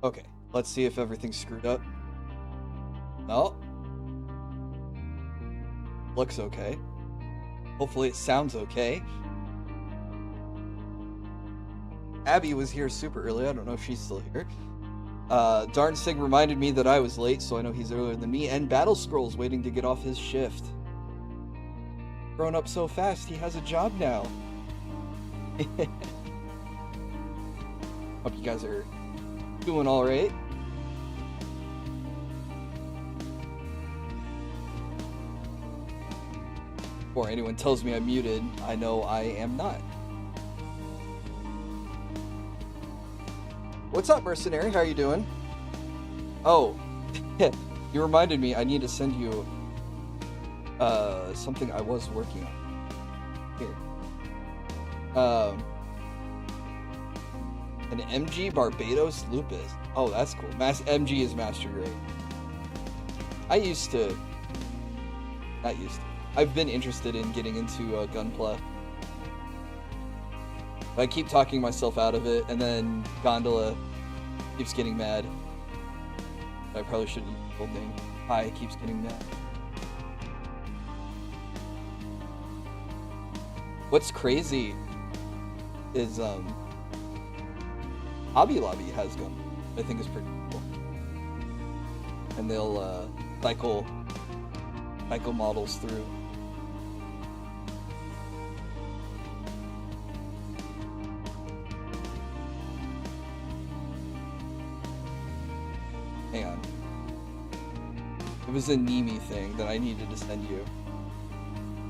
Okay, let's see if everything's screwed up. No. Looks okay. Hopefully it sounds okay. Abby was here super early. I don't know if she's still here. Darn Sig reminded me that I was late, so I know he's earlier than me. And Battle Scroll's waiting to get off his shift. Grown up so fast, he has a job now. Hope you guys are doing all right. Before anyone tells me I'm muted, I know I am not. What's up, Mercenary? How are you doing? Oh, you reminded me. I need to send you something I was working on. Here. An MG Barbados Lupus. Oh, that's cool. MG is Master Grade. I've been interested in getting into Gunpla. But I keep talking myself out of it, and then Gondola keeps getting mad. I probably shouldn't use the full name. Hi keeps getting mad. What's crazy is Hobby Lobby has Gun. I think is pretty cool. And they'll cycle models through. Hang on. It was a Nimi thing that I needed to send you.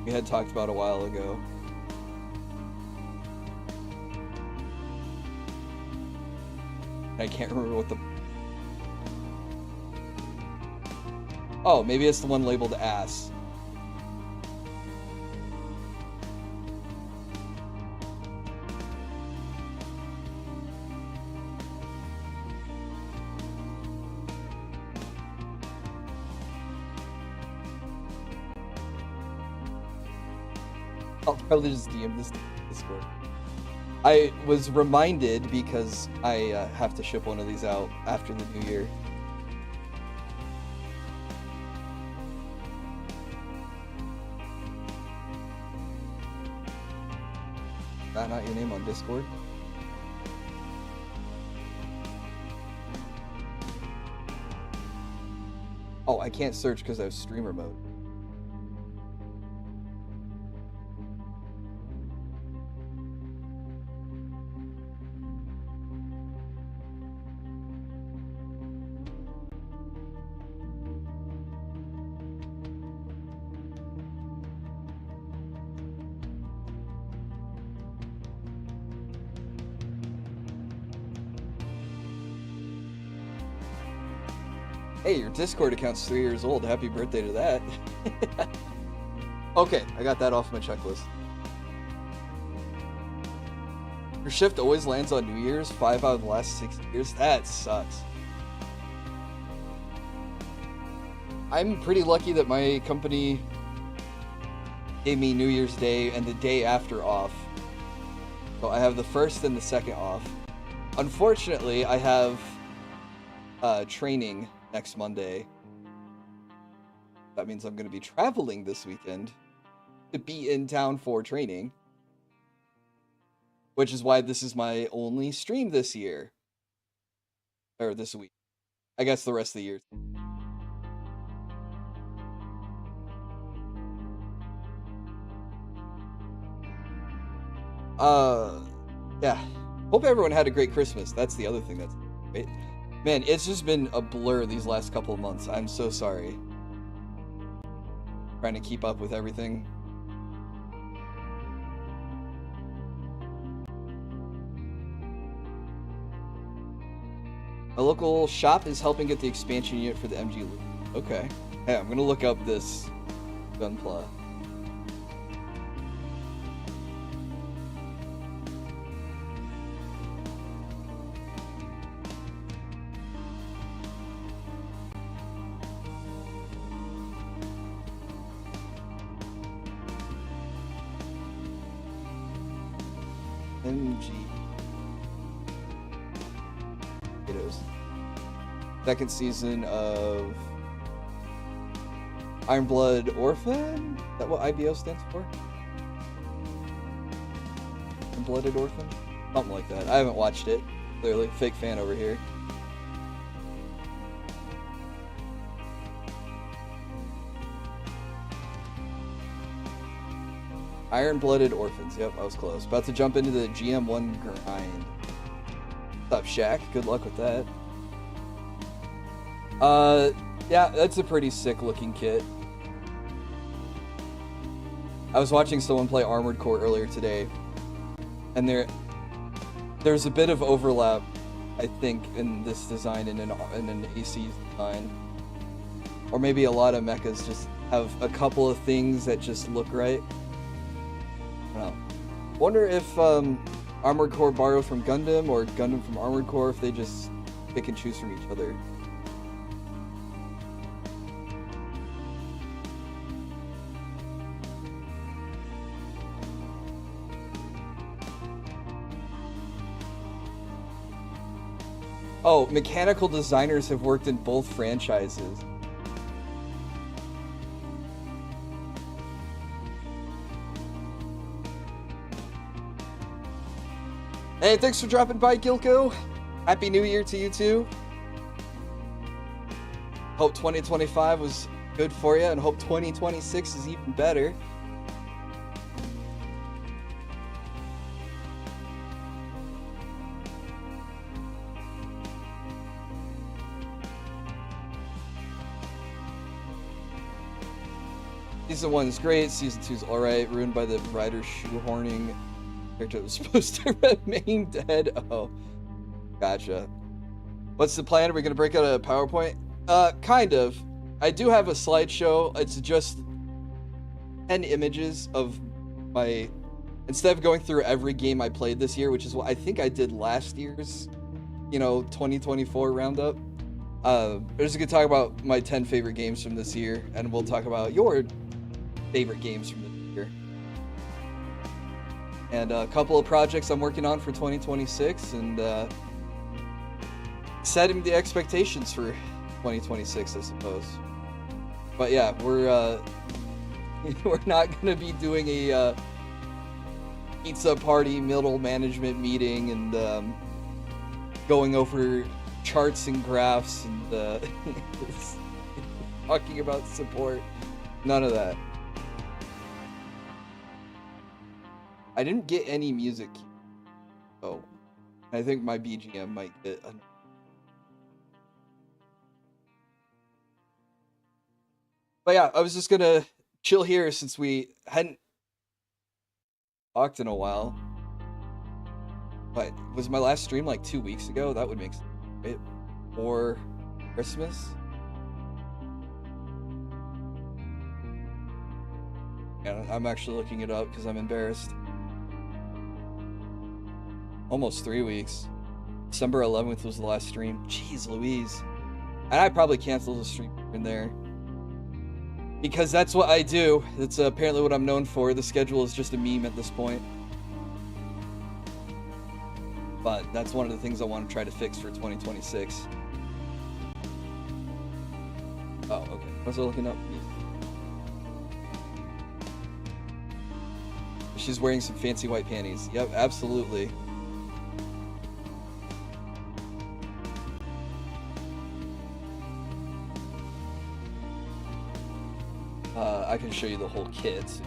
We had talked about a while ago. I can't remember what the... Oh, maybe it's the one labeled ass. I'll probably just DM this Discord. I was reminded because I have to ship one of these out after the new year. Is that not your name on Discord? Oh, I can't search because I have streamer mode. Hey, your Discord account's 3 years old. Happy birthday to that. Okay, I got that off my checklist. Your shift always lands on New Year's, 5 out of the last 6 years. That sucks. I'm pretty lucky that my company gave me New Year's Day and the day after off. So I have the first and the second off. Unfortunately, I have training next Monday. That means I'm going to be traveling this weekend to be in town for training. Which is why this is my only stream this year. Or this week. I guess the rest of the year. Yeah. Hope everyone had a great Christmas. That's the other thing that's great. Man, it's just been a blur these last couple of months. I'm so sorry. Trying to keep up with everything. A local shop is helping get the expansion unit for the MG loot. Okay. Hey, I'm gonna look up this Gunpla. MG. Potatoes. second season of Iron Blood Orphan? Is that what IBO stands for? Iron Blooded Orphan? Something like that. I haven't watched it. Clearly, fake fan over here. Iron-Blooded Orphans. Yep, I was close. About to jump into the GM1 grind. What's up, Shaq? Good luck with that. Yeah, that's a pretty sick-looking kit. I was watching someone play Armored Core earlier today, and there's a bit of overlap, I think, in this design and in an AC design. Or maybe a lot of mechas just have a couple of things that just look right. I don't know. Wonder if Armored Core borrowed from Gundam or Gundam from Armored Core, if they just pick and choose from each other. Oh, mechanical designers have worked in both franchises. Hey, thanks for dropping by, Gilko. Happy New Year to you too. Hope 2025 was good for you, and hope 2026 is even better. Season 1 is great, Season 2 is alright, ruined by the writer's shoehorning. Character was supposed to remain dead. Oh, gotcha. What's the plan? Are we going to break out a PowerPoint? Kind of. I do have a slideshow. It's just 10 images of my... Instead of going through every game I played this year, which is what I think I did last year's, 2024 roundup. We're just going to talk about my 10 favorite games from this year, and we'll talk about your favorite games from this year. And a couple of projects I'm working on for 2026, and setting the expectations for 2026, I suppose. But yeah, we're not gonna be doing a pizza party middle management meeting and going over charts and graphs and talking about support. None of that. I didn't get any music. Oh, I think my BGM might get a... But yeah, I was just gonna chill here since we hadn't talked in a while. But was my last stream like 2 weeks ago? That would make sense, right? Or Christmas? Yeah, I'm actually looking it up because I'm embarrassed. Almost 3 weeks. December 11th was the last stream. Jeez Louise. And I probably canceled the stream in there. Because that's what I do. That's apparently what I'm known for. The schedule is just a meme at this point. But that's one of the things I want to try to fix for 2026. Oh, okay. Was I looking up? She's wearing some fancy white panties. Yep, absolutely. I can show you the whole kit. It's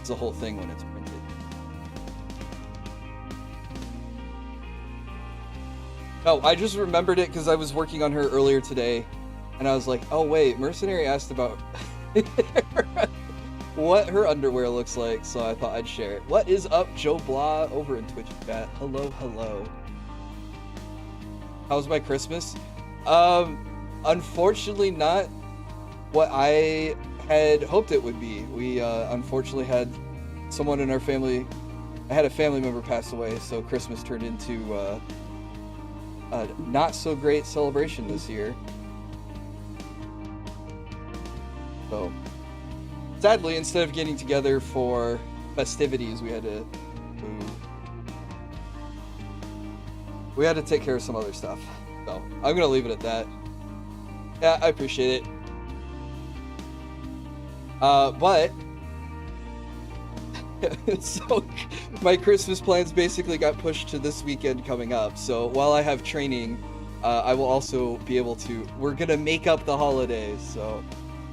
the whole thing when it's printed. Oh, I just remembered it because I was working on her earlier today, and I was like, oh wait, Mercenary asked about what her underwear looks like, so I thought I'd share it. What is up, Joe Blah, over in Twitch chat? Hello, hello. How was my Christmas? Unfortunately not what I had hoped it would be. We unfortunately had someone in our family, I had a family member pass away, so Christmas turned into a not so great celebration this year. So sadly, instead of getting together for festivities, we had to take care of some other stuff. So I'm gonna leave it at that. Yeah, I appreciate it. But so my Christmas plans basically got pushed to this weekend coming up. So while I have training, I will also be able to. We're gonna make up the holidays. So,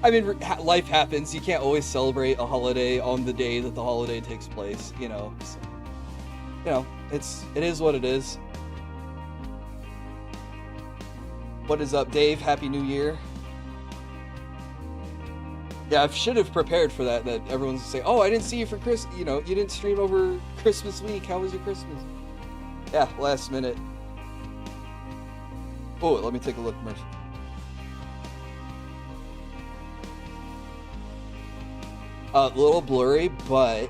I mean, life happens. You can't always celebrate a holiday on the day that the holiday takes place. You know, so, it is what it is. What is up, Dave? Happy New Year. Yeah, I should have prepared for that everyone's gonna say, oh, I didn't see you for Christmas. You know, you didn't stream over Christmas week. How was your Christmas? Yeah, last minute. Oh, let me take a look, Mercy. A little blurry, but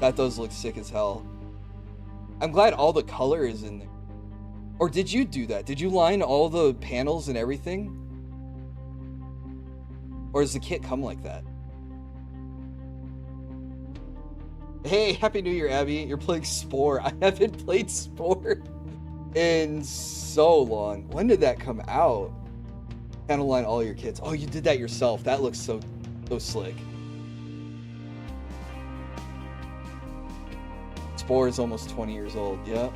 that does look sick as hell. I'm glad all the color is in there. Or did you do that? Did you line all the panels and everything? Or does the kit come like that? Hey, Happy New Year, Abby. You're playing Spore. I haven't played Spore in so long. When did that come out? Panel line all your kits. Oh, you did that yourself. That looks so slick. Spore is almost 20 years old. Yep.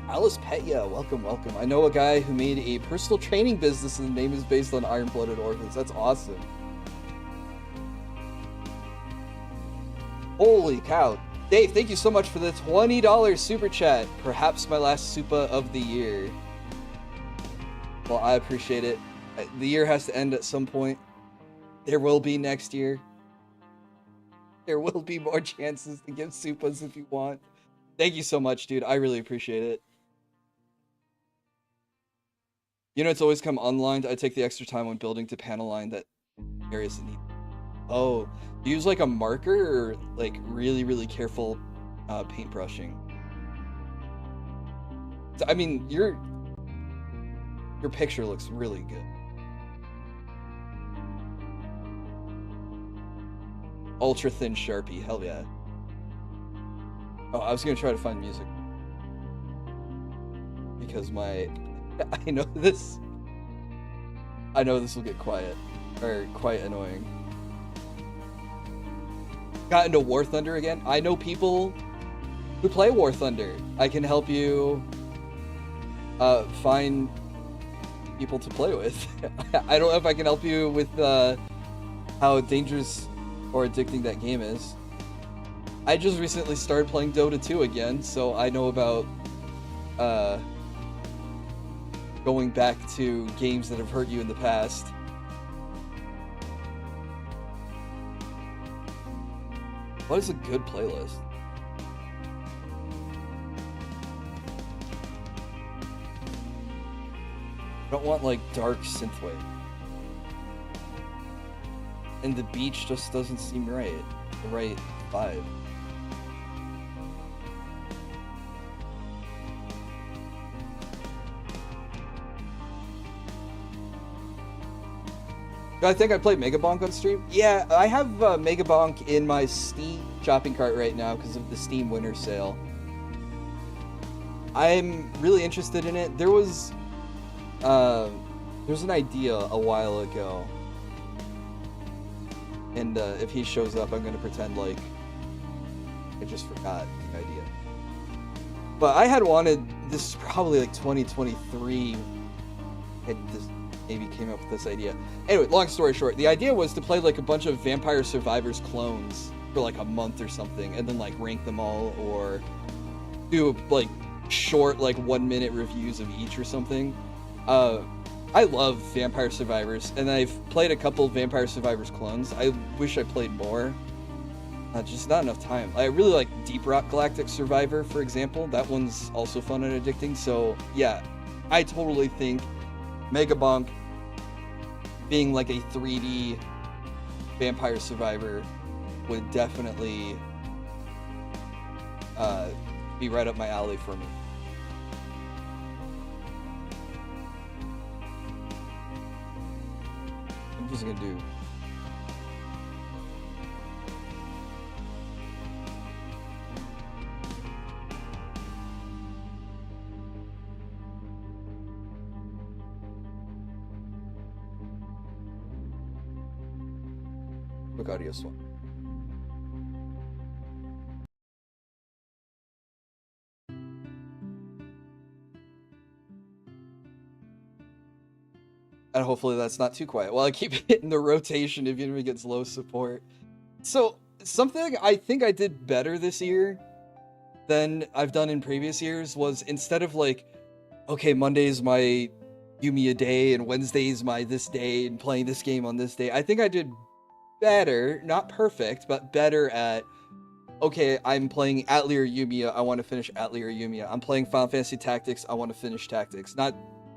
Alice Petya, welcome. I know a guy who made a personal training business and the name is based on Iron-Blooded Orphans. That's awesome. Holy cow. Dave, thank you so much for the $20 super chat. Perhaps my last Supa of the year. Well, I appreciate it. The year has to end at some point. There will be next year. There will be more chances to give Supas if you want. Thank you so much, dude. I really appreciate it. You know, it's always come unlined. I take the extra time when building to panel line that areas that need. Oh, you use like a marker or like really, really careful paintbrushing? So, I mean, your picture looks really good. Ultra thin Sharpie, hell yeah. Oh, I was gonna try to find music. Because I know this will get quiet. Or quite annoying. Got into War Thunder again? I know people who play War Thunder. I can help you find people to play with. I don't know if I can help you with how dangerous or addicting that game is. I just recently started playing Dota 2 again, so I know about going back to games that have hurt you in the past. What is a good playlist? I don't want like dark synthwave. And the beach just doesn't seem right. The right vibe. I think I played Megabonk on stream. Yeah, I have Megabonk in my Steam shopping cart right now because of the Steam Winter Sale. I'm really interested in it. There was an idea a while ago, and if he shows up, I'm gonna pretend like I just forgot the idea. But I had wanted this is probably like 2023. Maybe came up with this idea. Anyway, long story short, the idea was to play like a bunch of Vampire Survivors clones for like a month or something, and then like rank them all, or do like short like 1 minute reviews of each or something. I love Vampire Survivors, and I've played a couple Vampire Survivors clones. I wish I played more. Just not enough time. I really like Deep Rock Galactic Survivor, for example. That one's also fun and addicting. So yeah, I totally think Megabonk being like a 3D Vampire Survivor would definitely be right up my alley for me. What's it gonna do? Quick audio swap. And hopefully that's not too quiet. Well, I keep hitting the rotation if enemy gets low support. So, something I think I did better this year than I've done in previous years was instead of like, okay, Monday's my Yumiya day and Wednesday's my this day and playing this game on this day. I think I did better, not perfect, but better at, okay, I'm playing Atelier Yumiya, I want to finish Atelier Yumiya. I'm playing Final Fantasy Tactics, I want to finish Tactics.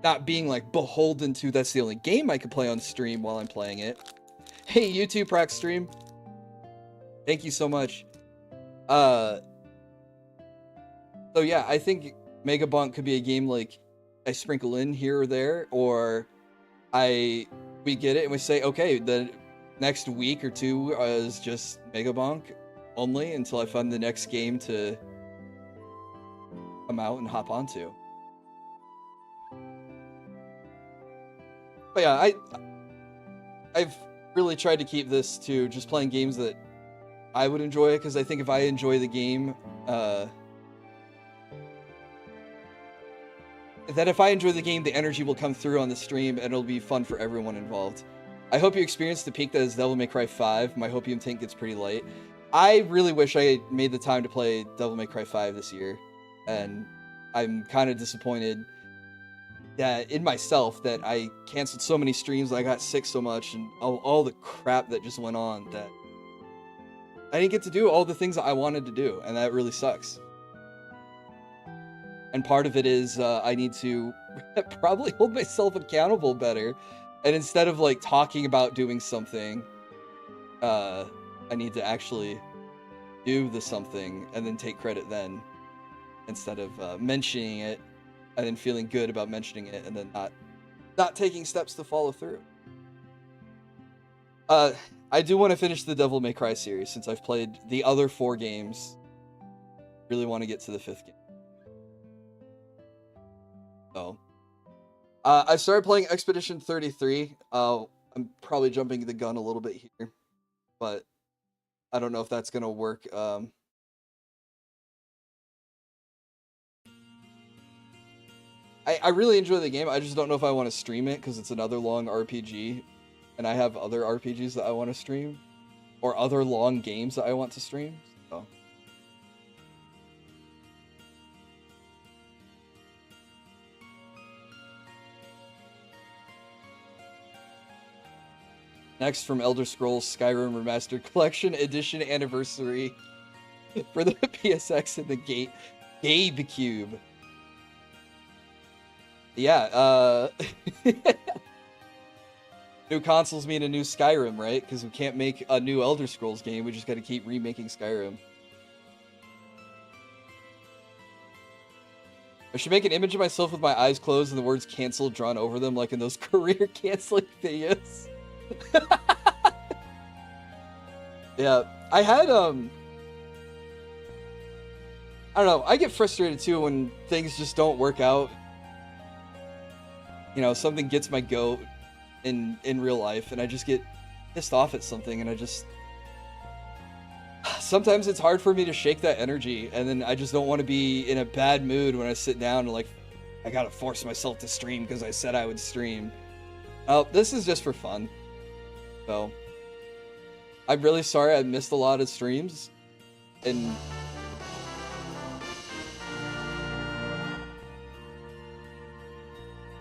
Not being like beholden to that's the only game I can play on stream while I'm playing it. Hey, you too, Prax Stream. Thank you so much. So yeah, I think Megabonk could be a game like I sprinkle in here or there, or we get it and we say, okay, the next week or two is just Megabonk only until I find the next game to come out and hop onto. But yeah, I've really tried to keep this to just playing games that I would enjoy, because I think if I enjoy the game, the energy will come through on the stream and it'll be fun for everyone involved. I hope you experienced the peak that is Devil May Cry 5. My hopium tank gets pretty light. I really wish I made the time to play Devil May Cry 5 this year, and I'm kind of disappointed that in myself that I canceled so many streams, I got sick so much, and all the crap that just went on, that I didn't get to do all the things that I wanted to do, and that really sucks. And part of it is I need to probably hold myself accountable better, and instead of like talking about doing something, I need to actually do the something and then take credit then, instead of mentioning it and then feeling good about mentioning it and then not taking steps to follow through. I do want to finish the Devil May Cry series since I've played the other 4 games. Really want to get to the 5th game. So, I started playing Expedition 33. I'm probably jumping the gun a little bit here, but I don't know if that's gonna work. I really enjoy the game. I just don't know if I want to stream it because it's another long RPG, and I have other RPGs that I want to stream, or other long games that I want to stream. So. Next, from Elder Scrolls Skyrim Remastered Collection Edition Anniversary for the PSX and the GameCube. Yeah, new consoles mean a new Skyrim, right? Because we can't make a new Elder Scrolls game, we just gotta keep remaking Skyrim. I should make an image of myself with my eyes closed and the words cancel drawn over them, like in those career canceling videos. Yeah, I had, I don't know, I get frustrated too when things just don't work out. You know, something gets my goat in real life, and I just get pissed off at something, and I just... Sometimes it's hard for me to shake that energy, and then I just don't want to be in a bad mood when I sit down and, like, I gotta force myself to stream because I said I would stream. Oh, this is just for fun. So, I'm really sorry I missed a lot of streams, and...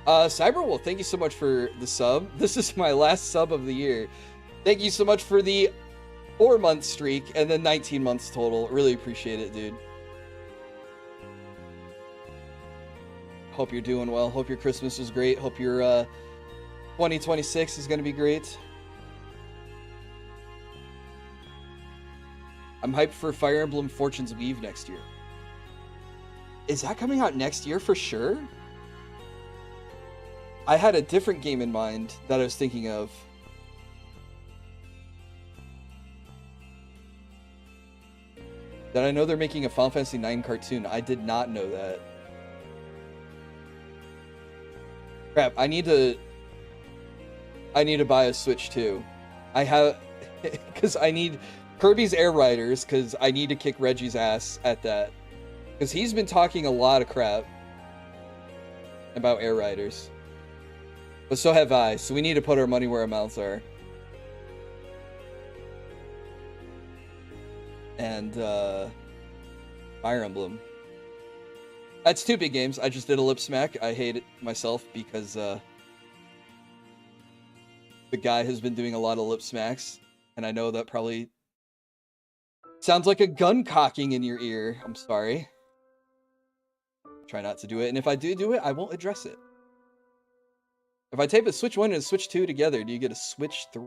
Cyberwolf, thank you so much for the sub. This is my last sub of the year. Thank you so much for the 4-month streak and then 19 months total. Really appreciate it, dude. Hope you're doing well. Hope your Christmas was great. Hope your 2026 is going to be great. I'm hyped for Fire Emblem Fortune's Weave next year. Is that coming out next year for sure? I had a different game in mind that I was thinking of. Did I know they're making a Final Fantasy IX cartoon? I did not know that. Crap, I need to buy a Switch too. I have, because I need Kirby's Air Riders, because I need to kick Reggie's ass at that. Because he's been talking a lot of crap about Air Riders. But so have I, so we need to put our money where our mouths are. And, Fire Emblem. That's 2 big games. I just did a lip smack. I hate it myself because, the guy has been doing a lot of lip smacks. And I know that probably sounds like a gun cocking in your ear. I'm sorry. Try not to do it. And if I do it, I won't address it. If I tape a Switch 1 and a Switch 2 together, do you get a Switch 3?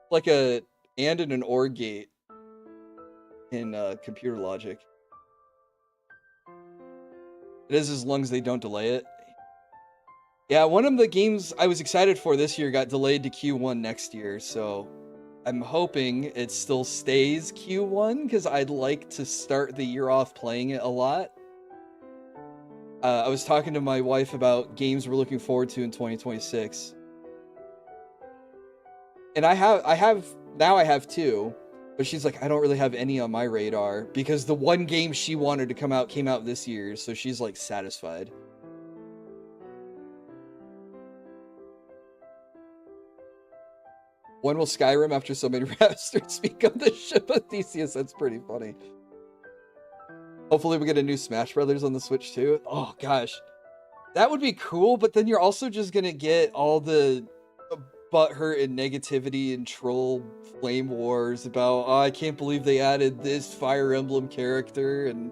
Like a and an OR gate in computer logic. It is as long as they don't delay it. Yeah, one of the games I was excited for this year got delayed to Q1 next year, so I'm hoping it still stays Q1, because I'd like to start the year off playing it a lot. I was talking to my wife about games we're looking forward to in 2026. And I have 2, but she's like, I don't really have any on my radar, because the one game she wanted to come out came out this year, so she's like satisfied. When will Skyrim, after so many remasters, become the ship of Theseus? That's pretty funny. Hopefully we get a new Smash Brothers on the Switch too. Oh gosh, that would be cool, but then you're also just gonna get all the butthurt and negativity and troll flame wars about, oh, I can't believe they added this Fire Emblem character and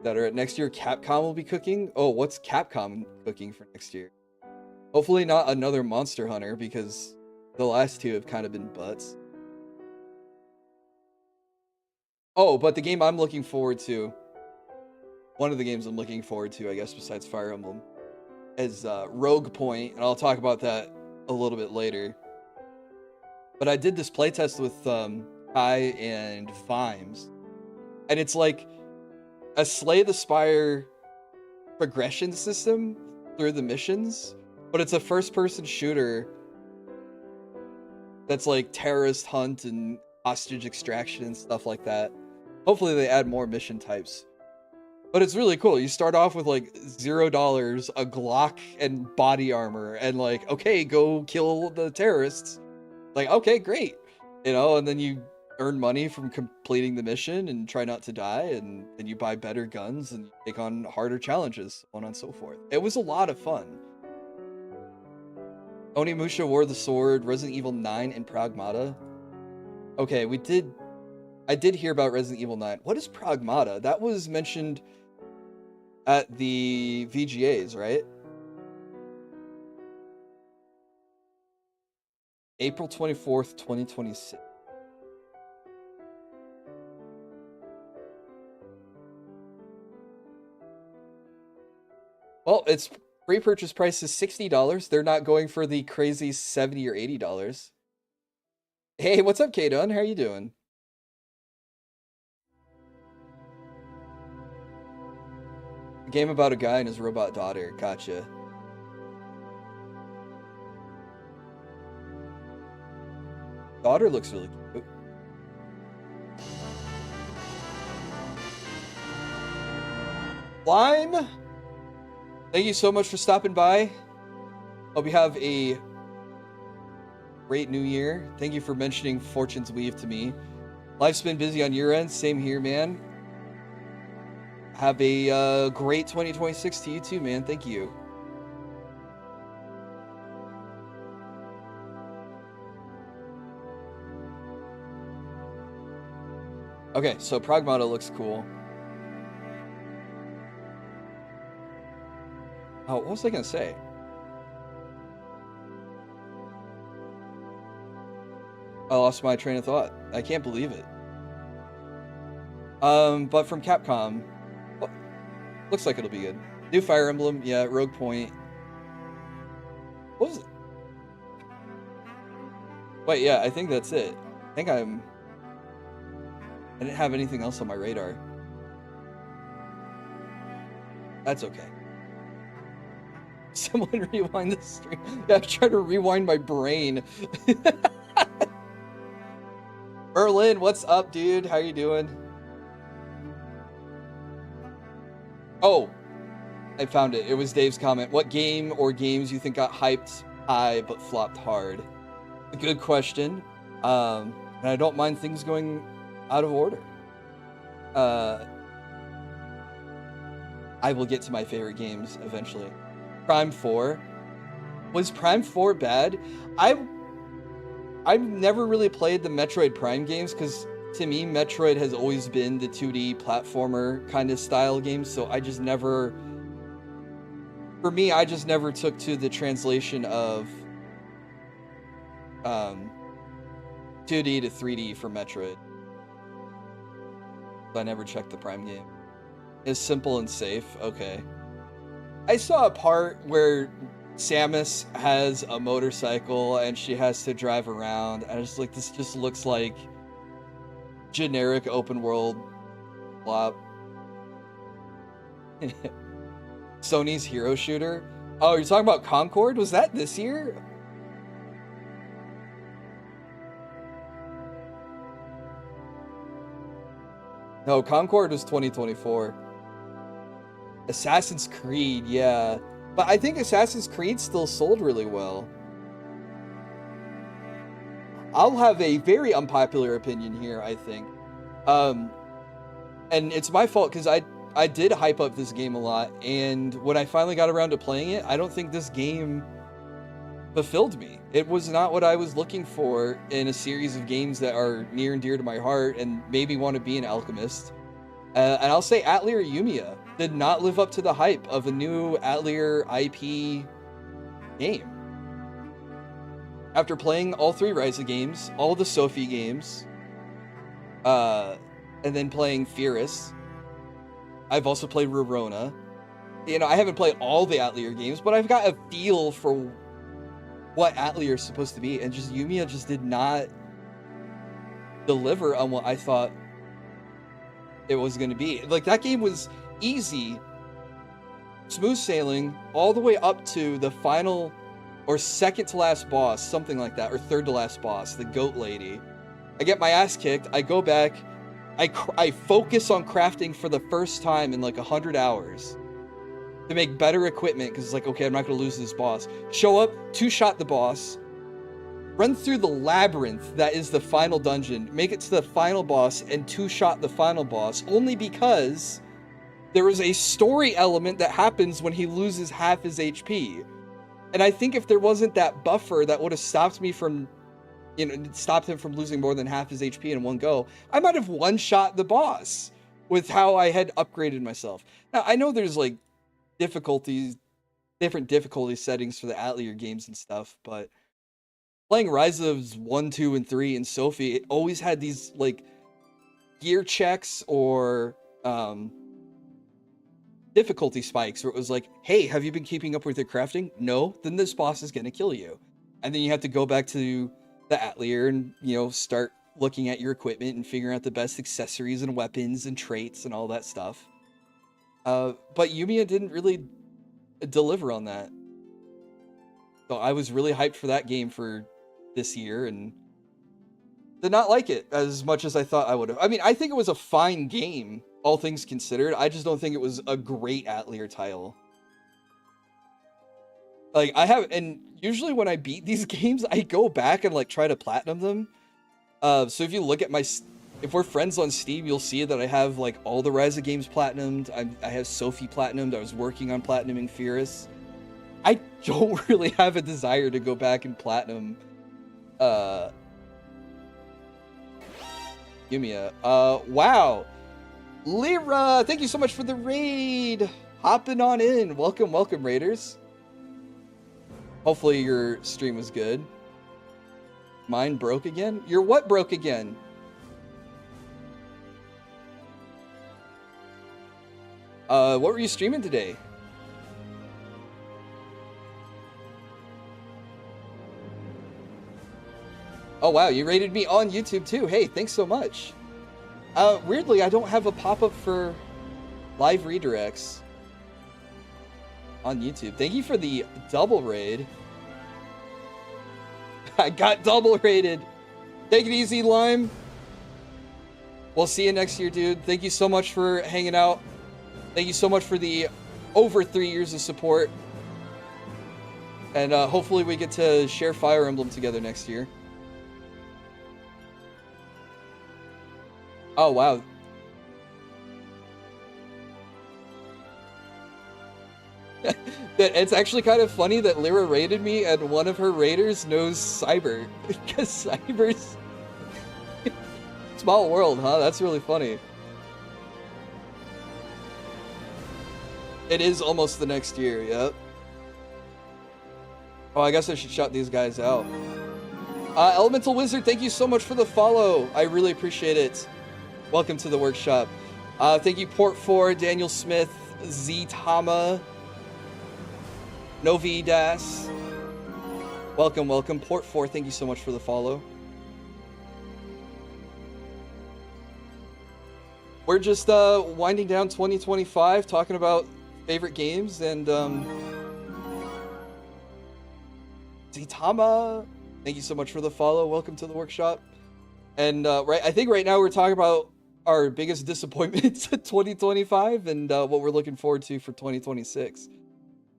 that are next year. Capcom will be cooking. Oh, what's Capcom cooking for next year? Hopefully not another Monster Hunter, because the last 2 have kind of been butts. Oh, but the game I'm looking forward to, one of the games I'm looking forward to, I guess, besides Fire Emblem, is Rogue Point, and I'll talk about that a little bit later. But I did this playtest with Kai and Vimes, and it's like a Slay the Spire progression system through the missions, but it's a first-person shooter that's like terrorist hunt and hostage extraction and stuff like that. Hopefully they add more mission types. But it's really cool. You start off with like $0, a Glock, and body armor, and like, okay, go kill the terrorists. Like, okay, great. You know, and then you earn money from completing the mission and try not to die, and then you buy better guns and you take on harder challenges, so on and so forth. It was a lot of fun. Onimusha War of the Sword, Resident Evil 9, and Pragmata. Okay, I did hear about Resident Evil 9. What is Pragmata? That was mentioned at the VGAs, right? April 24th, 2026. Well, its pre-purchase price is $60. They're not going for the crazy $70 or $80. Hey, what's up, K-Dun? How are you doing? A game about a guy and his robot daughter. Gotcha. Daughter looks really cute. Lime! Thank you so much for stopping by. Hope you have a great new year. Thank you for mentioning Fortune's Weave to me. Life's been busy on your end. Same here, man. Have a great 2026 to you too, man. Thank you. Okay, so Pragmata looks cool. Oh, what was I gonna say? I lost my train of thought. I can't believe it. But from Capcom, well, looks like it'll be good. New Fire Emblem, yeah, Rogue Point. What was it? Wait, yeah, I think that's it. I think I didn't have anything else on my radar. That's okay. Someone rewind the stream. Yeah, I'm trying to rewind my brain. Berlin, what's up, dude? How you doing? Oh, I found it. It was Dave's comment. What game or games you think got hyped high but flopped hard? A good question. And I don't mind things going out of order. I will get to my favorite games eventually. Prime 4. Was Prime 4 bad? I've never really played the Metroid Prime games because to me, Metroid has always been the 2D platformer kind of style game, so I just never... For me, I just never took to the translation of 2D to 3D for Metroid. So I never checked the Prime game. It's simple and safe. Okay. I saw a part where Samus has a motorcycle and she has to drive around. And I was like, this just looks like generic open world flop. Sony's hero shooter. Oh, you're talking about Concord? Was that this year? No, Concord was 2024. Assassin's Creed, yeah. But I think Assassin's Creed still sold really well. I'll have a very unpopular opinion here, I think. And it's my fault because I did hype up this game a lot, and when I finally got around to playing it, I don't think this game fulfilled me. It was not what I was looking for in a series of games that are near and dear to my heart and maybe want to be an alchemist. And I'll say Atelier Yumiya did not live up to the hype of a new Atelier IP game. After playing all 3 Ryza games, all the Sophie games, and then playing Fierus, I've also played Rorona. You know, I haven't played all the Atelier games, but I've got a feel for what Atelier is supposed to be, and just Yumiya just did not deliver on what I thought it was going to be. Like, that game was easy, smooth sailing, all the way up to the final or second to last boss, something like that, or third to last boss, the goat lady. I get my ass kicked, I go back, I focus on crafting for the first time in like 100 hours to make better equipment, because it's like, okay, I'm not going to lose this boss. Show up, 2-shot the boss, run through the labyrinth that is the final dungeon, make it to the final boss, and 2-shot the final boss, only because there is a story element that happens when he loses half his HP. And I think if there wasn't that buffer that would have stopped me from, stopped him from losing more than half his HP in one go, I might have one-shot the boss with how I had upgraded myself. Now, I know there's like different difficulty settings for the Atelier games and stuff, but playing Rise of 1, 2, and 3 and Sophie, it always had these like gear checks or difficulty spikes where it was like, hey, have you been keeping up with your crafting? No? Then this boss is gonna kill you. And then you have to go back to the Atelier and, start looking at your equipment and figuring out the best accessories and weapons and traits and all that stuff. But Yumiya didn't really deliver on that. So I was really hyped for that game for this year and did not like it as much as I thought I would have. I mean, I think it was a fine game, all things considered. I just don't think it was a great Atelier title. Like, and usually when I beat these games, I go back and like try to platinum them. So if you look at if we're friends on Steam, you'll see that I have like all the Ryza games platinumed. I have Sophie platinumed. I was working on platinuming Fierus. I don't really have a desire to go back and platinum Yumiya. Wow. Lyra, thank you so much for the raid. Hopping on in. Welcome, Raiders. Hopefully your stream was good. Mine broke again? Your what broke again? What were you streaming today? Oh wow, you rated me on YouTube too. Hey, thanks so much. Weirdly, I don't have a pop-up for live redirects on YouTube. Thank you for the double raid. I got double rated. Take it easy, Lime. We'll see you next year, dude. Thank you so much for hanging out. Thank you so much for the over 3 years of support. And hopefully we get to share Fire Emblem together next year. Oh, wow. It's actually kind of funny that Lyra raided me and one of her raiders knows Cyber. Because Cyber's... Small world, huh? That's really funny. It is almost the next year, yep. Oh, I guess I should shout these guys out. Elemental Wizard, thank you so much for the follow. I really appreciate it. Welcome to the workshop. Thank you, Port4, Daniel Smith, Z Tama, Novi Das. Welcome, welcome. Port4, thank you so much for the follow. We're just winding down 2025, talking about favorite games, and Zitama, thank you so much for the follow. Welcome to the workshop. And I think right now we're talking about our biggest disappointments in 2025 and what we're looking forward to for 2026.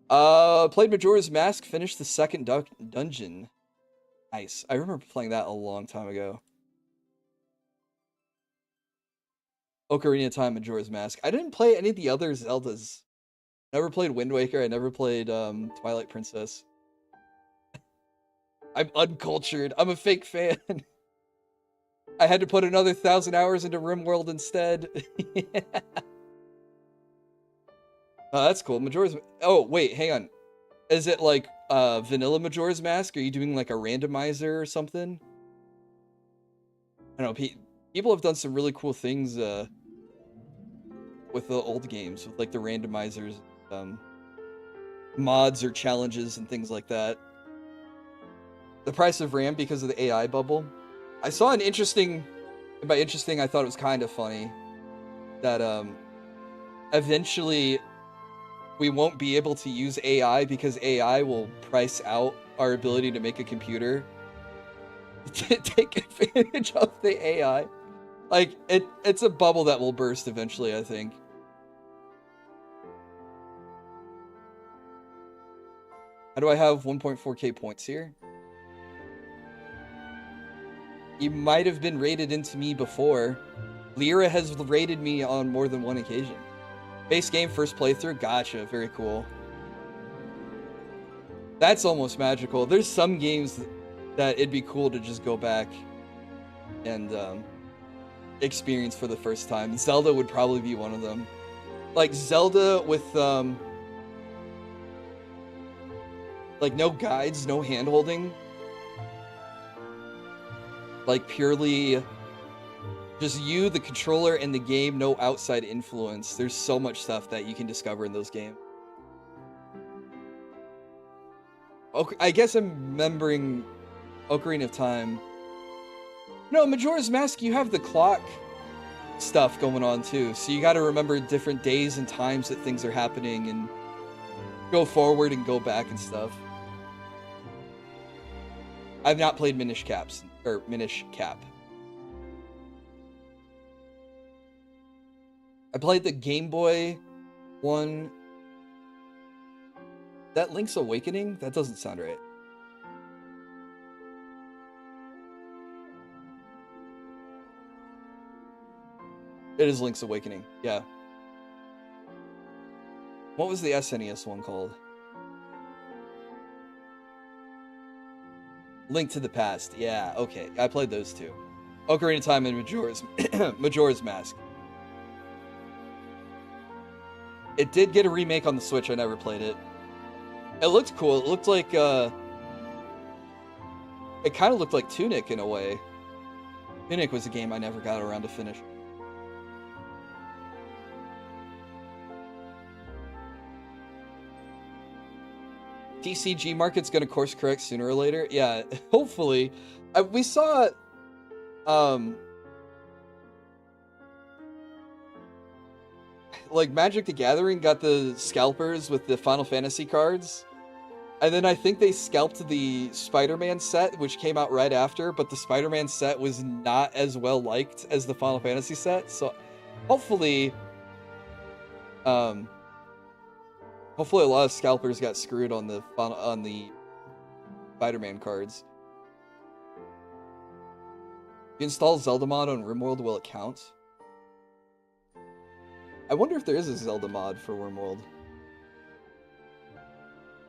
Played Majora's Mask, finished the second dungeon. Nice. I remember playing that a long time ago. Ocarina of Time, Majora's Mask. I didn't play any of the other Zeldas. Never played Wind Waker. I never played Twilight Princess. I'm uncultured. I'm a fake fan. I had to put another 1,000 hours into RimWorld instead. Yeah. Oh, that's cool. Majora's... Oh, wait, hang on. Is it like vanilla Majora's Mask? Are you doing like a randomizer or something? I don't know. People have done some really cool things with the old games, with like the randomizers, mods or challenges and things like that. The price of RAM because of the AI bubble. I saw an interesting, and by interesting I thought it was kind of funny, that eventually we won't be able to use AI because AI will price out our ability to make a computer to take advantage of the AI. Like, it's a bubble that will burst eventually, I think. How do I have 1.4k points here? You might have been raided into me before. Lyra has raided me on more than one occasion. Base game, first playthrough? Gotcha, very cool. That's almost magical. There's some games that it'd be cool to just go back and experience for the first time. Zelda would probably be one of them. Like Zelda with like no guides, no hand-holding. Like purely just you, the controller, and the game, no outside influence. There's so much stuff that you can discover in those games. Okay, I guess I'm remembering Ocarina of Time. No, Majora's Mask, you have the clock stuff going on too. So you got to remember different days and times that things are happening and go forward and go back and stuff. I've not played Minish Cap. I played the Game Boy one. That Link's Awakening? That doesn't sound right. It is Link's Awakening, yeah. What was the SNES one called? Link to the Past, yeah, okay. I played those two. Ocarina of Time and Majora's Mask. It did get a remake on the Switch, I never played it. It looked cool, it looked like, it kind of looked like Tunic in a way. Tunic was a game I never got around to finish. TCG market's gonna course correct sooner or later. Yeah, hopefully. We saw, like Magic the Gathering got the scalpers with the Final Fantasy cards. And then I think they scalped the Spider-Man set, which came out right after, but the Spider-Man set was not as well liked as the Final Fantasy set. So hopefully, hopefully a lot of scalpers got screwed on the Spider-Man cards. If you install Zelda mod on RimWorld, will it count? I wonder if there is a Zelda mod for RimWorld.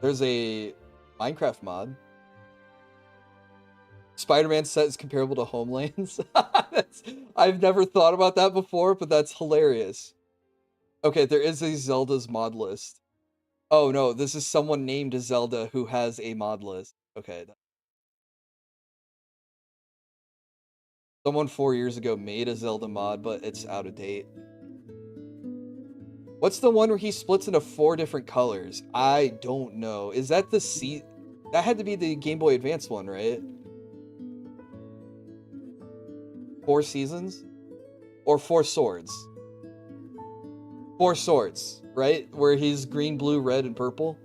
There's a Minecraft mod. Spider-Man set is comparable to Homelands. I've never thought about that before, but that's hilarious. Okay, there is a Zelda's mod list. Oh no, this is someone named Zelda who has a mod list. Okay. Someone 4 years ago made a Zelda mod, but it's out of date. What's the one where he splits into 4 different colors? I don't know. Is that the that had to be the Game Boy Advance one, right? 4 seasons? Or 4 swords? 4 swords, right? Where he's green, blue, red, and purple.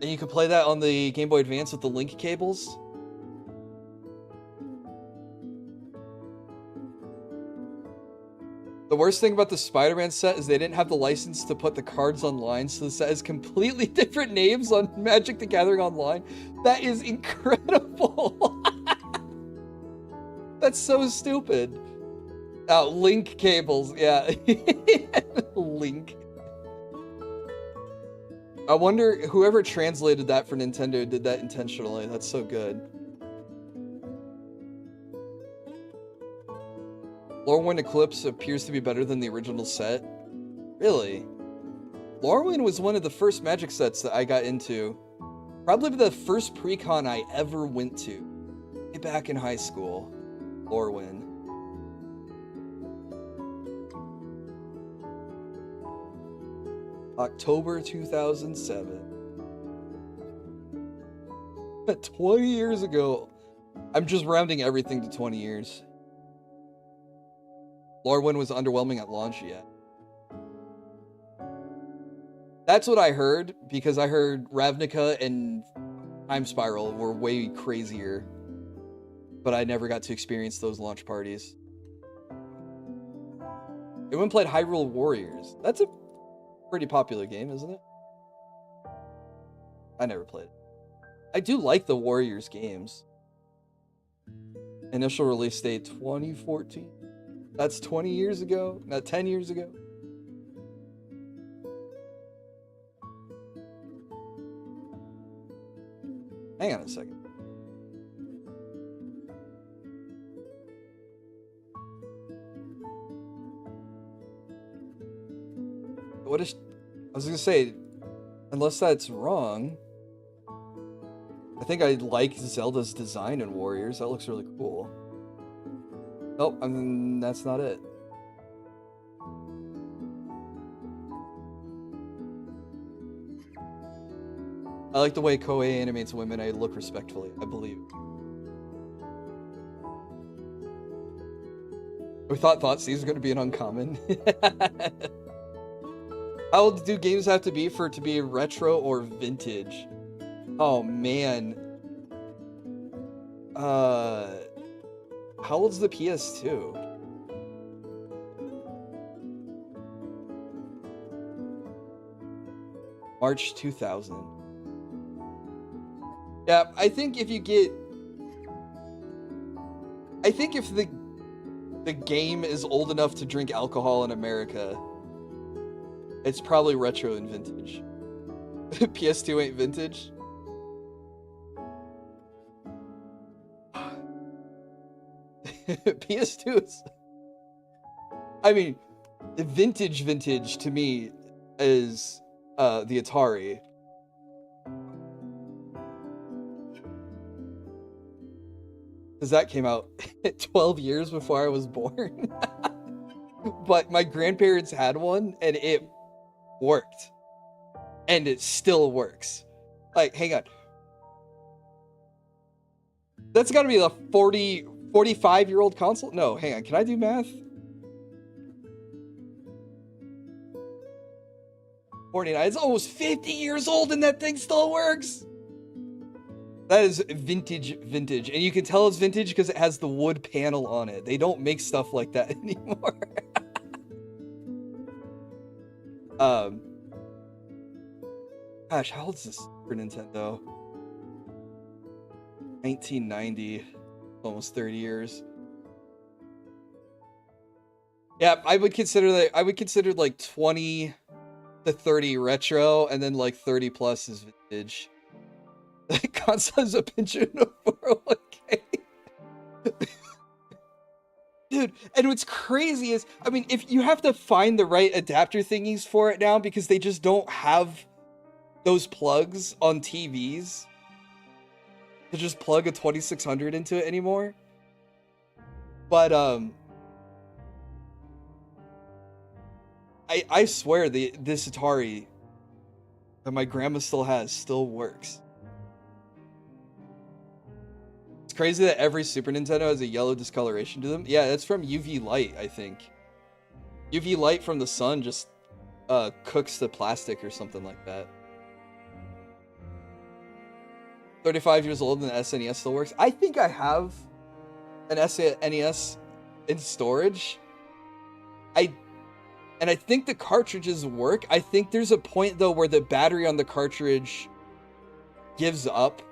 And you could play that on the Game Boy Advance with the link cables. The worst thing about the Spider-Man set is they didn't have the license to put the cards online, so the set has completely different names on Magic the Gathering Online. That is incredible. That's so stupid. Oh, link cables, yeah. Link. I wonder whoever translated that for Nintendo did that intentionally. That's so good. Lorwyn Eclipse appears to be better than the original set. Really? Lorwyn was one of the first Magic sets that I got into. Probably the first pre-con I ever went to. Way back in high school. Lorwyn. October 2007. 20 years ago. I'm just rounding everything to 20 years. Lorwyn was underwhelming at launch yet. That's what I heard, because I heard Ravnica and Time Spiral were way crazier. But I never got to experience those launch parties. Everyone played Hyrule Warriors. That's a pretty popular game, isn't it? I never played it. I do like the Warriors games. Initial release date 2014. That's 20 years ago, not 10 years ago. Hang on a second. What is... I was gonna say, unless that's wrong, I think I like Zelda's design in Warriors. That looks really cool. Nope, I mean, that's not it. I like the way Koei animates women. I look respectfully, I believe. We thought Thoughtseize was going to be an uncommon. How old do games have to be for it to be retro or vintage? Oh, man. How old's the PS2? March 2000. Yeah, I think if you get... I think if the game is old enough to drink alcohol in America, it's probably retro and vintage. PS2 ain't vintage? PS2 is... I mean, vintage to me is the Atari. Because that came out 12 years before I was born. But my grandparents had one, and it worked. And it still works. Like, hang on. That's got to be the 45-year-old console. No, hang on. Can I do math? 49. It's almost 50 years old and that thing still works. That is vintage. And you can tell it's vintage because it has the wood panel on it. They don't make stuff like that anymore. Gosh, how old is this Super Nintendo? 1990. Almost 30 years. Yeah, I would consider like 20 to 30 retro, and then like 30 plus is vintage. The console is a pension of 401k. Dude, and what's crazy is, I mean, if you have to find the right adapter thingies for it now because they just don't have those plugs on TVs to just plug a 2600 into it anymore. But I swear this Atari that my grandma still has still works. It's crazy that every Super Nintendo has a yellow discoloration to them. Yeah, that's from UV light, I think. UV light from the sun just cooks the plastic or something like that. 35 years old and the SNES still works. I think I have an SNES in storage. And I think the cartridges work. I think there's a point though where the battery on the cartridge gives up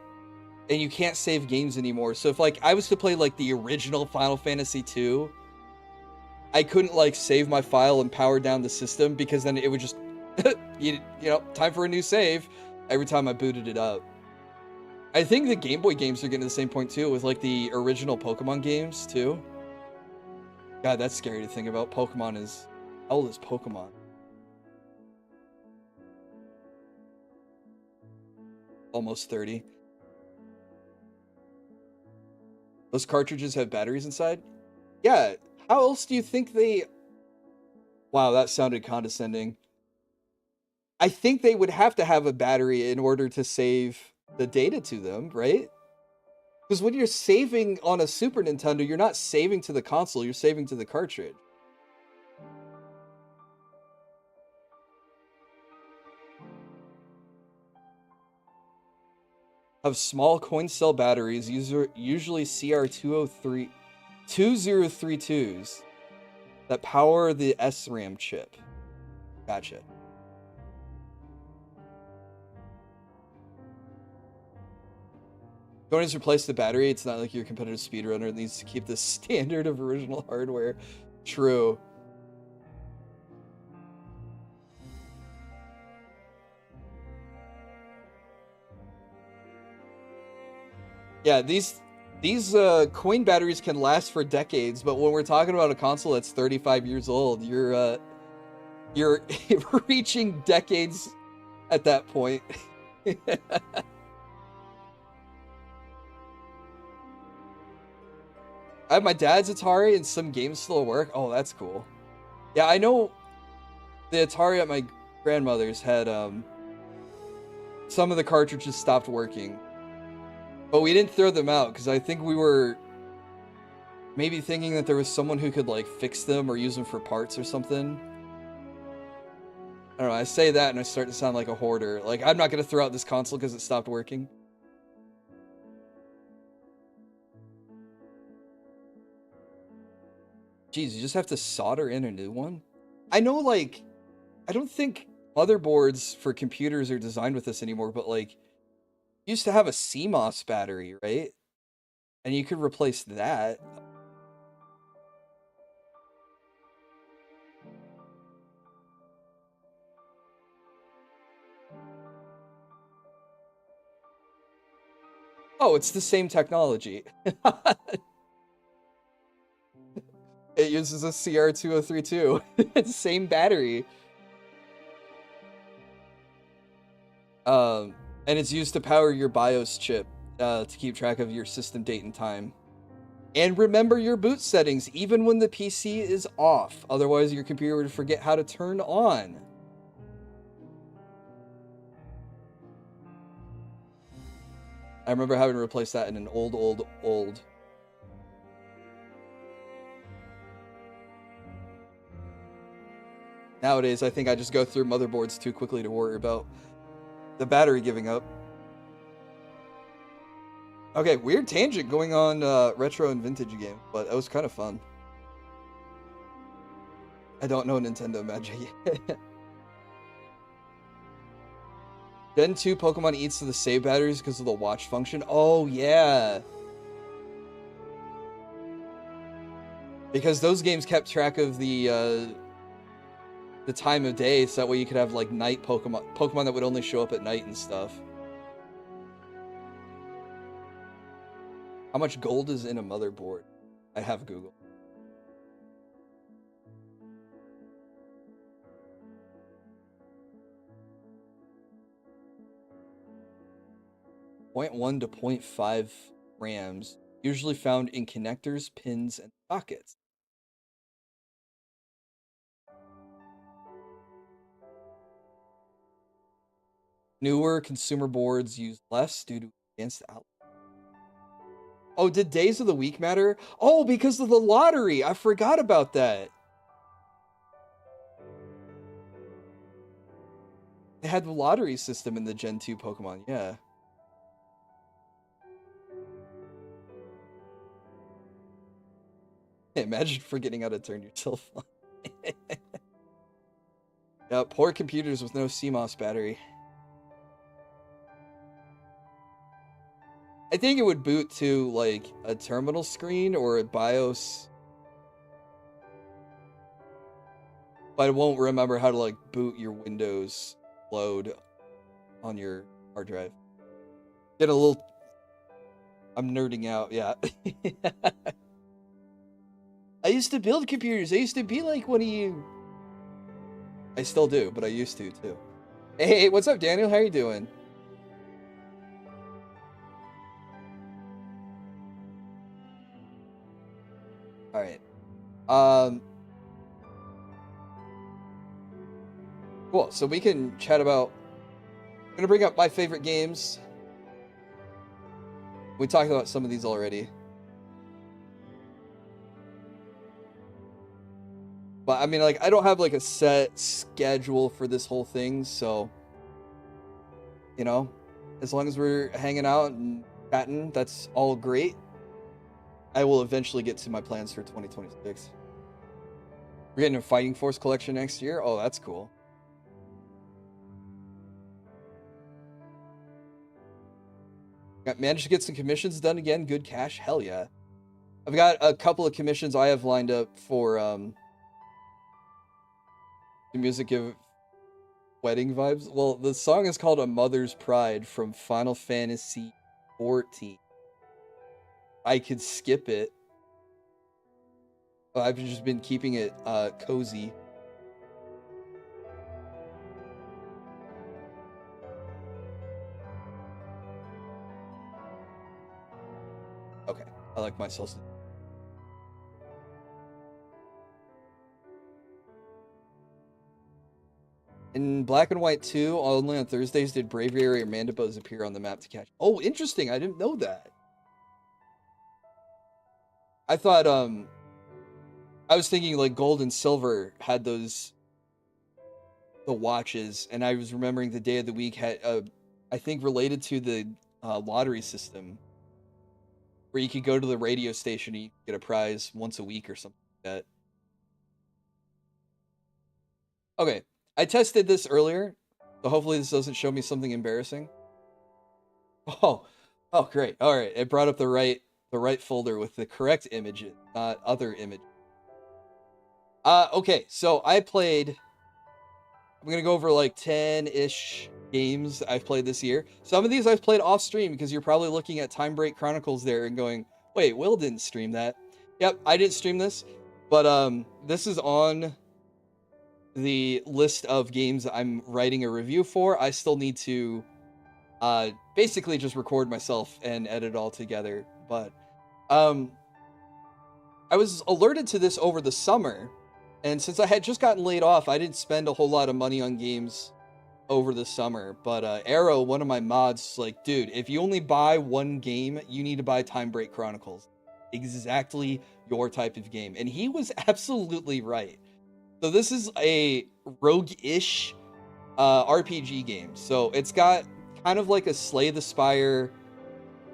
and you can't save games anymore. So if like I was to play like the original Final Fantasy II, I couldn't like save my file and power down the system because then it would just you know, time for a new save every time I booted it up. I think the Game Boy games are getting to the same point too with like the original Pokemon games too. God, that's scary to think about. Pokemon is... How old is Pokemon? Almost 30. Those cartridges have batteries inside? Yeah, how else do you think they... Wow, that sounded condescending. I think they would have to have a battery in order to save the data to them, right? Because when you're saving on a Super Nintendo, you're not saving to the console, you're saving to the cartridge. Have small coin cell batteries, usually CR2032s that power the SRAM chip. Gotcha. Don't just replace the battery. It's not like your competitive speedrunner. It needs to keep the standard of original hardware. True. Yeah, these coin batteries can last for decades, but when we're talking about a console that's 35 years old, you're reaching decades at that point. I have my dad's Atari and some games still work. Oh, that's cool. Yeah, I know the Atari at my grandmother's had some of the cartridges stopped working. But we didn't throw them out because I think we were maybe thinking that there was someone who could like fix them or use them for parts or something. I don't know, I say that and I start to sound like a hoarder. Like, I'm not going to throw out this console because it stopped working. Jeez, you just have to solder in a new one? I know, like, I don't think motherboards for computers are designed with this anymore, but like, used to have a CMOS battery, right? And you could replace that. Oh, it's the same technology. It uses a CR2032. It's same battery. And it's used to power your BIOS chip to keep track of your system date and time. And remember your boot settings, even when the PC is off. Otherwise, your computer would forget how to turn on. I remember having to replace that in an old. Nowadays, I think I just go through motherboards too quickly to worry about the battery giving up. Okay, weird tangent going on retro and vintage game, but it was kind of fun. I don't know Nintendo magic yet. Gen 2 Pokemon eats to the save batteries because of the watch function. Oh, yeah. Because those games kept track of the time of day, so that way you could have, like, night Pokemon that would only show up at night and stuff. How much gold is in a motherboard? I have Google. .1 to 0.5 grams, usually found in connectors, pins, and sockets. Newer consumer boards use less due to advanced outlet. Oh, did days of the week matter? Oh, because of the lottery. I forgot about that. They had the lottery system in the Gen 2 Pokemon, yeah. Imagine forgetting how to turn yourself on. Yeah, poor computers with no CMOS battery. I think it would boot to, like, a terminal screen or a BIOS. But it won't remember how to, like, boot your Windows load on your hard drive. Get a little... I'm nerding out, yeah. I used to build computers. I used to be like one of you. I still do, but I used to, too. Hey, what's up, Daniel? How you doing? Alright. Cool, so we can chat about... I'm gonna bring up my favorite games. We talked about some of these already. But, I mean, like, I don't have, like, a set schedule for this whole thing, so... You know? As long as we're hanging out and chatting, that's all great. I will eventually get to my plans for 2026. We're getting a Fighting Force collection next year? Oh, that's cool. Managed to get some commissions done again. Good cash. Hell yeah. I've got a couple of commissions I have lined up for the music of wedding vibes. Well, the song is called A Mother's Pride from Final Fantasy XIV. I could skip it. I've just been keeping it cozy. Okay, I like myself. In Black and White 2, only on Thursdays did Braviary or Mandibuzz appear on the map to catch. Oh, interesting. I didn't know that. I thought, I was thinking like Gold and Silver had those, the watches, and I was remembering the day of the week had, I think related to the lottery system, where you could go to the radio station and you get a prize once a week or something like that. Okay, I tested this earlier, so hopefully this doesn't show me something embarrassing. Oh, oh, great. All right, it brought up the right folder with the correct images, not other images. Okay, so I'm gonna go over like 10-ish games I've played this year. Some of these I've played off stream because you're probably looking at Time Break Chronicles there and going, wait, Will didn't stream that. Yep, I didn't stream this, but this is on the list of games I'm writing a review for. I still need to basically just record myself and edit all together, but I was alerted to this over the summer, and since I had just gotten laid off, I didn't spend a whole lot of money on games over the summer, but Arrow, one of my mods, like, dude, if you only buy one game, you need to buy Time Break Chronicles. Exactly your type of game. And he was absolutely right. So this is a rogue-ish RPG game. So it's got kind of like a Slay the Spire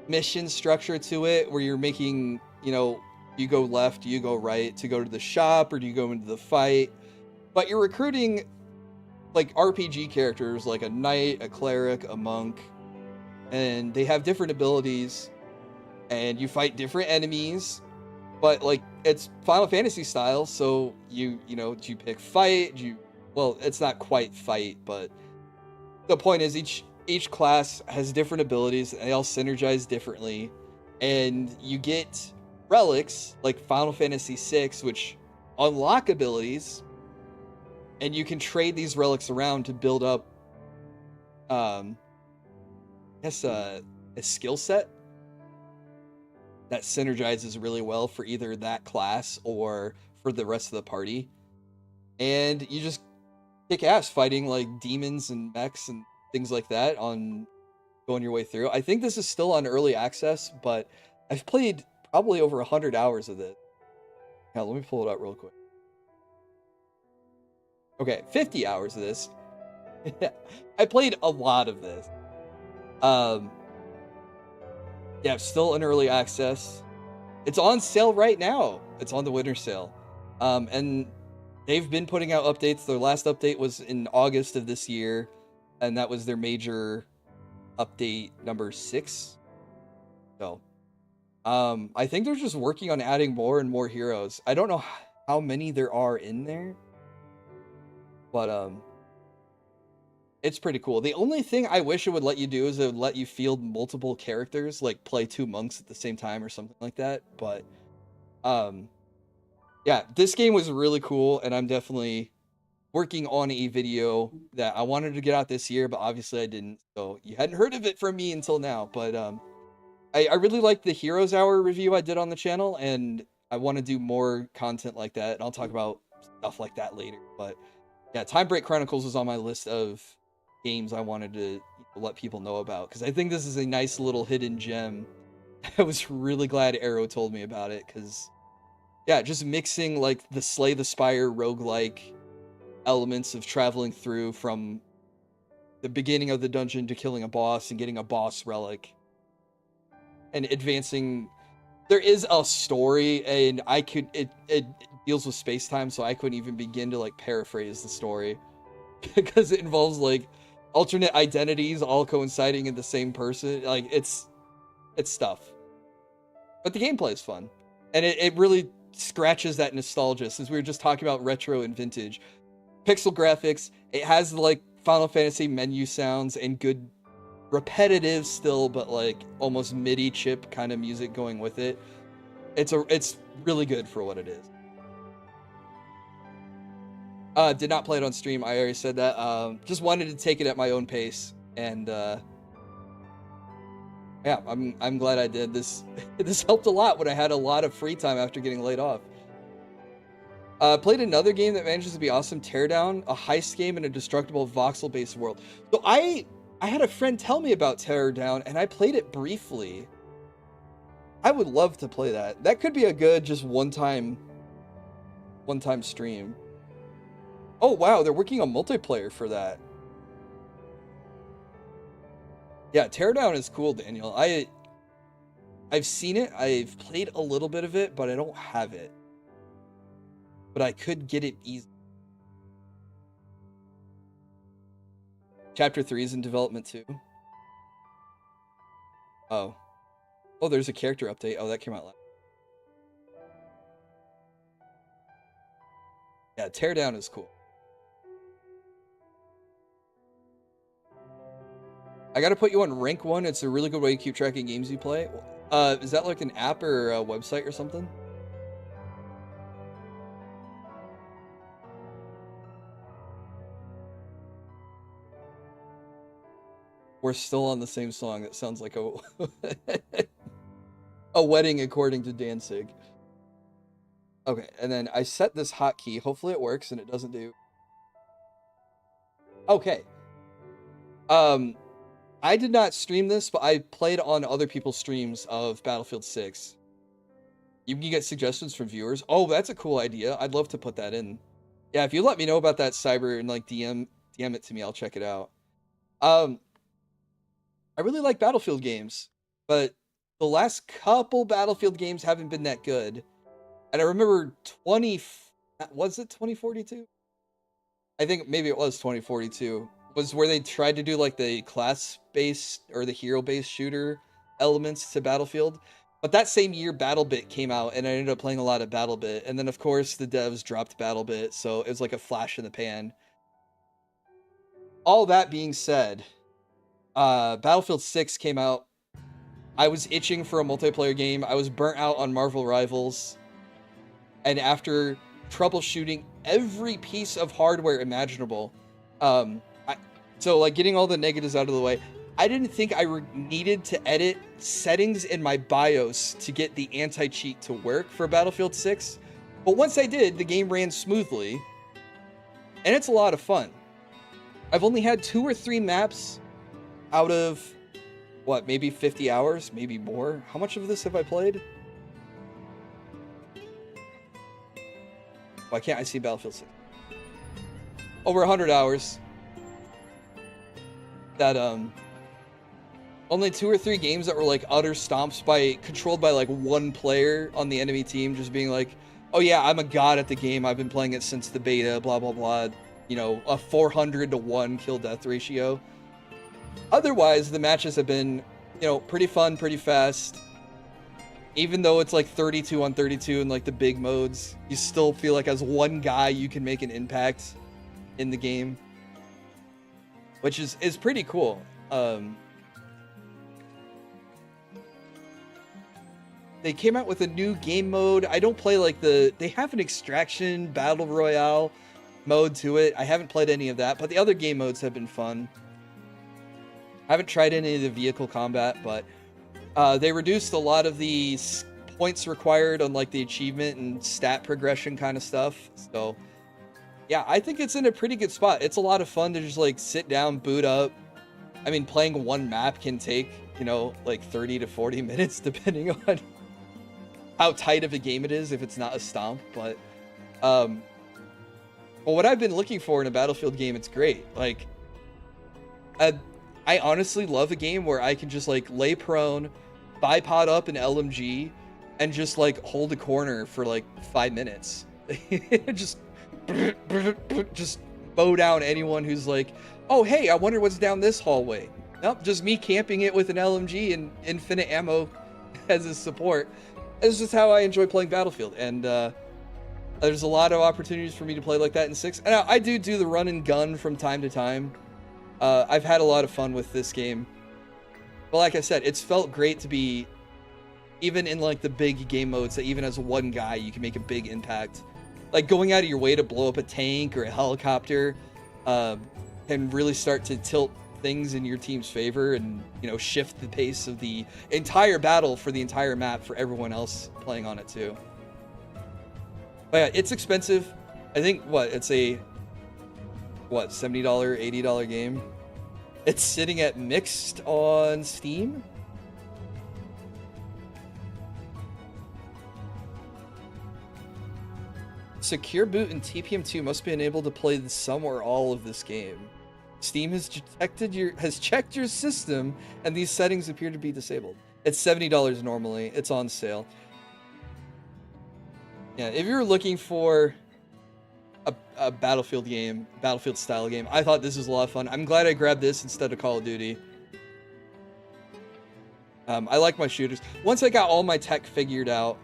mission structure to it, where you're making, you know, you go left, you go right to go to the shop, or do you go into the fight? But you're recruiting like RPG characters, like a knight, a cleric, a monk, and they have different abilities, and you fight different enemies. But like, it's Final Fantasy style, so you know, do you pick fight? Well, it's not quite fight, but the point is each class has different abilities, and they all synergize differently, and you get relics like Final Fantasy VI, which unlock abilities, and you can trade these relics around to build up, I guess, a skill set that synergizes really well for either that class or for the rest of the party. And you just kick ass fighting like demons and mechs and things like that on going your way through. I think this is still on early access, but I've played probably over 100 hours of this. Now, let me pull it up real quick. Okay, 50 hours of this. I played a lot of this. Yeah, still in early access. It's on sale right now. It's on the winter sale. And they've been putting out updates. Their last update was in August of this year, and that was their major update number 6. So, I think they're just working on adding more and more heroes. I don't know how many there are in there, but it's pretty cool. The only thing I wish it would let you do is it would let you field multiple characters, like play 2 monks at the same time or something like that. But yeah, this game was really cool, and I'm definitely working on a video that I wanted to get out this year, but obviously I didn't. So you hadn't heard of it from me until now. But I really liked the Heroes Hour review I did on the channel, and I want to do more content like that, and I'll talk about stuff like that later. But yeah, Time Break Chronicles was on my list of games I wanted to let people know about, because I think this is a nice little hidden gem. I was really glad Arrow told me about it, because yeah, just mixing like the Slay the Spire roguelike elements of traveling through from the beginning of the dungeon to killing a boss and getting a boss relic and advancing. There is a story, and it deals with space-time, so I couldn't even begin to like paraphrase the story because it involves like alternate identities all coinciding in the same person. Like, it's stuff. But the gameplay is fun, and it really scratches that nostalgia, since we were just talking about retro and vintage. Pixel graphics, it has like Final Fantasy menu sounds and good repetitive still, but like almost MIDI chip kind of music going with it. It's really good for what it is. Did not play it on stream. I already said that. Just wanted to take it at my own pace, and yeah, I'm glad I did this. This helped a lot when I had a lot of free time after getting laid off. Played another game that manages to be awesome, Teardown, a heist game in a destructible voxel-based world. So I had a friend tell me about Teardown, and I played it briefly. I would love to play that. That could be a good just one-time stream. Oh wow, they're working on multiplayer for that. Yeah, Teardown is cool, Daniel. I've seen it. I've played a little bit of it, but I don't have it. But I could get it easy. Chapter 3 is in development too. Oh, there's a character update. Oh, that came out last. Yeah, Teardown is cool. I gotta put you on rank 1. It's a really good way to keep track of games you play. Is that like an app or a website or something? We're still on the same song. That sounds like a a wedding according to Danzig. Okay, and then I set this hotkey. Hopefully it works and it doesn't do. Okay. Um, I did not stream this, but I played on other people's streams of Battlefield 6. You can get suggestions from viewers. Oh, that's a cool idea. I'd love to put that in. Yeah, if you let me know about that, Cyber, and like DM it to me, I'll check it out. I really like Battlefield games, but the last couple Battlefield games haven't been that good. And I remember was it 2042? I think maybe it was 2042. Was where they tried to do like the class-based or the hero-based shooter elements to Battlefield. But that same year, BattleBit came out, and I ended up playing a lot of BattleBit. And then, of course, the devs dropped BattleBit, so it was like a flash in the pan. All that being said, Battlefield 6 came out. I was itching for a multiplayer game. I was burnt out on Marvel Rivals. And after troubleshooting every piece of hardware imaginable, so like getting all the negatives out of the way, I didn't think I needed to edit settings in my BIOS to get the anti-cheat to work for Battlefield 6. But once I did, the game ran smoothly, and it's a lot of fun. I've only had 2 or 3 maps out of, what, maybe 50 hours, maybe more? How much of this have I played? Why can't I see Battlefield 6? Over 100 hours. That, only 2 or 3 games that were like utter stomps controlled by like one player on the enemy team, just being like, oh yeah, I'm a god at the game, I've been playing it since the beta, blah blah blah, you know, a 400-to-1 kill death ratio. Otherwise, the matches have been, you know, pretty fun, pretty fast. Even though it's like 32 on 32 in like the big modes, you still feel like as one guy you can make an impact in the game, which is pretty cool. They came out with a new game mode. I don't play like they have an extraction battle royale mode to it. I haven't played any of that, but the other game modes have been fun. I haven't tried any of the vehicle combat, but they reduced a lot of the points required on like the achievement and stat progression kind of stuff. So yeah, I think it's in a pretty good spot. It's a lot of fun to just like sit down, boot up. I mean, playing one map can take, you know, like 30 to 40 minutes depending on how tight of a game it is if it's not a stomp. But well, what I've been looking for in a Battlefield game, it's great. Like I honestly love a game where I can just like lay prone, bipod up an LMG, and just like hold a corner for like 5 minutes. just mow down anyone who's like, oh hey, I wonder what's down this hallway. Nope, just me camping it with an LMG and infinite ammo as a support. It's just how I enjoy playing Battlefield, and there's a lot of opportunities for me to play like that in 6. And I do the run and gun from time to time. I've had a lot of fun with this game. But like I said, it's felt great to be, even in like the big game modes, that even as one guy you can make a big impact. Like going out of your way to blow up a tank or a helicopter can really start to tilt things in your team's favor and, you know, shift the pace of the entire battle for the entire map for everyone else playing on it too. But yeah, it's expensive. I think it's a $70, $80 game. It's sitting at mixed on Steam. Secure boot and TPM2 must be enabled to play some or all of this game. Steam has checked your system, and these settings appear to be disabled. It's $70 normally. It's on sale. Yeah, if you're looking for a Battlefield game, Battlefield style game, I thought this was a lot of fun. I'm glad I grabbed this instead of Call of Duty. I like my shooters. Once I got all my tech figured out,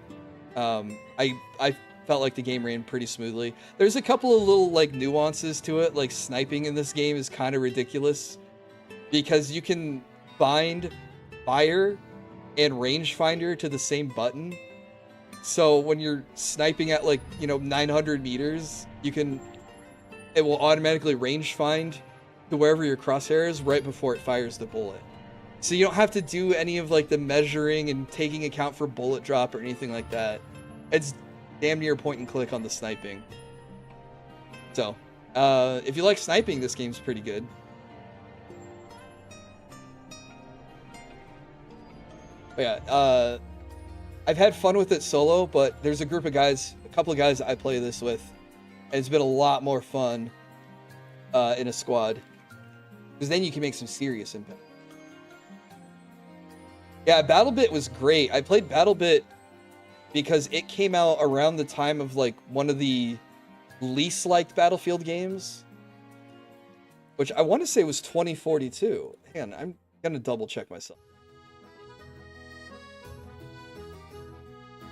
I felt like the game ran pretty smoothly. There's a couple of little like nuances to it, like sniping in this game is kind of ridiculous because you can bind fire and rangefinder to the same button. So when you're sniping at like, you know, 900 meters, it will automatically range find to wherever your crosshair is right before it fires the bullet. So you don't have to do any of like the measuring and taking account for bullet drop or anything like that. It's damn near point and click on the sniping. So, if you like sniping, this game's pretty good. But yeah, I've had fun with it solo, but there's a group of guys, a couple of guys I play this with, and it's been a lot more fun in a squad. Because then you can make some serious impact. Yeah, BattleBit was great. I played BattleBit because it came out around the time of like one of the least liked Battlefield games, which I want to say was 2042. Hang on, I'm gonna double check myself.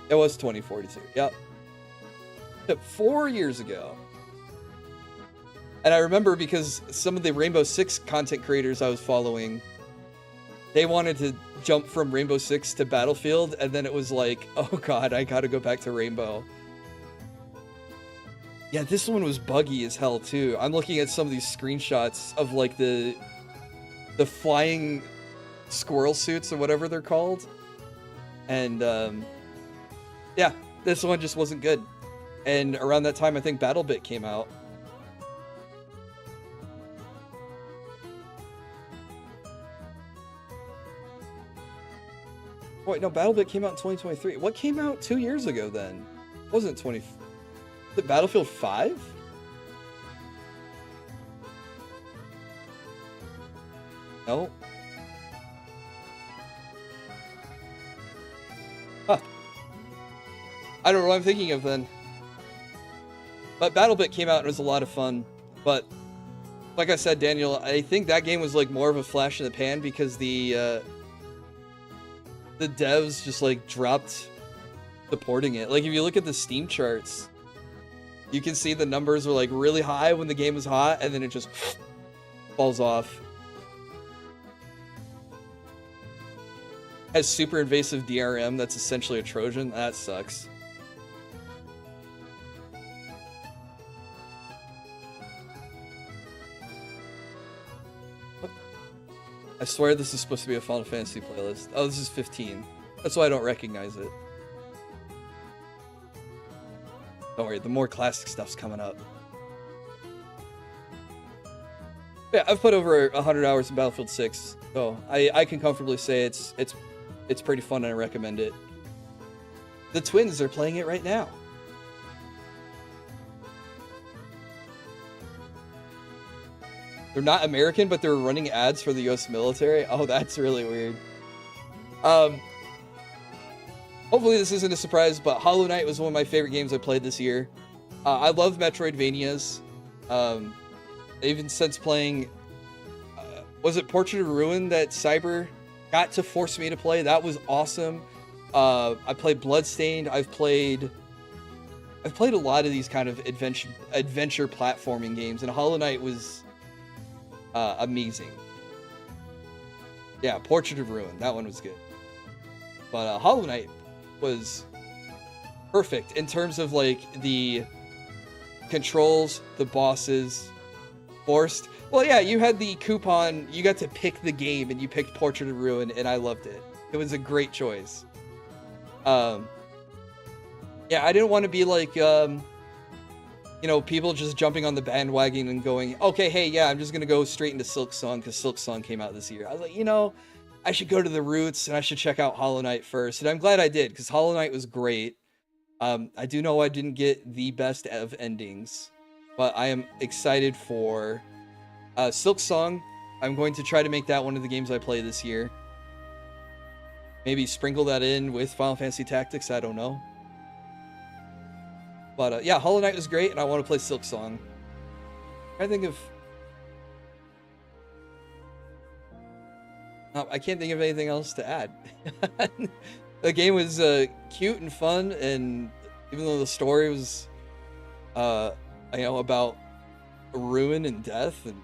It was 2042. Yep. 4 years ago. And I remember because some of the Rainbow Six content creators I was following, they wanted to jump from Rainbow Six to Battlefield, and then it was like, oh god, I gotta go back to Rainbow. Yeah, this one was buggy as hell too. I'm looking at some of these screenshots of like the flying squirrel suits or whatever they're called. And yeah, this one just wasn't good. And around that time, I think BattleBit came out. Wait, no, BattleBit came out in 2023. What came out 2 years ago then? Wasn't 20... Was it Battlefield 5? No. Huh. I don't know what I'm thinking of then. But BattleBit came out and it was a lot of fun. But like I said, Daniel, I think that game was like more of a flash in the pan because the devs just like dropped supporting it. Like if you look at the Steam charts, you can see the numbers were like really high when the game was hot, and then it just falls off. Has super invasive DRM that's essentially a Trojan. That sucks. I swear this is supposed to be a Final Fantasy playlist. Oh, this is 15. That's why I don't recognize it. Don't worry, the more classic stuff's coming up. Yeah, I've put over 100 hours in Battlefield 6, so I can comfortably say it's pretty fun and I recommend it. The twins are playing it right now. They're not American, but they're running ads for the US military. Oh, that's really weird. Hopefully this isn't a surprise, but Hollow Knight was one of my favorite games I played this year. I love Metroidvanias. Even since playing... was it Portrait of Ruin that Cyber got to force me to play? That was awesome. I played Bloodstained. I've played a lot of these kind of adventure platforming games, and Hollow Knight was... amazing. Yeah, Portrait of Ruin. That one was good. But Hollow Knight was perfect in terms of like the controls, the bosses, forced. Well, yeah, you had the coupon. You got to pick the game, and you picked Portrait of Ruin, and I loved it. It was a great choice. Yeah, I didn't want to be like you know, people just jumping on the bandwagon and going, okay, hey, yeah, I'm just going to go straight into Silksong because Silksong came out this year. I was like, you know, I should go to the roots and I should check out Hollow Knight first. And I'm glad I did because Hollow Knight was great. I do know I didn't get the best of endings, but I am excited for Silksong. I'm going to try to make that one of the games I play this year. Maybe sprinkle that in with Final Fantasy Tactics. I don't know. But yeah, Hollow Knight was great, and I want to play Silksong. I think of... I can't think of anything else to add. The game was cute and fun, and even though the story was, you know, about ruin and death and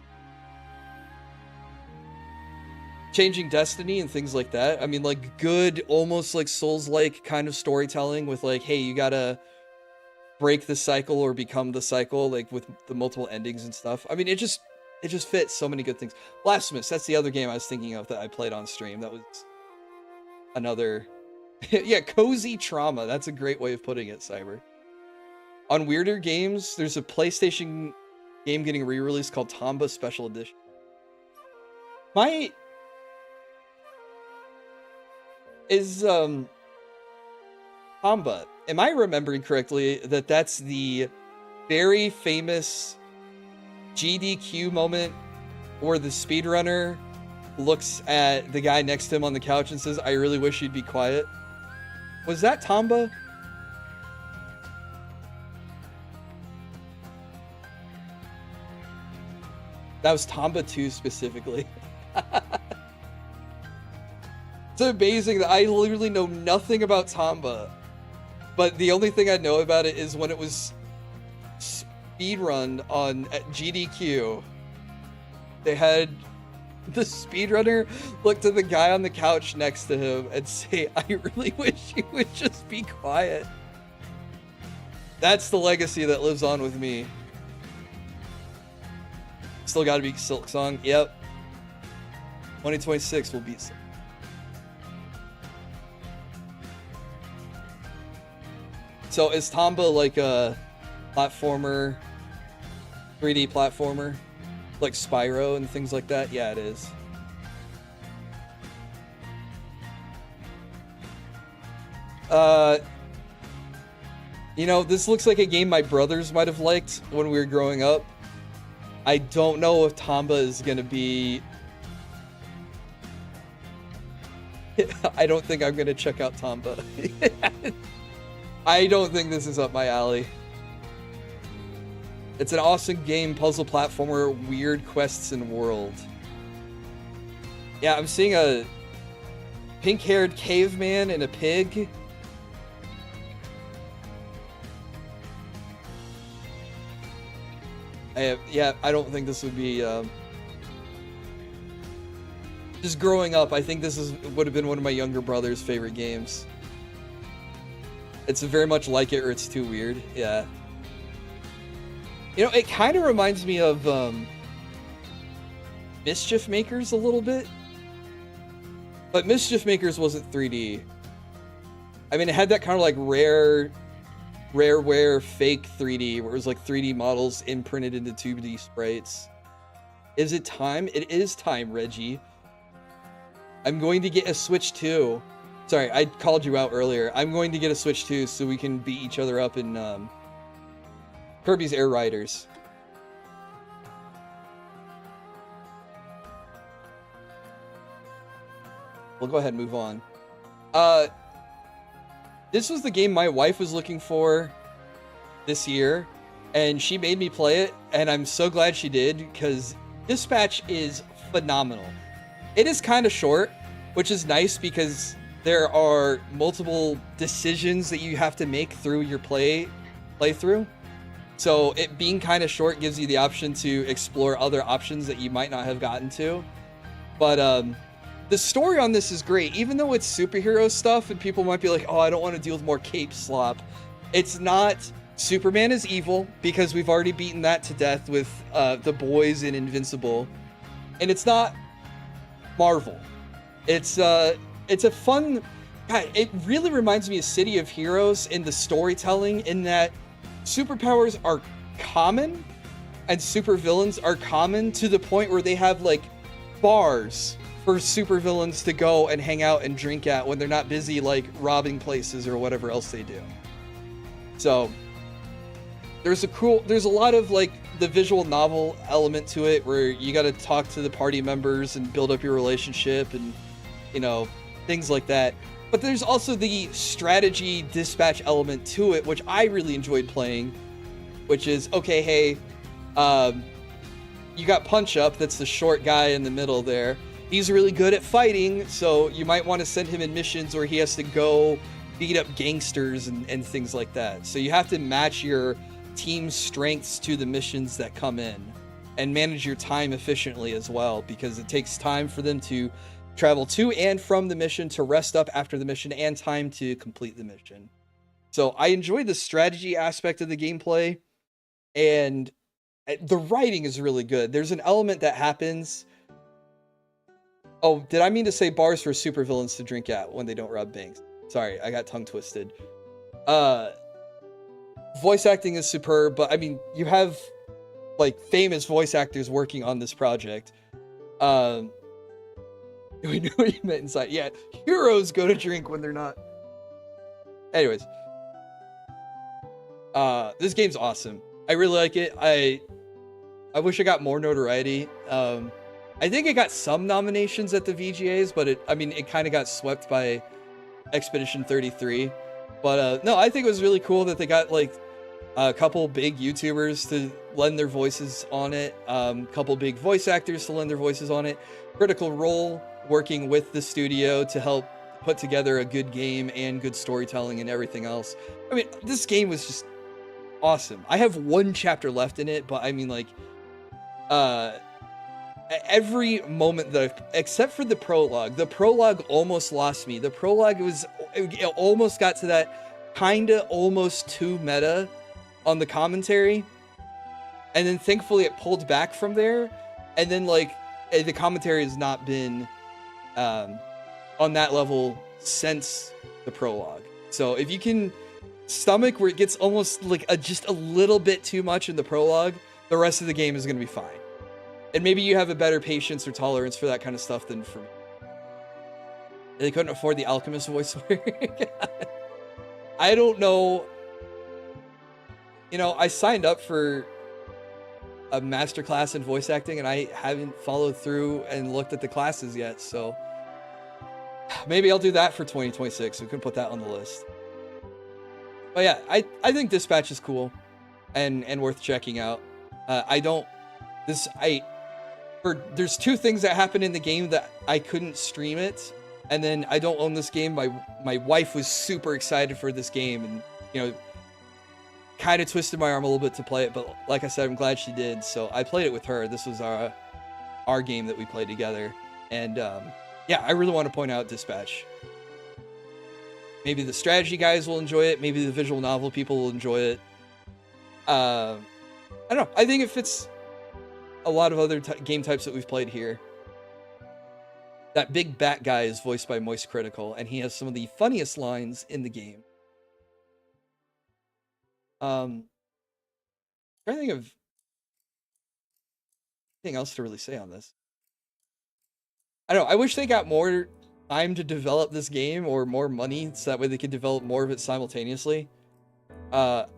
changing destiny and things like that. I mean, like good, almost like Souls-like kind of storytelling with like, hey, you gotta break the cycle or become the cycle, like with the multiple endings and stuff. I mean, it just fits so many good things. Blasphemous, that's the other game I was thinking of that I played on stream. That was another... yeah, cozy trauma. That's a great way of putting it, Cyber. On Weirder Games, there's a PlayStation game getting re-released called Tomba Special Edition. Is Tamba, am I remembering correctly that that's the very famous GDQ moment where the speedrunner looks at the guy next to him on the couch and says, "I really wish you'd be quiet"? Was that Tamba? That was Tamba 2 specifically. It's amazing that I literally know nothing about Tamba, but the only thing I know about it is when it was speedrun on at GDQ, they had the speedrunner look to the guy on the couch next to him and say, "I really wish you would just be quiet." That's the legacy that lives on with me. Still gotta be Silk Song. Yep. 2026 will be Silk. So is Tamba like a platformer, 3D platformer? Like Spyro and things like that? Yeah, it is. You know, this looks like a game my brothers might have liked when we were growing up. I don't know if Tamba is gonna be... I don't think I'm gonna check out Tamba. I don't think this is up my alley. It's an awesome game, puzzle platformer, weird quests and world. Yeah, I'm seeing a pink-haired caveman and a pig. Yeah, I don't think this would be... Just growing up, I think this would have been one of my younger brother's favorite games. It's very much like it or it's too weird. Yeah. You know, it kind of reminds me of Mischief Makers a little bit. But Mischief Makers wasn't 3D. I mean, it had that kind of like rareware fake 3D where it was like 3D models imprinted into 2D sprites. Is it time? It is time, Reggie. I'm going to get a Switch 2. Sorry, I called you out earlier. I'm going to get a Switch 2 so we can beat each other up in Kirby's Air Riders. We'll go ahead and move on. This was the game my wife was looking for this year, and she made me play it, and I'm so glad she did, because Dispatch is phenomenal. It is kind of short, which is nice because there are multiple decisions that you have to make through your playthrough. So it being kind of short gives you the option to explore other options that you might not have gotten to. But the story on this is great, even though it's superhero stuff and people might be like, "Oh, I don't want to deal with more cape slop." It's not. Superman is evil because we've already beaten that to death with The Boys and Invincible. And it's not Marvel. It's a fun... God, it really reminds me of City of Heroes in the storytelling, in that superpowers are common and supervillains are common to the point where they have like bars for supervillains to go and hang out and drink at when they're not busy like robbing places or whatever else they do. So there's a lot of like the visual novel element to it where you got to talk to the party members and build up your relationship and, you know, things like that. But there's also the strategy dispatch element to it, which I really enjoyed playing, which is, okay, hey, you got Punch Up, that's the short guy in the middle there. He's really good at fighting, so you might want to send him in missions where he has to go beat up gangsters and things like that. So you have to match your team's strengths to the missions that come in and manage your time efficiently as well, because it takes time for them to travel to and from the mission, to rest up after the mission, and time to complete the mission. So I enjoyed the strategy aspect of the gameplay, and the writing is really good. There's an element that happens... Oh, did I mean to say bars for supervillains to drink at when they don't rob banks? Sorry, I got tongue twisted. Voice acting is superb, but I mean, you have like famous voice actors working on this project. We knew what you meant inside. Yeah, heroes go to drink when they're not. Anyways, this game's awesome. I really like it. I wish I got more notoriety. I think it got some nominations at the VGAs, but it kind of got swept by Expedition 33. But no, I think it was really cool that they got like a couple big YouTubers to lend their voices on it, couple big voice actors to lend their voices on it, Critical Role working with the studio to help put together a good game and good storytelling and everything else. I mean, this game was just awesome. I have one chapter left in it, but I mean, like, every moment that except for the prologue almost lost me. The prologue it almost got to that kinda almost too meta on the commentary, and then thankfully it pulled back from there, and then like the commentary has not been on that level since the prologue. So if you can stomach where it gets almost like just a little bit too much in the prologue, the rest of the game is going to be fine. And maybe you have a better patience or tolerance for that kind of stuff than for me. They couldn't afford the Alchemist voiceover. I don't know. You know, I signed up for a masterclass in voice acting and I haven't followed through and looked at the classes yet, so maybe I'll do that for 2026. We can put that on the list. But yeah, I think Dispatch is cool and worth checking out. There's two things that happened in the game that I couldn't stream it, and then I don't own this game. My wife was super excited for this game, and you know, kind of twisted my arm a little bit to play it, but like I said, I'm glad she did. So I played it with her. This was our game that we played together, and yeah, I really want to point out Dispatch. Maybe the strategy guys will enjoy it. Maybe the visual novel people will enjoy it. I don't know. I think it fits a lot of other game types that we've played here. That big bat guy is voiced by Moist Critical, and he has some of the funniest lines in the game. I'm trying to think of anything else to really say on this. I don't know. I wish they got more time to develop this game or more money so that way they could develop more of it simultaneously. But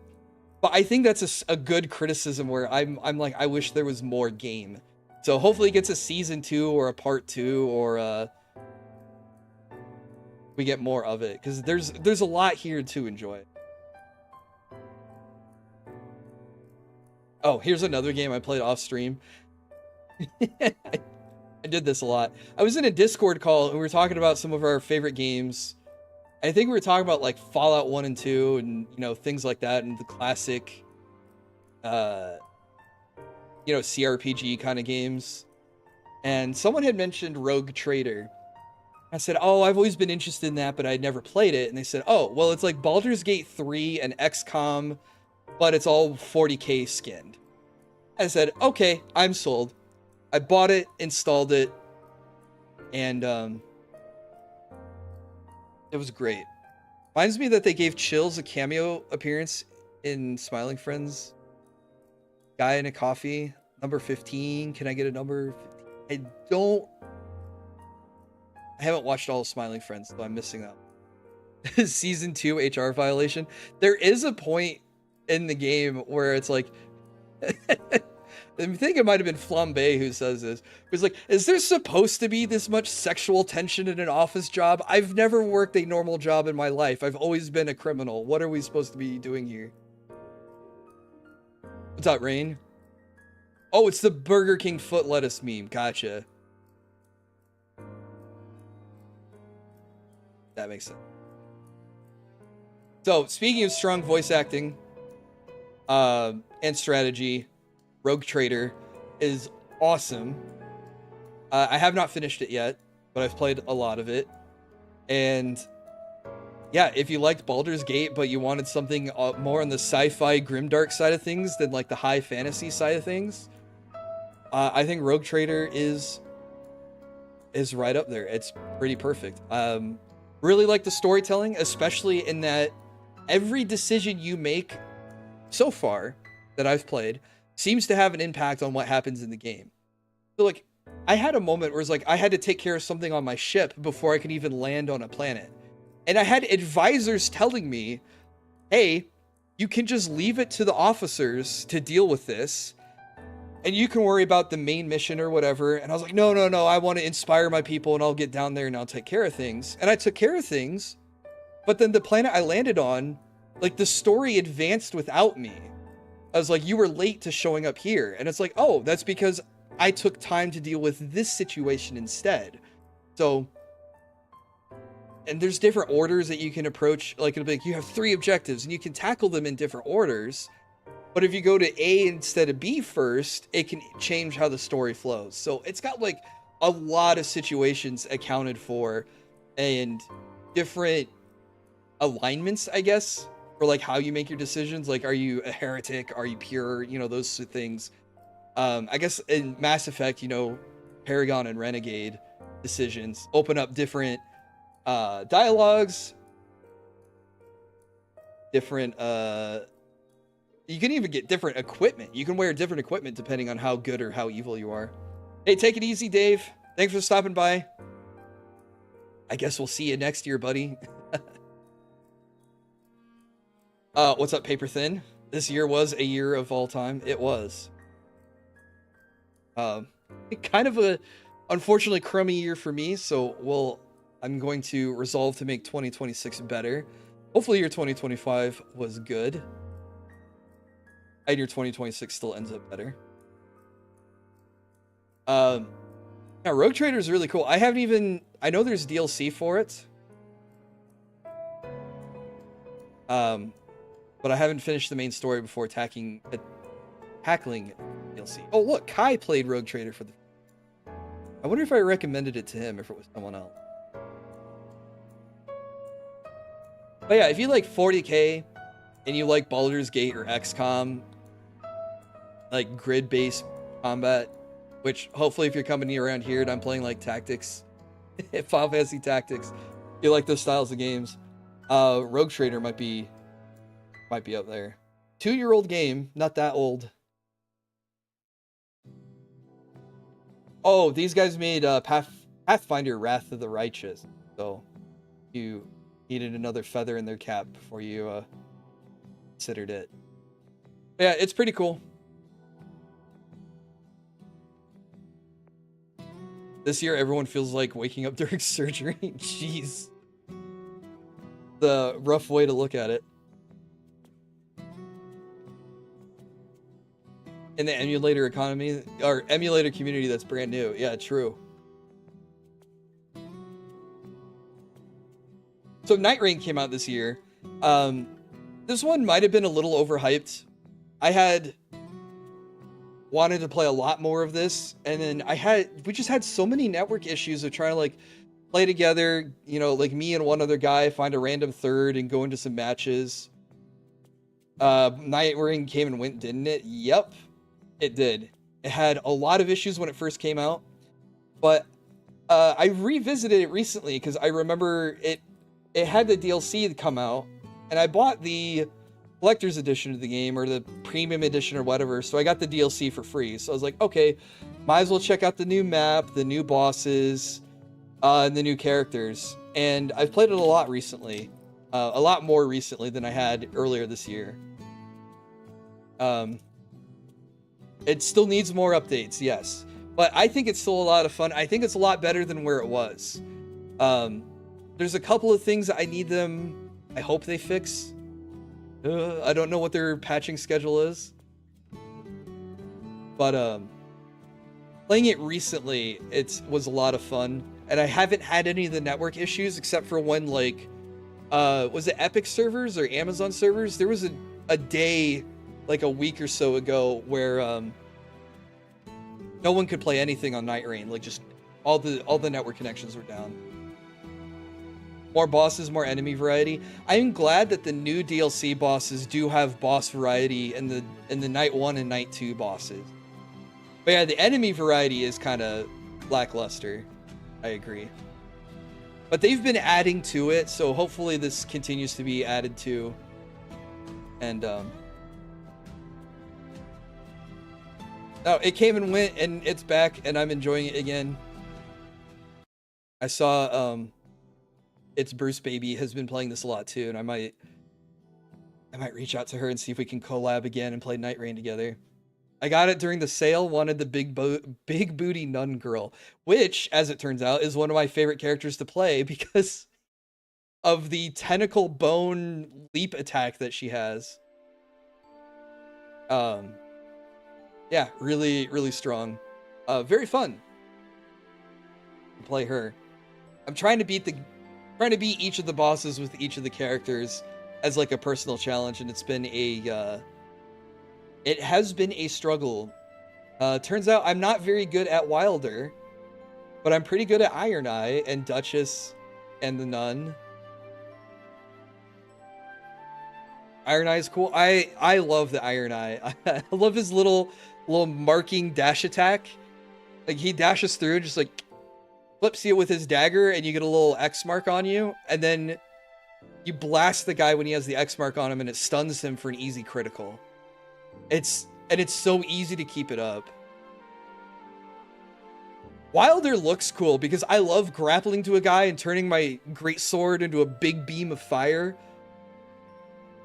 I think that's a good criticism where I'm like, I wish there was more game. So hopefully it gets a season 2 or a part 2 or we get more of it, because there's a lot here to enjoy. Oh, here's another game I played off stream. I did this a lot. I was in a Discord call and we were talking about some of our favorite games. I think we were talking about like Fallout 1 and 2 and, you know, things like that, and the classic, you know, CRPG kind of games. And someone had mentioned Rogue Trader. I said, oh, I've always been interested in that, but I'd never played it. And they said, oh, well, it's like Baldur's Gate 3 and XCOM, but it's all 40K skinned. I said, okay, I'm sold. I bought it, installed it, and it was great. Reminds me that they gave Chills a cameo appearance in Smiling Friends. Guy in a coffee, number 15. Can I get a number 15? I haven't watched all of Smiling Friends, so I'm missing that. Season 2 HR violation. There is a point in the game where it's like... I think it might have been Flambe who says this. He's like, is there supposed to be this much sexual tension in an office job? I've never worked a normal job in my life. I've always been a criminal. What are we supposed to be doing here? What's up, Rain? Oh, it's the Burger King foot lettuce meme. Gotcha. That makes sense. So, speaking of strong voice acting and strategy, Rogue Trader is awesome. I have not finished it yet, but I've played a lot of it. And yeah, if you liked Baldur's Gate, but you wanted something more on the sci-fi grimdark side of things than like the high fantasy side of things, I think Rogue Trader is right up there. It's pretty perfect. Really like the storytelling, especially in that every decision you make so far that I've played seems to have an impact on what happens in the game. So like, I had a moment where it's like I had to take care of something on my ship before I could even land on a planet. And I had advisors telling me, hey, you can just leave it to the officers to deal with this. And you can worry about the main mission or whatever. And I was like, no, I want to inspire my people and I'll get down there and I'll take care of things. And I took care of things. But then the planet I landed on, like the story advanced without me. I was like, you were late to showing up here. And it's like, oh, that's because I took time to deal with this situation instead. So, and there's different orders that you can approach. Like it'll be like, you have 3 objectives and you can tackle them in different orders. But if you go to A instead of B first, it can change how the story flows. So it's got like a lot of situations accounted for and different alignments, I guess, for like how you make your decisions. Like, are you a heretic? Are you pure? You know, those things. I guess in Mass Effect, you know, Paragon and Renegade decisions open up different dialogues, different you can even get different equipment. You can wear different equipment depending on how good or how evil you are. Hey, take it easy, Dave. Thanks for stopping by. I guess we'll see you next year, buddy. What's up, Paper Thin? This year was a year of all time. It was. Kind of a unfortunately crummy year for me, so I'm going to resolve to make 2026 better. Hopefully your 2025 was good. And your 2026 still ends up better. Yeah, Rogue Trader is really cool. I know there's DLC for it. But I haven't finished the main story before tackling DLC. Oh, look, Kai played Rogue Trader for the... I wonder if I recommended it to him if it was someone else. But yeah, if you like 40k and you like Baldur's Gate or XCOM, like grid-based combat, which hopefully if you're coming around here and I'm playing like Tactics, Final Fantasy Tactics, you like those styles of games, Rogue Trader might be up there. 2-year-old game, not that old. Oh, these guys made Pathfinder Wrath of the Righteous, so you needed another feather in their cap before you considered it. But yeah, it's pretty cool. This year, everyone feels like waking up during surgery. Jeez. The rough way to look at it. In the emulator economy, or emulator community that's brand new. Yeah, true. So Night Rain came out this year. This one might have been a little overhyped. I had wanted to play a lot more of this, and then we just had so many network issues of trying to like play together, you know, like me and one other guy find a random third and go into some matches. Night Rain came and went, didn't it? Yep, it did. It had a lot of issues when it first came out, but I revisited it recently because I remember it had the DLC come out, and I bought the collector's edition of the game, or the premium edition or whatever, so I got the DLC for free. So I was like, okay, might as well check out the new map, the new bosses, and the new characters. And I've played it a lot recently, a lot more recently than I had earlier this year. It still needs more updates, yes, but I think it's still a lot of fun. I think it's a lot better than where it was. There's a couple of things that I hope they fix. I don't know what their patching schedule is, but playing it recently, it was a lot of fun, and I haven't had any of the network issues except for when, like, was it Epic servers or Amazon servers? There was a day, like a week or so ago, where no one could play anything on Night Rain. Like, just all the network connections were down. More bosses, more enemy variety. I'm glad that the new DLC bosses do have boss variety in the Night 1 and Night 2 bosses. But yeah, the enemy variety is kind of lackluster. I agree. But they've been adding to it, so hopefully this continues to be added to. And No, it came and went, and it's back, and I'm enjoying it again. I saw it's Bruce Baby has been playing this a lot too, and I might reach out to her and see if we can collab again and play Night Rain together. I got it during the sale, wanted the big booty nun girl, which, as it turns out, is one of my favorite characters to play because of the tentacle bone leap attack that she has. Yeah, really, really strong. Very fun to play her. I'm trying to beat each of the bosses with each of the characters as like a personal challenge, and it's been it has been a struggle. Turns out I'm not very good at Wilder, but I'm pretty good at Iron Eye and Duchess and the Nun. Iron Eye is cool. I love the Iron Eye. I love his little marking dash attack. Like he dashes through and just like flips you with his dagger, and you get a little X mark on you, and then you blast the guy when he has the X mark on him, and it stuns him for an easy critical. It's so easy to keep it up. Wilder looks cool because I love grappling to a guy and turning my great sword into a big beam of fire.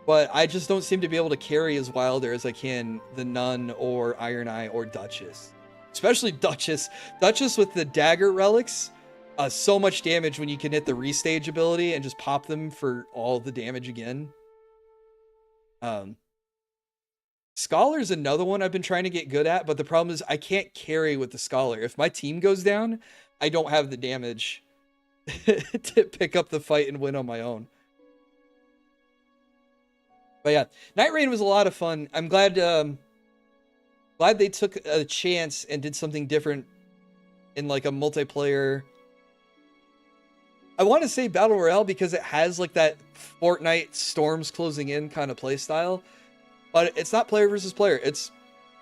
But I just don't seem to be able to carry as Wilder as I can the Nun or Iron Eye or Duchess. Especially Duchess. Duchess with the dagger relics. So much damage when you can hit the restage ability and just pop them for all the damage again. Scholar's another one I've been trying to get good at, but the problem is I can't carry with the Scholar. If my team goes down, I don't have the damage to pick up the fight and win on my own. But yeah, Night Rain was a lot of fun. I'm glad they took a chance and did something different in like a multiplayer. I want to say Battle Royale because it has like that Fortnite storms closing in kind of play style. But it's not player versus player. It's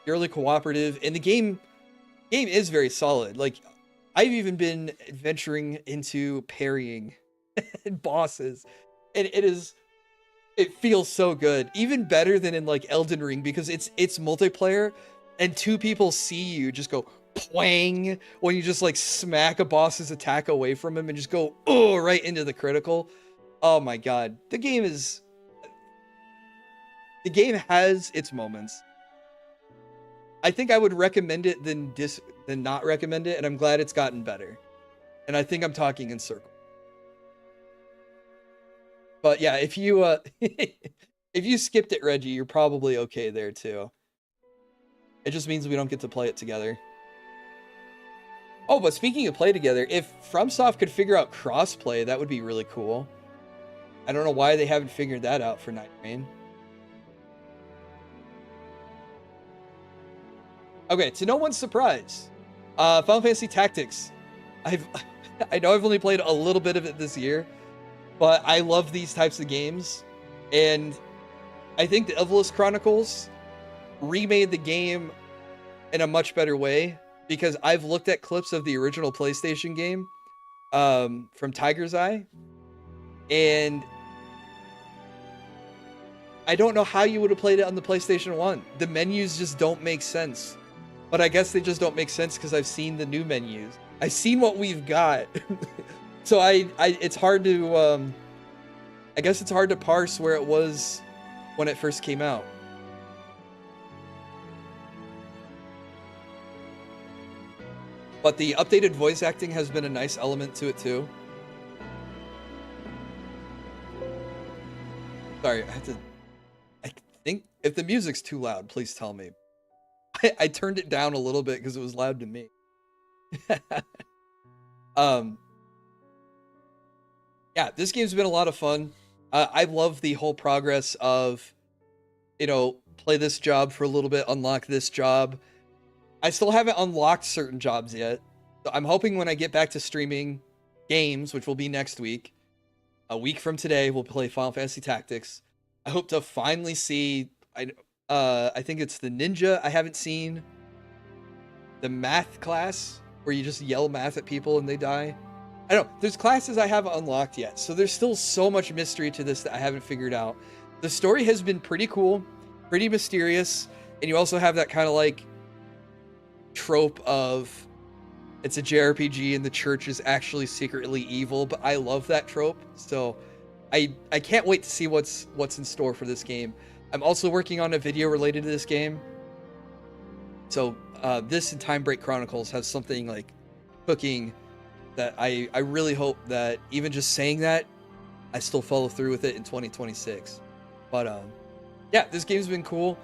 purely cooperative. And the game is very solid. Like I've even been venturing into parrying bosses. And it feels so good, even better than in like Elden Ring, because it's multiplayer and two people see you just go pwang when you just like smack a boss's attack away from him and just go right into the critical. Oh my god, the game has its moments. I think I would recommend it than not recommend it, and I'm glad it's gotten better. And I think I'm talking in circles. But yeah, if you if you skipped it, Reggie, you're probably okay there too. It just means we don't get to play it together. Oh, but speaking of play together, if FromSoft could figure out crossplay, that would be really cool. I don't know why they haven't figured that out for Night Rain. Okay, to no one's surprise, Final Fantasy Tactics. I know I've only played a little bit of it this year, but I love these types of games, and I think the Evolus Chronicles remade the game in a much better way, because I've looked at clips of the original PlayStation game from Tiger's Eye, and I don't know how you would have played it on the PlayStation 1. The menus just don't make sense, but I guess they just don't make sense because I've seen the new menus. I've seen what we've got. So it's hard to, I guess it's hard to parse where it was when it first came out. But the updated voice acting has been a nice element to it too. Sorry, I think if the music's too loud, please tell me. I turned it down a little bit because it was loud to me. Yeah, this game's been a lot of fun. I love the whole progress of, play this job for a little bit, unlock this job. I still haven't unlocked certain jobs yet. So I'm hoping when I get back to streaming games, which will be next week, a week from today, we'll play Final Fantasy Tactics. I hope to finally see, I think it's the ninja I haven't seen. The math class, where you just yell math at people and they die. I don't know, there's classes I haven't unlocked yet, so there's still so much mystery to this that I haven't figured out. The story has been pretty cool, pretty mysterious, and you also have that kind of like trope of it's a JRPG and the church is actually secretly evil, but I love that trope. So I can't wait to see what's in store for this game. I'm also working on a video related to this game. So this and Time Break Chronicles have something like cooking that I really hope that even just saying that, I still follow through with it in 2026. But yeah, this game's been cool.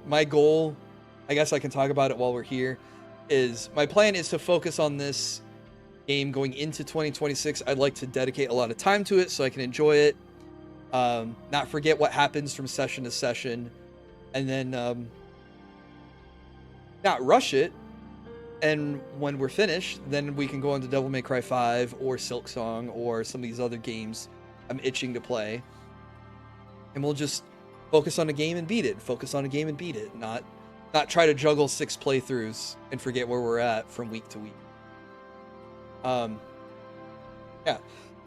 My goal, I guess I can talk about it while we're here, is my plan is to focus on this game going into 2026. I'd like to dedicate a lot of time to it so I can enjoy it, not forget what happens from session to session, and then not rush it. And when we're finished, then we can go on to Devil May Cry 5 or Silksong or some of these other games I'm itching to play. And we'll just focus on a game and beat it. Focus on a game and beat it. Not try to juggle 6 playthroughs and forget where we're at from week to week. Yeah.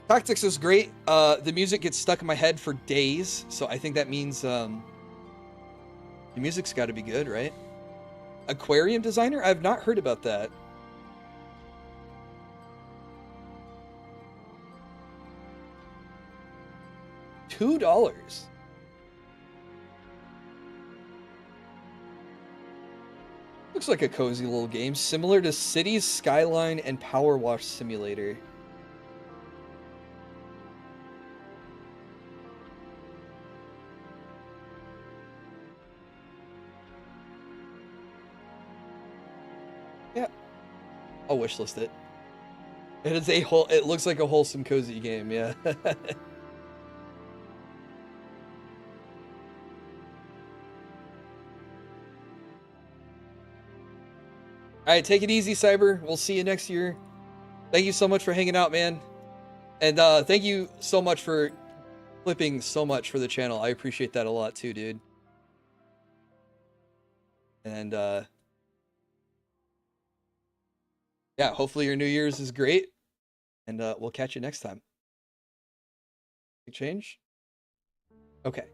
Tactics is great. The music gets stuck in my head for days, so I think that means the music's got to be good, right? Aquarium designer? I've not heard about that. $2. Looks like a cozy little game, similar to Cities, Skyline, and Power Wash Simulator. Yeah, I'll wishlist it. It looks like a wholesome, cozy game. Yeah. All right, take it easy, Cyber. We'll see you next year. Thank you so much for hanging out, man. And thank you so much for flipping so much for the channel. I appreciate that a lot too, dude. And yeah, hopefully your New Year's is great. And we'll catch you next time. Big change? Okay.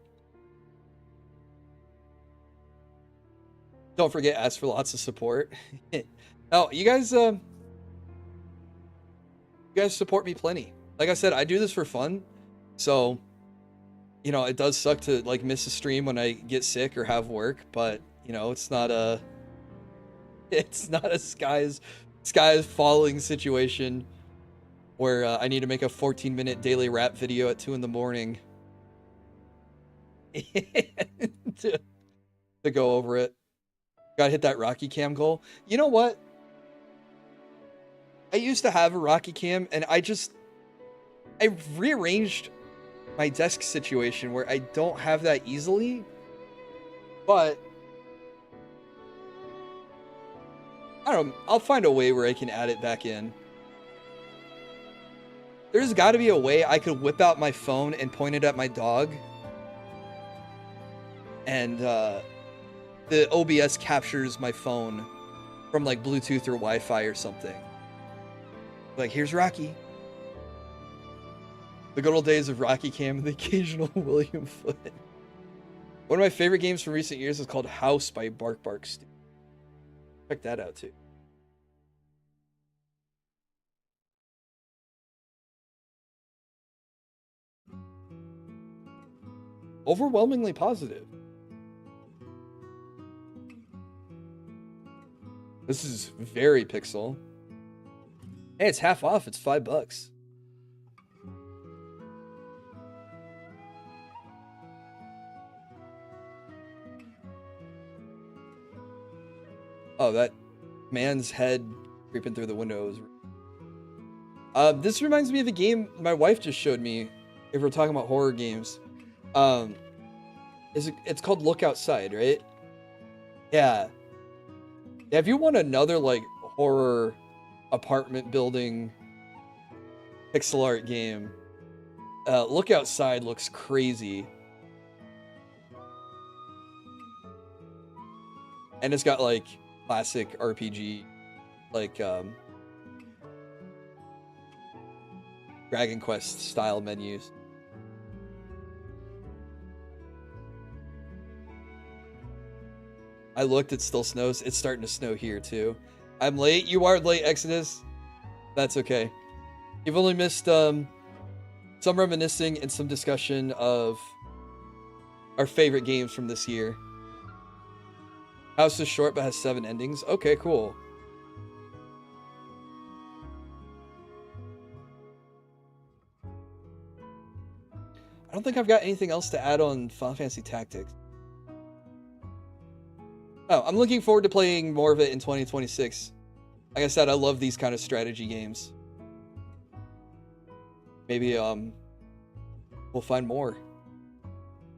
Don't forget, ask for lots of support. Oh, you guys support me plenty. Like I said, I do this for fun. So, you know, it does suck to like miss a stream when I get sick or have work, but you know, it's not a skies falling situation where I need to make a 14-minute daily rap video at 2 in the morning to go over it. Gotta hit that Rocky Cam goal. You know what? I used to have a Rocky Cam, and I rearranged my desk situation where I don't have that easily. But I don't know, I'll find a way where I can add it back in. There's got to be a way I could whip out my phone and point it at my dog, and the OBS captures my phone from like Bluetooth or Wi-Fi or something. Like, here's Rocky. The good old days of Rocky Cam and the occasional William Foot. One of my favorite games from recent years is called House by Bark Bark Stu. Check that out too. Overwhelmingly positive. This is very Pixel. Hey, it's half off. It's $5. Oh, that man's head creeping through the windows. This reminds me of a game my wife just showed me. If we're talking about horror games, it's called Look Outside, right? Yeah. If you want another like horror apartment building pixel art game, Look Outside looks crazy. And it's got like classic RPG, like Dragon Quest style menus. I looked, it still snows. It's starting to snow here too. I'm late. You are late, Exodus. That's okay. You've only missed some reminiscing and some discussion of our favorite games from this year. House is short but has 7 endings. Okay, cool. I don't think I've got anything else to add on Final Fantasy Tactics. Oh, I'm looking forward to playing more of it in 2026. Like I said, I love these kind of strategy games. Maybe we'll find more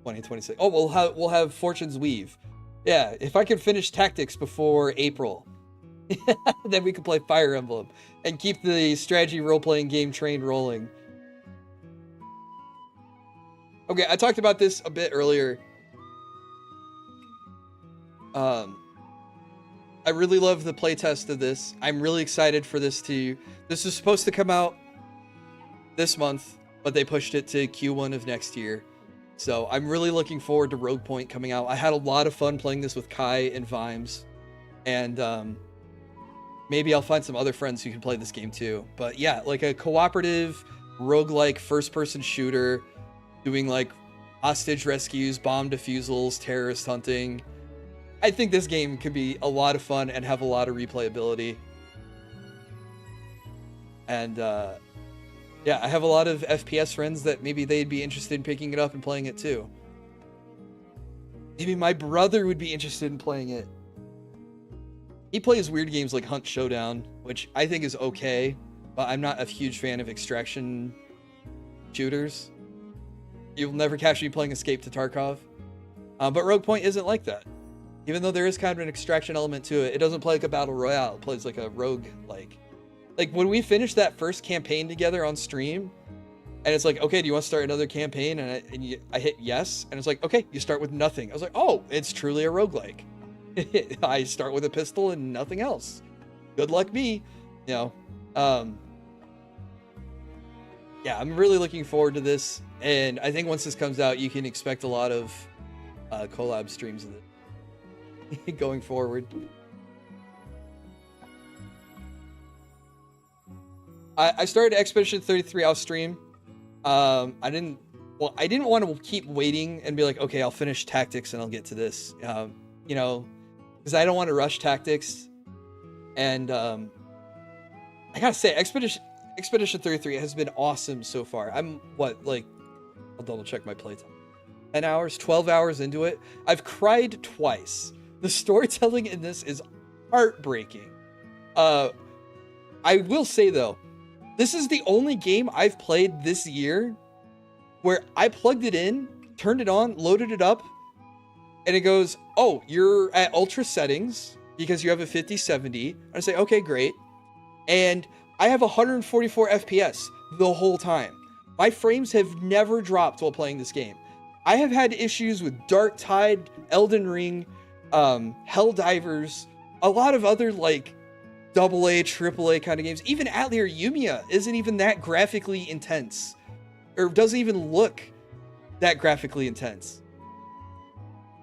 2026. Oh, we'll have Fortune's Weave. Yeah, if I can finish Tactics before April, then we can play Fire Emblem and keep the strategy role-playing game train rolling. Okay, I talked about this a bit earlier. I really love the playtest of this. I'm really excited for this to... This is supposed to come out this month, but they pushed it to Q1 of next year. So I'm really looking forward to Rogue Point coming out. I had a lot of fun playing this with Kai and Vimes. And maybe I'll find some other friends who can play this game too. But yeah, like a cooperative, roguelike first-person shooter, doing like hostage rescues, bomb defusals, terrorist hunting. I think this game could be a lot of fun and have a lot of replayability. And yeah, I have a lot of FPS friends that maybe they'd be interested in picking it up and playing it too. Maybe my brother would be interested in playing it. He plays weird games like Hunt Showdown, which I think is okay, but I'm not a huge fan of extraction shooters. You'll never catch me playing Escape to Tarkov. But Rogue Point isn't like that. Even though there is kind of an extraction element to it, it doesn't play like a battle royale. It plays like a rogue, like when we finished that first campaign together on stream, and it's like, okay, do you want to start another campaign? And I hit yes, and it's like, okay, you start with nothing. I was like, oh, it's truly a roguelike. I start with a pistol and nothing else. Good luck me, you know. Yeah, I'm really looking forward to this, and I think once this comes out, you can expect a lot of collab streams of it going forward. I started Expedition 33 off stream. I didn't want to keep waiting and be like, okay, I'll finish Tactics and I'll get to this, you know, because I don't want to rush Tactics. And I gotta say, Expedition 33 has been awesome so far. I'm I'll double check my playtime. 10 hours, 12 hours into it. I've cried twice. The storytelling in this is heartbreaking. I will say though, this is the only game I've played this year where I plugged it in, turned it on, loaded it up, and it goes, oh, you're at ultra settings because you have a 5070. And I say, okay, great. And I have 144 FPS the whole time. My frames have never dropped while playing this game. I have had issues with Dark Tide, Elden Ring, Helldivers, a lot of other like AA, AAA kind of games. Even Atelier Yumiya isn't even that graphically intense, or doesn't even look that graphically intense.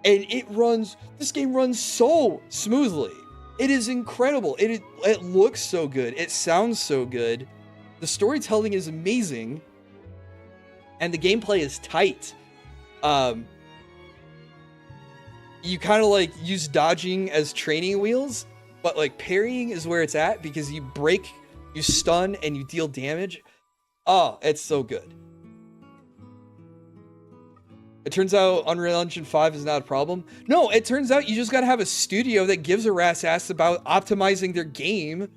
And this game runs so smoothly. It is incredible. It looks so good. It sounds so good. The storytelling is amazing. And the gameplay is tight. You kind of like use dodging as training wheels, but like parrying is where it's at because you break, you stun, and you deal damage. Oh, it's so good. It turns out Unreal Engine 5 is not a problem. No, it turns out you just got to have a studio that gives a rat's ass about optimizing their game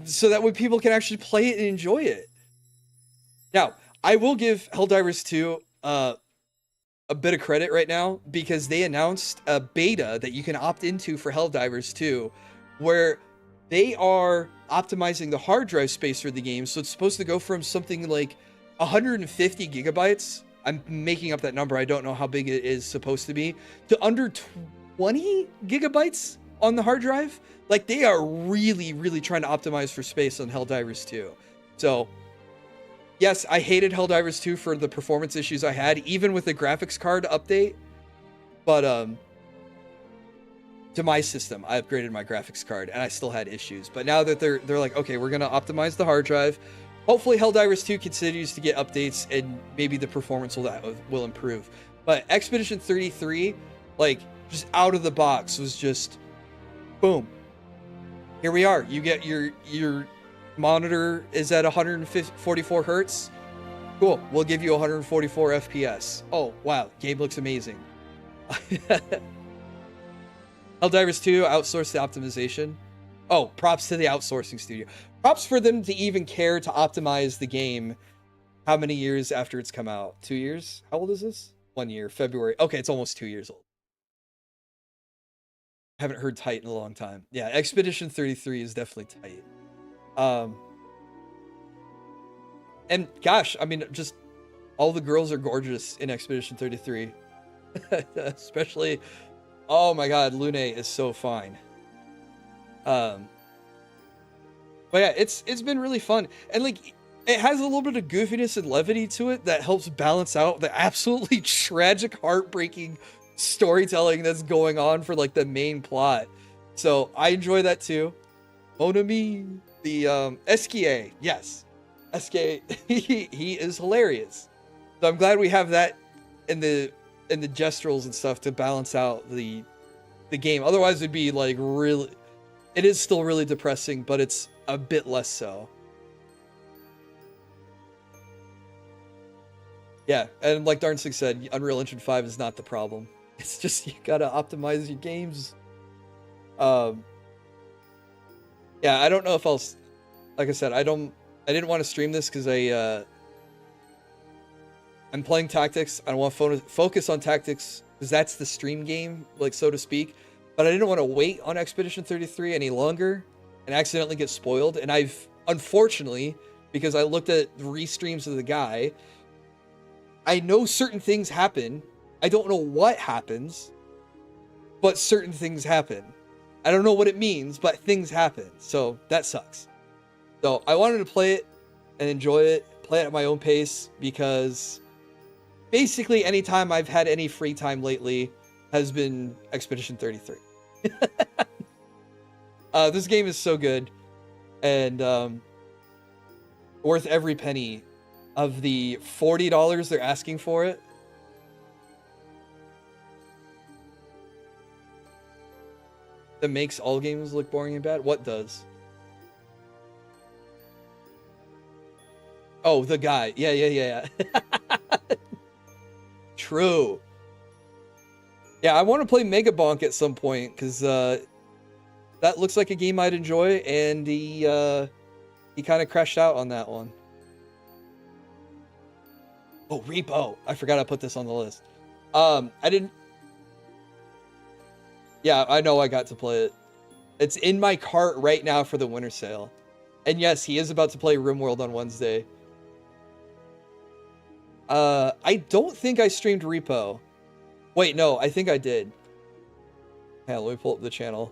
so that way people can actually play it and enjoy it. Now, I will give Helldivers 2 a bit of credit right now because they announced a beta that you can opt into for Helldivers 2 where they are optimizing the hard drive space for the game. So it's supposed to go from something like 150 gigabytes. I'm making up that number. I don't know how big it is supposed to be, to under 20 gigabytes on the hard drive. Like they are really, really trying to optimize for space on Helldivers 2. So yes, I hated Helldivers 2 for the performance issues I had, even with the graphics card update. But to my system, I upgraded my graphics card and I still had issues. But now that they're like, okay, we're gonna optimize the hard drive. Hopefully Helldivers 2 continues to get updates and maybe the performance will improve. But Expedition 33, like, just out of the box was just boom. Here we are. You get your monitor is at 144 hertz. Cool. We'll give you 144 FPS. Oh, wow. Game looks amazing. Helldivers 2 outsourced the optimization. Oh, props to the outsourcing studio. Props for them to even care to optimize the game. How many years after it's come out? 2 years? How old is this? 1 year. February. Okay, it's almost 2 years old. Haven't heard tight in a long time. Yeah, Expedition 33 is definitely tight. And gosh, I mean, just all the girls are gorgeous in Expedition 33. Especially, oh my god, Lune is so fine. But yeah, it's been really fun. And like, it has a little bit of goofiness and levity to it that helps balance out the absolutely tragic, heartbreaking storytelling that's going on for like the main plot. So I enjoy that too. Mon ami, the Esquier, yes, Esquier, he is hilarious. So I'm glad we have that in the gesturals and stuff to balance out the game. Otherwise it'd be like really, it is still really depressing, but it's a bit less so. Yeah, and like Darnsig said, Unreal Engine 5 is not the problem. It's just you gotta optimize your games. Yeah, I don't know if I'll, like I said, I didn't want to stream this because I'm playing Tactics. I don't want to focus on Tactics because that's the stream game, like, so to speak. But I didn't want to wait on Expedition 33 any longer and accidentally get spoiled. And I've, unfortunately, because I looked at restreams of the guy, I know certain things happen. I don't know what happens, but certain things happen. I don't know what it means, but things happen. So that sucks. So I wanted to play it and enjoy it, play it at my own pace, because basically anytime I've had any free time lately has been Expedition 33. This game is so good and worth every penny of the $40 they're asking for it. That makes all games look boring and bad? What does? Oh, the guy. Yeah. True. Yeah, I want to play Mega Bonk at some point, because that looks like a game I'd enjoy, and he kind of crashed out on that one. Oh, Repo. I forgot I put this on the list. I didn't... Yeah, I know I got to play it. It's in my cart right now for the winter sale. And yes, he is about to play RimWorld on Wednesday. I don't think I streamed Repo. Wait, no, I think I did. Yeah, let me pull up the channel.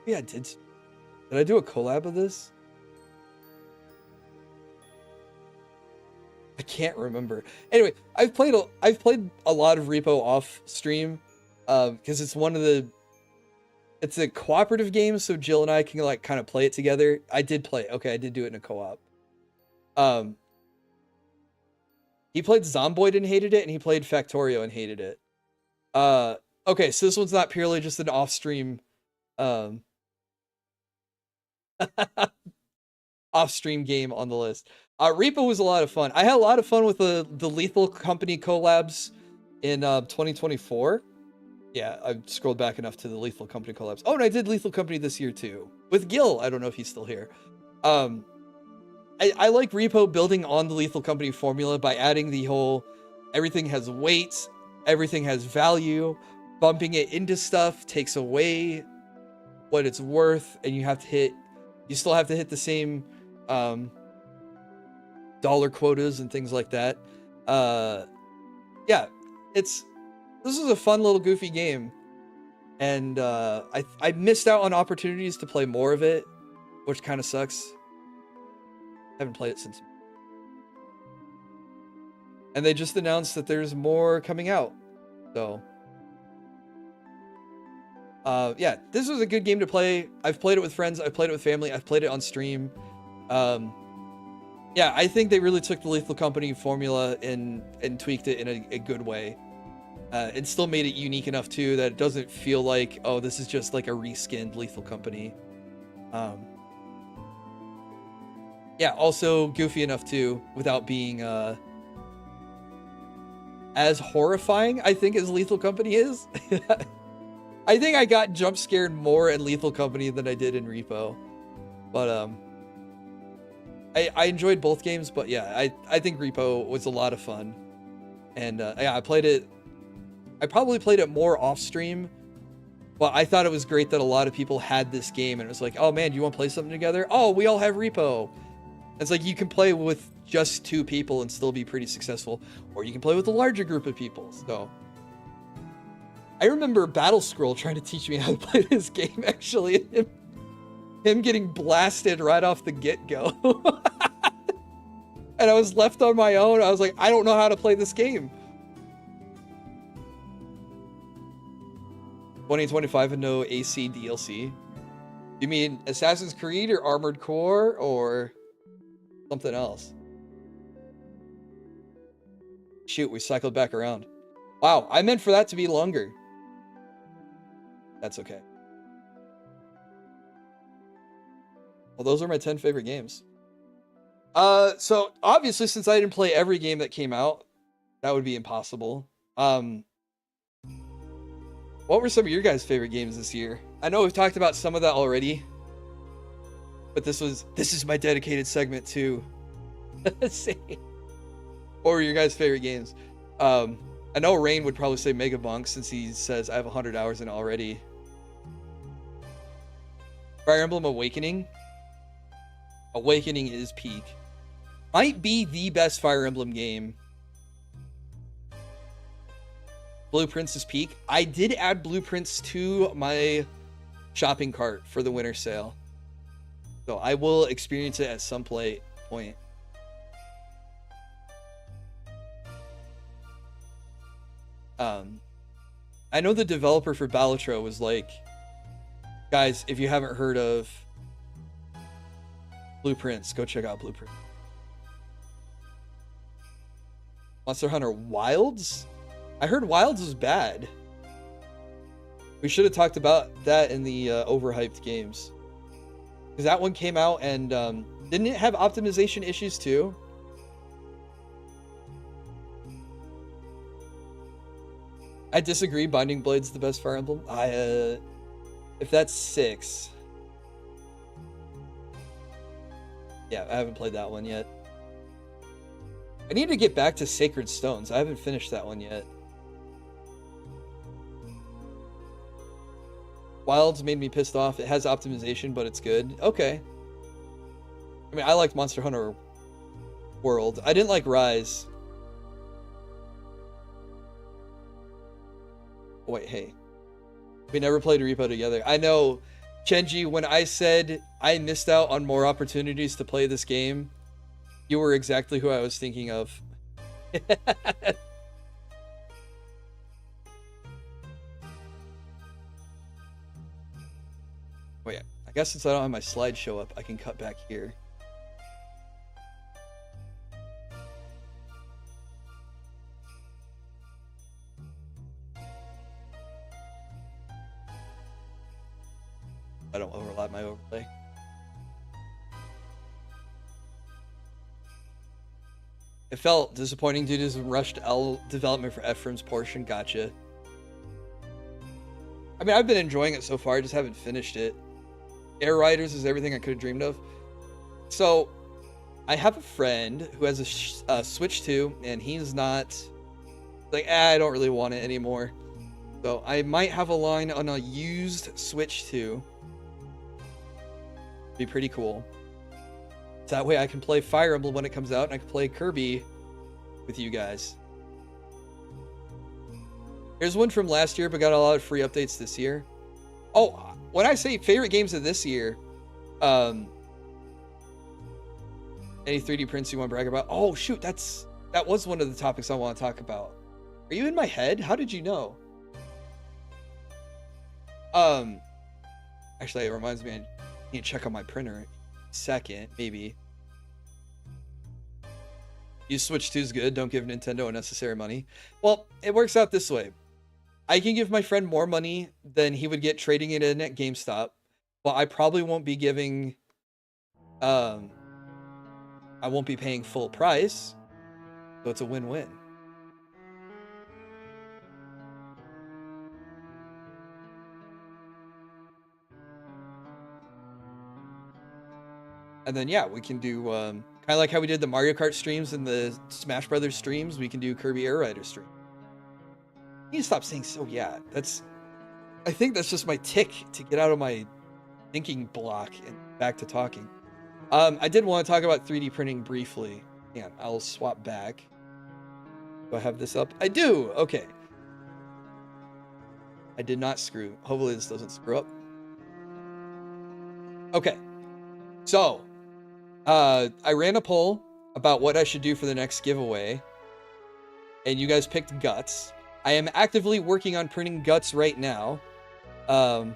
Yeah, I did. Did I do a collab of this? I can't remember. Anyway, I've played a lot of Repo off stream, because it's one of the, it's a cooperative game, so Jill and I can like kind of play it together. I did play it. Okay, I did do it in a co-op. He played Zomboid and hated it, and he played Factorio and hated it. Okay, so this one's not purely just an off-stream, off-stream game on the list. Repo was a lot of fun. I had a lot of fun with the Lethal Company collabs in 2024. Yeah, I scrolled back enough to the Lethal Company collabs. Oh, and I did Lethal Company this year too. With Gil. I don't know if he's still here. I like Repo building on the Lethal Company formula by adding the whole everything has weight, everything has value, bumping it into stuff takes away what it's worth, and you still have to hit the same dollar quotas and things like that. Yeah, this is a fun little goofy game, and I missed out on opportunities to play more of it, which kind of sucks. Haven't played it since. And they just announced that there's more coming out. So, yeah, this was a good game to play. I've played it with friends. I've played it with family. I've played it on stream. Yeah, I think they really took the Lethal Company formula and tweaked it in a good way. And still made it unique enough too that it doesn't feel like, oh, this is just like a reskinned Lethal Company. Yeah, also goofy enough too, without being as horrifying, I think, as Lethal Company is. I think I got jump scared more in Lethal Company than I did in Repo. But I enjoyed both games, but yeah, I think Repo was a lot of fun. And yeah, I probably played it more off stream, but I thought it was great that a lot of people had this game and it was like, oh man, do you want to play something together? Oh, we all have Repo. It's like you can play with just 2 people and still be pretty successful, or you can play with a larger group of people. So I remember Battle Scroll trying to teach me how to play this game, actually. Him getting blasted right off the get-go. And I was left on my own. I was like, I don't know how to play this game. 2025 and no AC DLC. You mean Assassin's Creed or Armored Core or something else? Shoot, we cycled back around. Wow, I meant for that to be longer. That's okay. Well, those are my 10 favorite games. So obviously, since I didn't play every game that came out, that would be impossible. What were some of your guys' favorite games this year? I know we've talked about some of that already, but this is my dedicated segment too. Let's see. What were your guys' favorite games? I know Rain would probably say Megabunk since he says I have 100 hours in it already. Fire Emblem Awakening. Awakening is peak. Might be the best Fire Emblem game. Blueprints is peak. I did add Blueprints to my shopping cart for the winter sale, so I will experience it at some point. I know the developer for Balatro was like, guys, if you haven't heard of Blueprints, go check out Blueprint. Monster Hunter Wilds? I heard Wilds was bad. We should have talked about that in the overhyped games. Because that one came out and didn't it have optimization issues too? I disagree. Binding Blade's the best Fire Emblem. If that's 6. Yeah, I haven't played that one yet. I need to get back to Sacred Stones. I haven't finished that one yet. Wilds made me pissed off. It has optimization, but it's good. Okay. I mean, I liked Monster Hunter World. I didn't like Rise. Oh, wait, hey. We never played Repo together. I know, Chenji, when I said I missed out on more opportunities to play this game, you were exactly who I was thinking of. Wait, I guess since I don't have my slideshow up, I can cut back here. I don't overlap my overlay. It felt disappointing due to some rushed L development for Ephraim's portion. Gotcha. I mean, I've been enjoying it so far. I just haven't finished it. Air Riders is everything I could have dreamed of. So, I have a friend who has a Switch 2, and he's not like, I don't really want it anymore. So, I might have a line on a used Switch 2. Be pretty cool. That way I can play Fire Emblem when it comes out, and I can play Kirby with you guys. Here's one from last year, but got a lot of free updates this year. Oh, when I say favorite games of this year, any 3D prints you want to brag about? Oh shoot, that was one of the topics I want to talk about. Are you in my head? How did you know? Actually, it reminds me, I need to check on my printer. Second, maybe. Use Switch 2 is good. Don't give Nintendo unnecessary money. Well, it works out this way. I can give my friend more money than he would get trading it in at GameStop, but I probably won't be giving, I won't be paying full price, so it's a win-win. And then, yeah, we can do, kind of like how we did the Mario Kart streams and the Smash Brothers streams, we can do Kirby Air Rider stream. You need to stop saying so, yeah. I think that's just my tick to get out of my thinking block and back to talking. I did want to talk about 3D printing briefly. Yeah, I'll swap back. Do I have this up? I do! Okay. I did not screw. Hopefully this doesn't screw up. Okay. So, I ran a poll about what I should do for the next giveaway, and you guys picked Guts. I am actively working on printing Guts right now. I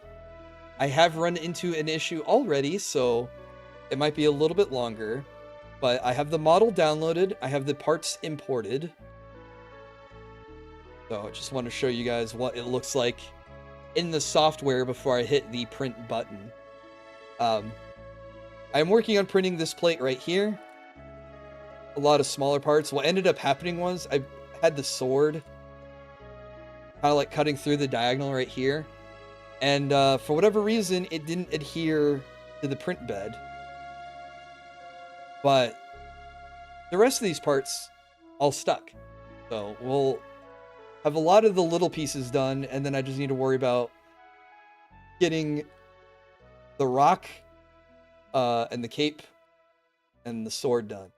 have run into an issue already, so it might be a little bit longer, but I have the model downloaded. I have the parts imported. So I just want to show you guys what it looks like in the software before I hit the print button. I'm working on printing this plate right here. A lot of smaller parts. What ended up happening was I had the sword kind of like cutting through the diagonal right here. And for whatever reason, it didn't adhere to the print bed. But the rest of these parts all stuck. So we'll have a lot of the little pieces done, and then I just need to worry about getting the rock and the cape and the sword done.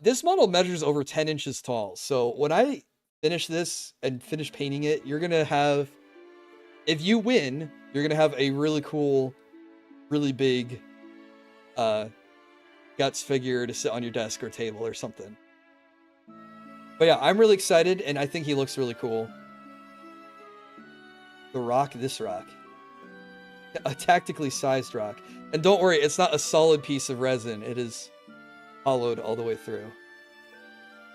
This model measures over 10 inches tall. So when I finish this and finish painting it, you're going to have, if you win, you're going to have a really cool, really big Guts figure to sit on your desk or table or something. But yeah, I'm really excited, and I think he looks really cool. The rock, this rock. A tactically sized rock. And don't worry, it's not a solid piece of resin. It is hollowed all the way through.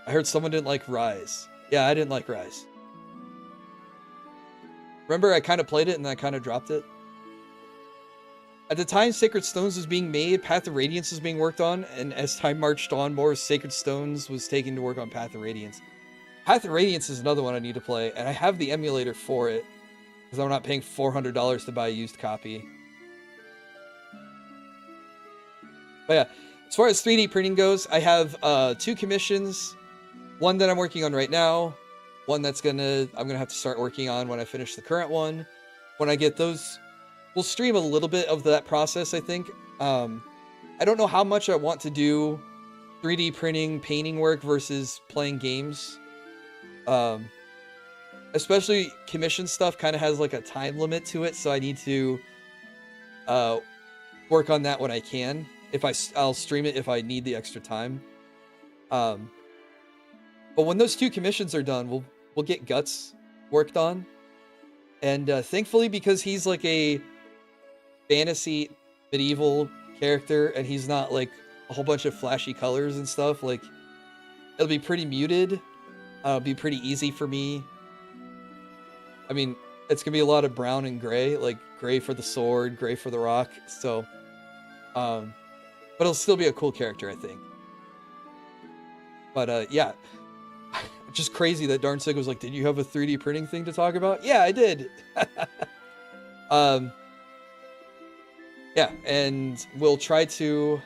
I heard someone didn't like Rise. Yeah, I didn't like Rise. Remember, I kind of played it and then I kind of dropped it? At the time Sacred Stones was being made, Path of Radiance was being worked on, and as time marched on, more Sacred Stones was taken to work on Path of Radiance. Path of Radiance is another one I need to play, and I have the emulator for it, because I'm not paying $400 to buy a used copy. But yeah, as far as 3D printing goes, I have 2 commissions. One that I'm working on right now. One that's I'm gonna have to start working on when I finish the current one. When I get those, we'll stream a little bit of that process, I think. I don't know how much I want to do 3D printing, painting work versus playing games. Especially commission stuff kind of has like a time limit to it, so I need to work on that when I can. I'll stream it if I need the extra time. But when those 2 commissions are done, we'll get Guts worked on. And thankfully, because he's like a fantasy medieval character and he's not like a whole bunch of flashy colors and stuff, like it'll be pretty muted. It'll be pretty easy for me. I mean, it's gonna be a lot of brown and gray, like gray for the sword, gray for the rock. So, but it'll still be a cool character, I think. But yeah, just crazy that Darnsig was like, "Did you have a 3D printing thing to talk about?" Yeah, I did. Yeah, and we'll try to.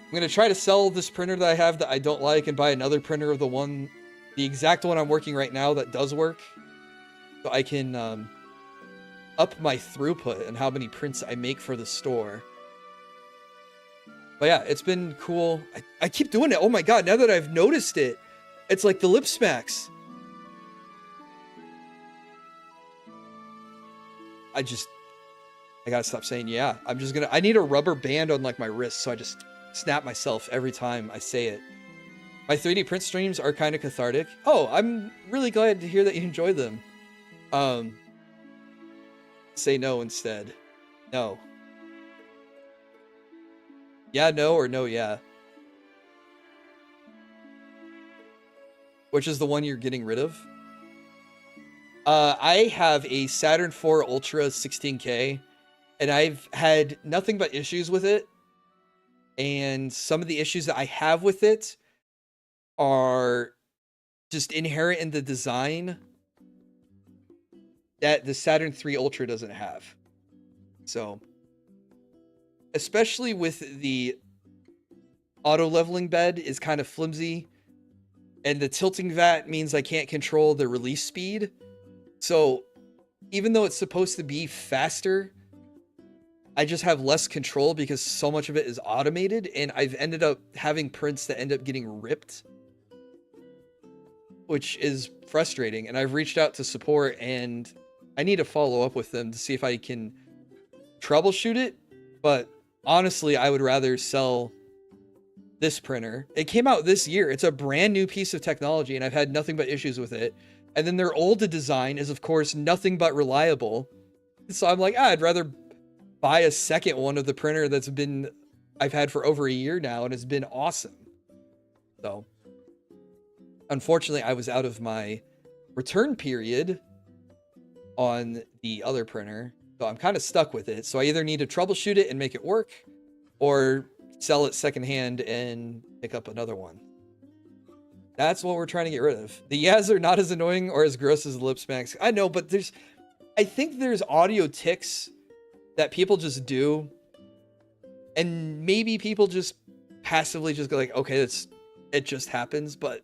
I'm gonna try to sell this printer that I have that I don't like and buy another printer of the exact one I'm working right now that does work, so I can up my throughput and how many prints I make for the store. But yeah, it's been cool. I keep doing it. Oh my god, now that I've noticed it, it's like the lip smacks. I gotta stop saying yeah. I need a rubber band on like my wrist, so I just snap myself every time I say it. My 3D print streams are kind of cathartic. Oh, I'm really glad to hear that you enjoy them. Say no instead. No. Yeah, no, or no, yeah. Which is the one you're getting rid of? I have a Saturn IV Ultra 16K, and I've had nothing but issues with it. And some of the issues that I have with it are just inherent in the design that the Saturn III Ultra doesn't have. So, especially with the auto leveling bed is kind of flimsy, and the tilting vat means I can't control the release speed. So, even though it's supposed to be faster, I just have less control because so much of it is automated, and I've ended up having prints that end up getting ripped, which is frustrating. And I've reached out to support, and I need to follow up with them to see if I can troubleshoot it. But honestly, I would rather sell this printer. It came out this year. It's a brand new piece of technology, and I've had nothing but issues with it. And then their old design is, of course, nothing but reliable. So I'm like, I'd rather buy a second one of the printer that's been I've had for over a year now, and it's been awesome. So unfortunately, I was out of my return period on the other printer, so I'm kind of stuck with it. So I either need to troubleshoot it and make it work, or sell it secondhand and pick up another one. That's what we're trying to get rid of. The Yaz are not as annoying or as gross as the lip smacks. I know, but I think there's audio tics that people just do, and maybe people just passively just go like, okay, it just happens. But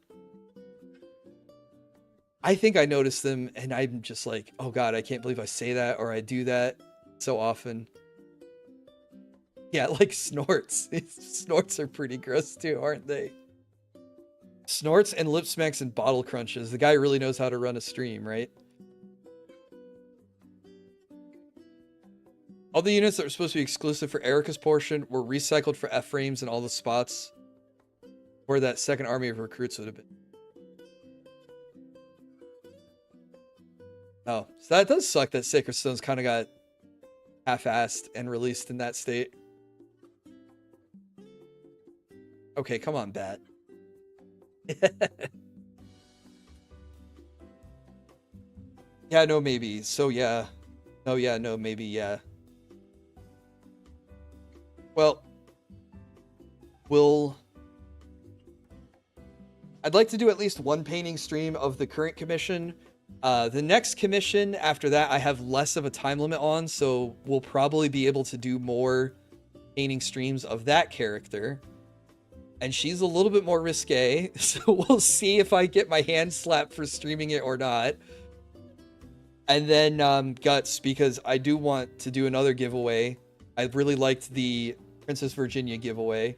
I think I notice them, and I'm just like, oh god, I can't believe I say that or I do that so often. Yeah, like snorts. Snorts are pretty gross too, aren't they? Snorts and lip smacks and bottle crunches. The guy really knows how to run a stream, right? All the units that were supposed to be exclusive for Erica's portion were recycled for F-frames and all the spots where that second army of recruits would have been. Oh, so that does suck that Sacred Stones kind of got half-assed and released in that state. Okay, come on, Bat. Yeah, no, maybe. So, yeah. Oh, yeah, no, maybe, yeah. Well, I'd like to do at least one painting stream of the current commission. The next commission after that, I have less of a time limit on, so we'll probably be able to do more painting streams of that character. And she's a little bit more risque, so we'll see if I get my hand slapped for streaming it or not. And then Guts, because I do want to do another giveaway. I really liked the Princess Virginia giveaway.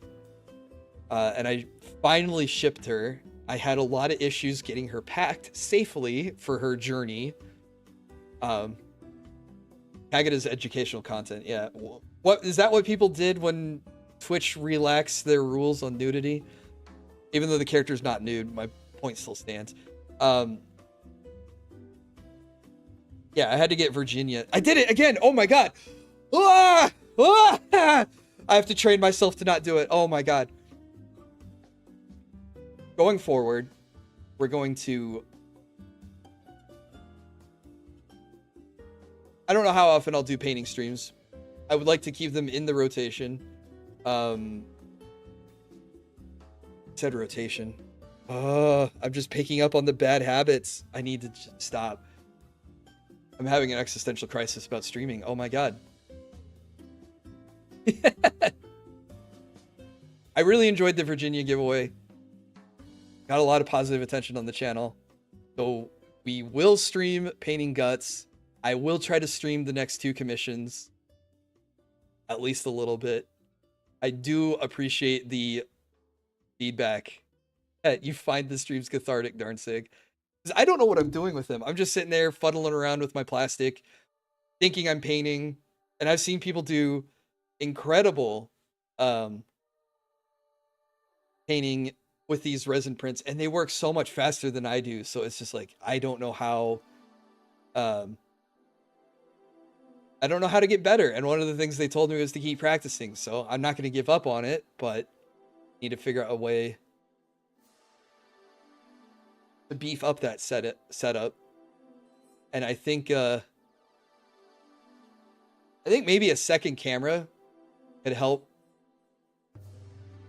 And I finally shipped her. I had a lot of issues getting her packed safely for her journey. Tag it as educational content, yeah. What is that what people did when Twitch relaxed their rules on nudity? Even though the character's not nude, my point still stands. Yeah, I had to get Virginia. I did it again! Oh my god! Ah! Ah! I have to train myself to not do it. Oh my god. Going forward, we're going to... I don't know how often I'll do painting streams. I would like to keep them in the rotation. Said rotation. I'm just picking up on the bad habits. I need to stop. I'm having an existential crisis about streaming. Oh my god. I really enjoyed the Virginia giveaway. Got a lot of positive attention on the channel. So we will stream Painting Guts. I will try to stream the next two commissions. At least a little bit. I do appreciate the feedback that you find the streams cathartic, Darnsig. Because I don't know what I'm doing with them. I'm just sitting there fuddling around with my plastic, thinking I'm painting. And I've seen people do incredible painting with these resin prints, and they work so much faster than I do. So it's just like, I don't know how to get better. And one of the things they told me was to keep practicing. So I'm not going to give up on it, but need to figure out a way to beef up that setup. And I think maybe a second camera could help.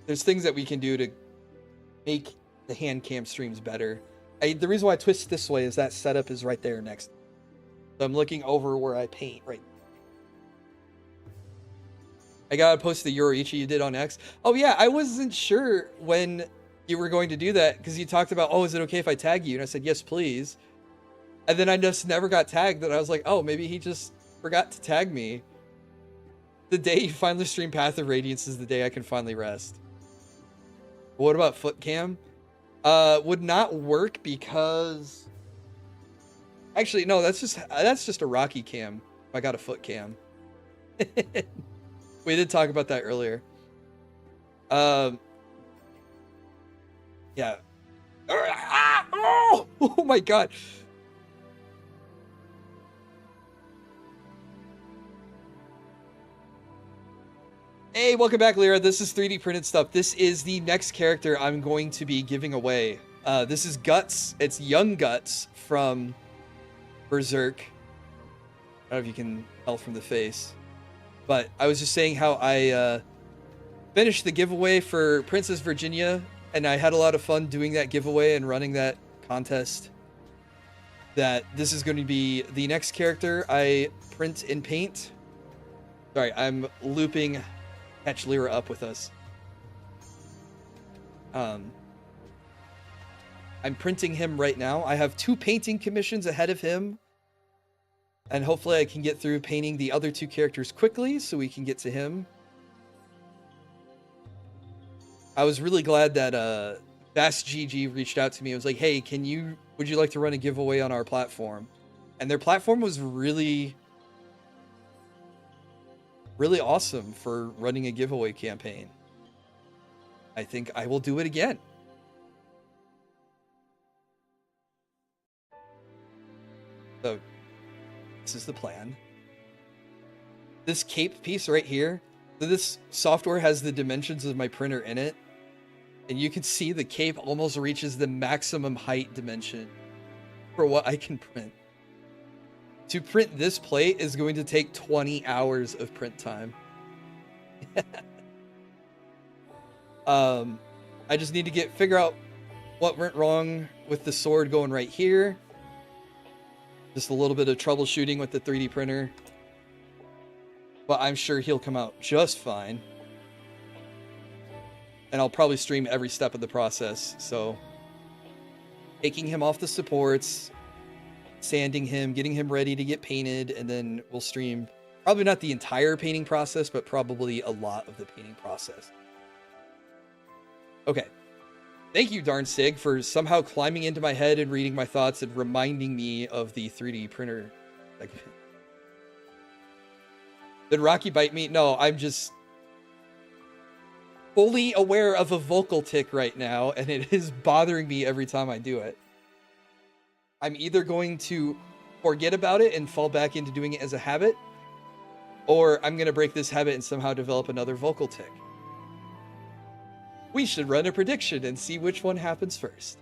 There's things that we can do to make the hand cam streams better. The reason why I twist this way is that setup is right there next. So I'm looking over where I paint right. I gotta post the Yoruichi you did on X. Oh yeah, I wasn't sure when you were going to do that because you talked about, oh, is it okay if I tag you? And I said, yes, please. And then I just never got tagged, and I was like, oh, maybe he just forgot to tag me. The day you finally stream Path of Radiance is the day I can finally rest. What about foot cam? Would not work because... Actually, no, that's just a Rocky cam. I got a foot cam. We did talk about that earlier. Yeah. Oh my god. Hey, welcome back, Lyra. This is 3D printed stuff. This is the next character I'm going to be giving away. This is Guts. It's young Guts from Berserk. I don't know if you can tell from the face. But I was just saying how I finished the giveaway for Princess Virginia, and I had a lot of fun doing that giveaway and running that contest. That this is going to be the next character I print and paint. Sorry, I'm looping Catch Lyra up with us. I'm printing him right now. I have 2 painting commissions ahead of him. And hopefully I can get through painting the other 2 characters quickly so we can get to him. I was really glad that Fast GG reached out to me. It was like, hey, would you like to run a giveaway on our platform? And their platform was really, really awesome for running a giveaway campaign. I think I will do it again. So this is the plan. This cape piece right here, this software has the dimensions of my printer in it. And you can see the cape almost reaches the maximum height dimension for what I can print. To print this plate is going to take 20 hours of print time. I just need to figure out what went wrong with the sword going right here. Just a little bit of troubleshooting with the 3D printer. But I'm sure he'll come out just fine. And I'll probably stream every step of the process. So, taking him off the supports, sanding him, getting him ready to get painted, and then we'll stream probably not the entire painting process, but probably a lot of the painting process. Okay. Thank you, Darn Sig, for somehow climbing into my head and reading my thoughts and reminding me of the 3D printer. Did Rocky bite me? No, I'm just fully aware of a vocal tick right now, and it is bothering me every time I do it. I'm either going to forget about it and fall back into doing it as a habit, or I'm going to break this habit and somehow develop another vocal tick. We should run a prediction and see which one happens first.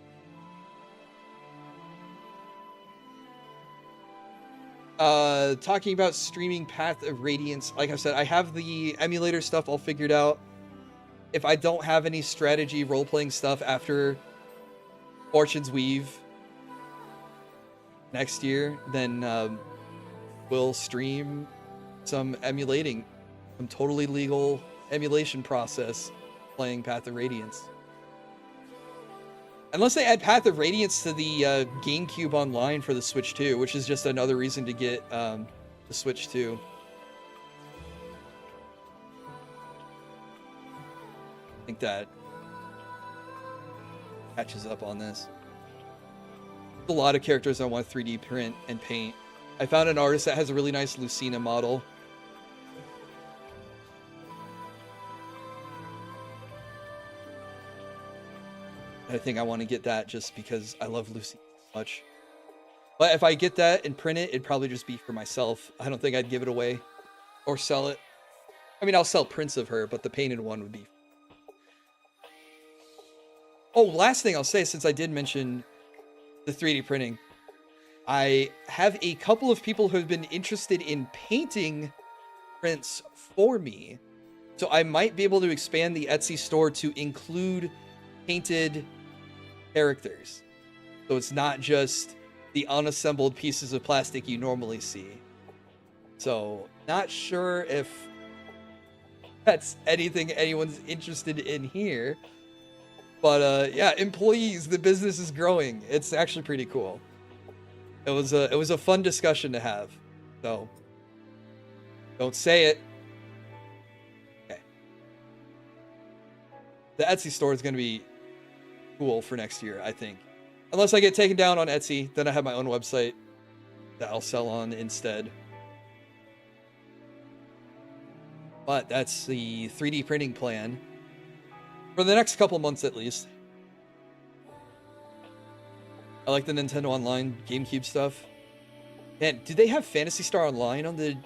Talking about streaming Path of Radiance, like I said, I have the emulator stuff all figured out. If I don't have any strategy role-playing stuff after Fortune's Weave next year, then we'll stream some emulating, some totally legal emulation process playing Path of Radiance. Unless they add Path of Radiance to the GameCube Online for the Switch 2, which is just another reason to get the Switch 2. I think that catches up on this. There's a lot of characters I want to 3D print and paint. I found an artist that has a really nice Lucina model. I think I want to get that just because I love Lucy so much. But if I get that and print it, it'd probably just be for myself. I don't think I'd give it away or sell it. I mean, I'll sell prints of her, but the painted one would be... Oh, last thing I'll say, since I did mention the 3D printing, I have a couple of people who have been interested in painting prints for me. So I might be able to expand the Etsy store to include painted characters. So it's not just the unassembled pieces of plastic you normally see. So not sure if that's anything anyone's interested in here. But yeah, employees, the business is growing. It's actually pretty cool. It was a fun discussion to have. So don't say it. Okay. The Etsy store is going to be cool for next year, I think. Unless I get taken down on Etsy, then I have my own website that I'll sell on instead. But that's the 3D printing plan for the next couple months at least. I like the Nintendo Online GameCube stuff. Man, do they have Phantasy Star Online on the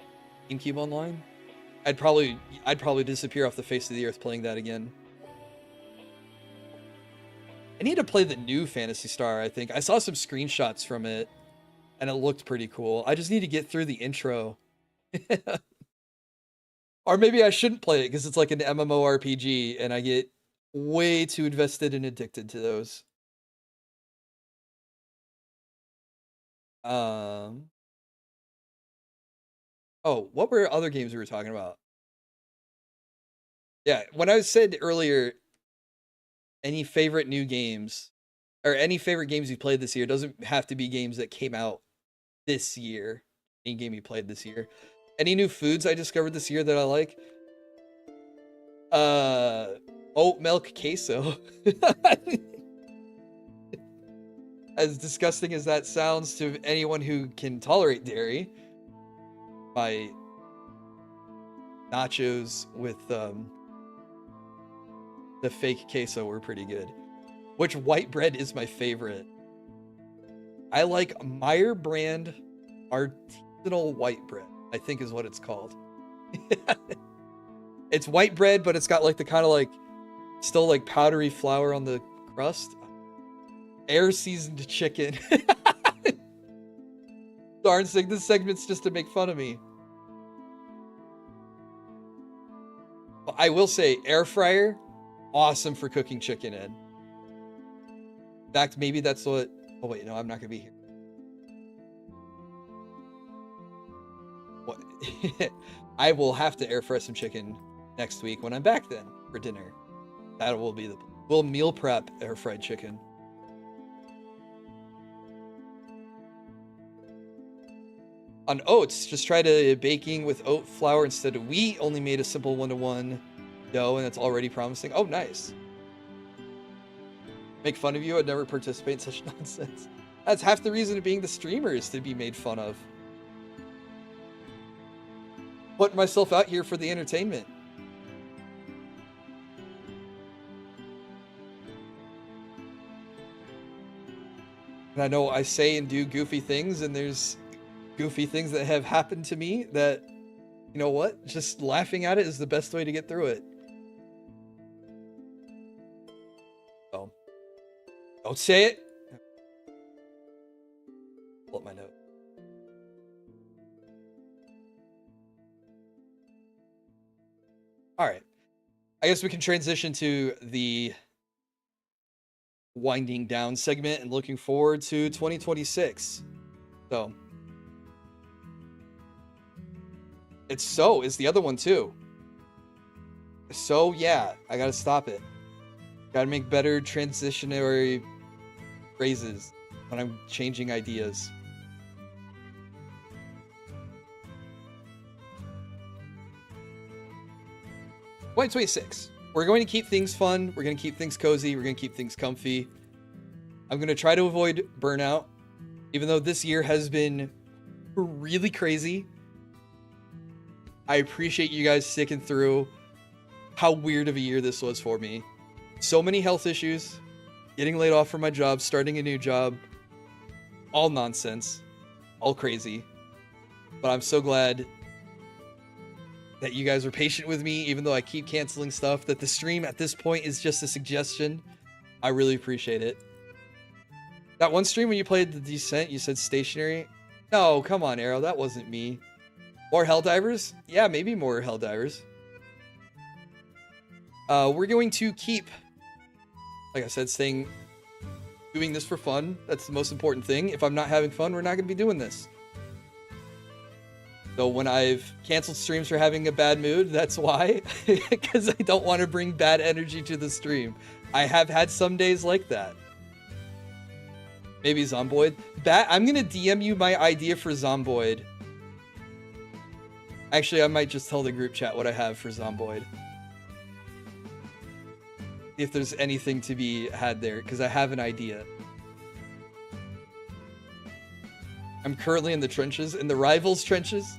GameCube Online? I'd probably disappear off the face of the earth playing that again. I need to play the new Phantasy Star, I think. I saw some screenshots from it, and it looked pretty cool. I just need to get through the intro. Or maybe I shouldn't play it, because it's like an MMORPG, and I get way too invested and addicted to those. Oh, what were other games we were talking about? Yeah, when I said earlier, any favorite new games, or any favorite games you played this year, doesn't have to be games that came out this year. Any game you played this year. Any new foods I discovered this year that I like? Oat milk queso. As disgusting as that sounds to anyone who can tolerate dairy, my nachos with the fake queso were pretty good. Which white bread is my favorite? I like Meyer brand artisanal white bread, I think is what it's called. It's white bread, but it's got like the kind of like still like powdery flour on the crust. Air seasoned chicken. Darn sick, this segment's just to make fun of me. But I will say, air fryer, awesome for cooking chicken in. In fact, maybe that's what... Oh wait, no, I'm not gonna be here. What? I will have to air fry some chicken next week when I'm back then for dinner. That will be the... We'll meal prep air fried chicken. On oats, just try to baking with oat flour instead of wheat. Only made a simple 1-to-1 dough, and it's already promising. Oh, nice. Make fun of you? I'd never participate in such nonsense. That's half the reason of being the streamer, is to be made fun of. Putting myself out here for the entertainment. And I know I say and do goofy things, and there's goofy things that have happened to me that, you know what? Just laughing at it is the best way to get through it. So, don't say it. Pull up my note. All right. I guess we can transition to the winding down segment and looking forward to 2026. So, it's so is the other one too. So yeah, I gotta stop it. Gotta make better transitionary phrases when I'm changing ideas. Point 26. We're going to keep things fun. We're going to keep things cozy. We're going to keep things comfy. I'm going to try to avoid burnout, even though this year has been really crazy. I appreciate you guys sticking through how weird of a year this was for me. So many health issues, getting laid off from my job, starting a new job, all nonsense, all crazy. But I'm so glad that you guys are patient with me, even though I keep canceling stuff, that the stream at this point is just a suggestion. I really appreciate it. That one stream when you played The Descent, you said stationary. No, come on, Arrow, that wasn't me. More Helldivers? Yeah, maybe more Helldivers. We're going to keep, like I said, doing this for fun. That's the most important thing. If I'm not having fun, we're not going to be doing this. So when I've canceled streams for having a bad mood, that's why. Because I don't want to bring bad energy to the stream. I have had some days like that. Maybe Zomboid. I'm going to DM you my idea for Zomboid. Actually, I might just tell the group chat what I have for Zomboid. If there's anything to be had there, because I have an idea. I'm currently in the trenches, in the Rivals trenches.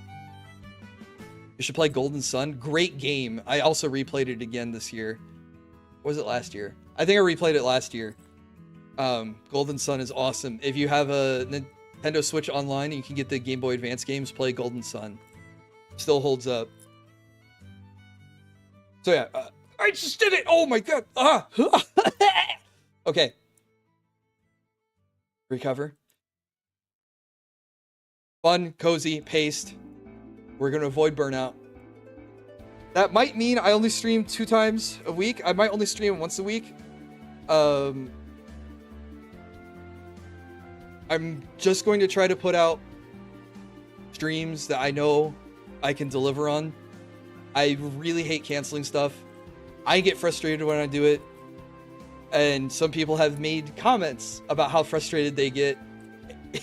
You should play Golden Sun. Great game. I also replayed it again this year. Or was it last year? I think I replayed it last year. Golden Sun is awesome. If you have a Nintendo Switch Online and you can get the Game Boy Advance games, play Golden Sun. Still holds up. So yeah, I just did it! Oh my god! Ah! Okay. Recover. Fun, cozy, paced. We're gonna avoid burnout. That might mean I only stream 2 times a week. I might only stream once a week. I'm just going to try to put out streams that I know I can deliver on. I really hate canceling stuff. I get frustrated when I do it. And some people have made comments about how frustrated they get.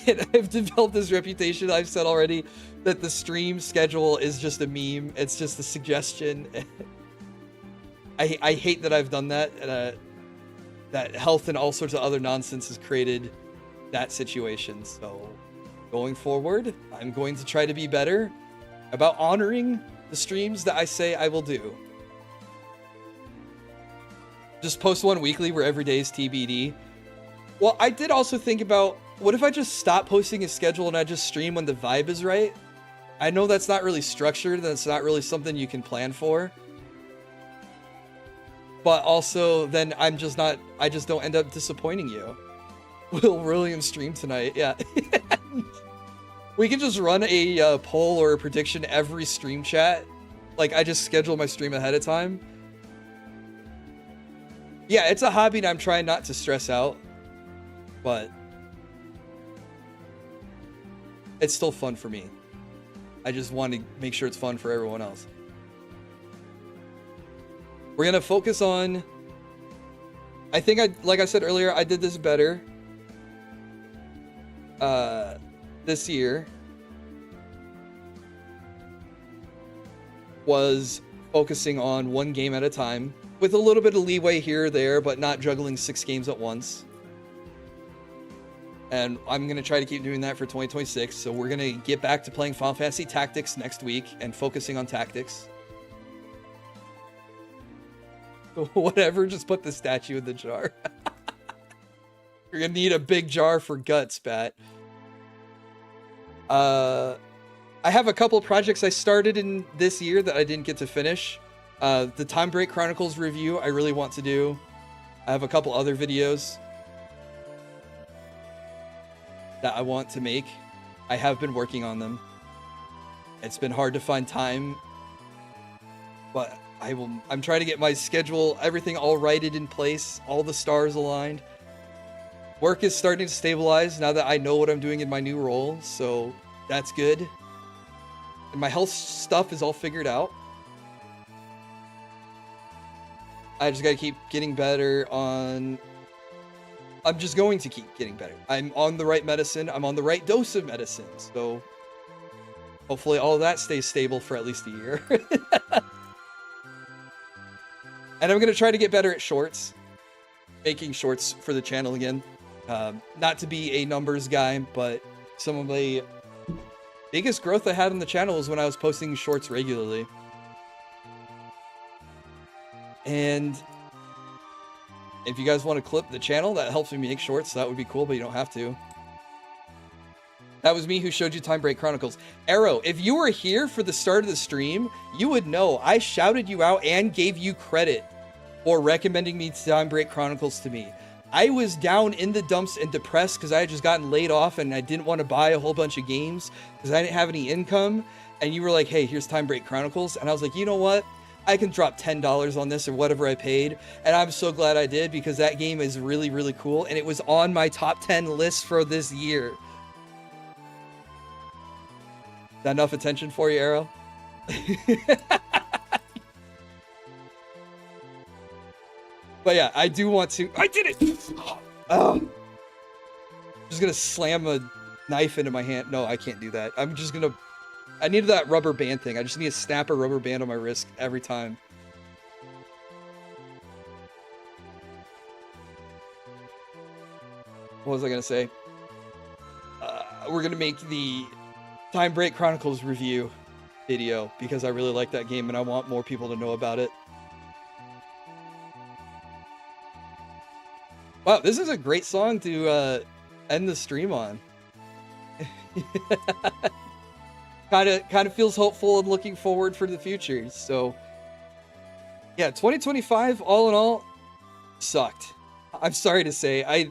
And I've developed this reputation, I've said already, that the stream schedule is just a meme. It's just a suggestion. I hate that I've done that. And that health and all sorts of other nonsense has created that situation. So going forward, I'm going to try to be better about honoring the streams that I say I will do. Just post one weekly where every day is TBD. Well, I did also think about, what if I just stop posting a schedule and I just stream when the vibe is right? I know that's not really structured, that's not really something you can plan for. But also, then I just don't end up disappointing you. Will Williams stream tonight? Yeah. We can just run a poll or a prediction every stream chat. Like, I just schedule my stream ahead of time. Yeah, it's a hobby and I'm trying not to stress out. But it's still fun for me. I just want to make sure it's fun for everyone else. We're going to focus on... I think like I said earlier, I did this better. This year was focusing on one game at a time with a little bit of leeway here or there, but not juggling 6 games at once. And I'm going to try to keep doing that for 2026. So we're going to get back to playing Final Fantasy Tactics next week and focusing on tactics. Whatever, just put the statue in the jar. You're going to need a big jar for guts, Pat. I have a couple of projects I started in this year that I didn't get to finish. The Time Break Chronicles review I really want to do. I have a couple other videos that I want to make. I have been working on them. It's been hard to find time, but I'm trying to get my schedule, everything all righted in place, all the stars aligned. Work is starting to stabilize now that I know what I'm doing in my new role, so that's good. And my health stuff is all figured out. I just gotta keep getting better on... I'm just going to keep getting better. I'm on the right medicine. I'm on the right dose of medicine. So hopefully all of that stays stable for at least a year. And I'm going to try to get better at shorts. Making shorts for the channel again. Not to be a numbers guy, but some of the biggest growth I had on the channel was when I was posting shorts regularly. If you guys want to clip the channel, that helps me make shorts, so that would be cool, but you don't have to. That was me who showed you Time Break Chronicles. Arrow, if you were here for the start of the stream, you would know I shouted you out and gave you credit for recommending me Time Break Chronicles to me. I was down in the dumps and depressed because I had just gotten laid off and I didn't want to buy a whole bunch of games because I didn't have any income. And you were like, hey, here's Time Break Chronicles. And I was like, you know what? I can drop $10 on this or whatever I paid. And I'm so glad I did because that game is really, really cool. And it was on my top 10 list for this year. Is that enough attention for you, Arrow? But yeah, I do want to. I did it! Oh. I'm just gonna slam a knife into my hand. No, I can't do that. I'm just gonna. I need that rubber band thing. I just need to snap a rubber band on my wrist every time. What was I gonna say? We're gonna make the Time Break Chronicles review video because I really like that game and I want more people to know about it. Wow, this is a great song to end the stream on. kind of feels hopeful and looking forward for the future. So yeah, 2025 all in all sucked. I'm sorry to say. I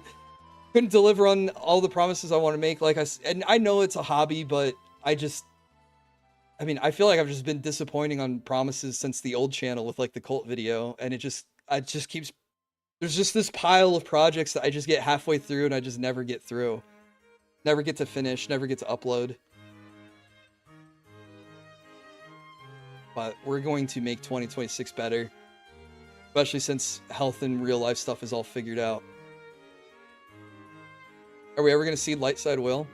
couldn't deliver on all the promises I want to make. And I know it's a hobby, but I mean, I feel like I've just been disappointing on promises since the old channel with like the cult video, and it just keeps, there's just this pile of projects that I just get halfway through and I just never get through. Never get to finish, never get to upload. But we're going to make 2026 better, especially since health and real life stuff is all figured out. Are we ever going to see Lightside Will?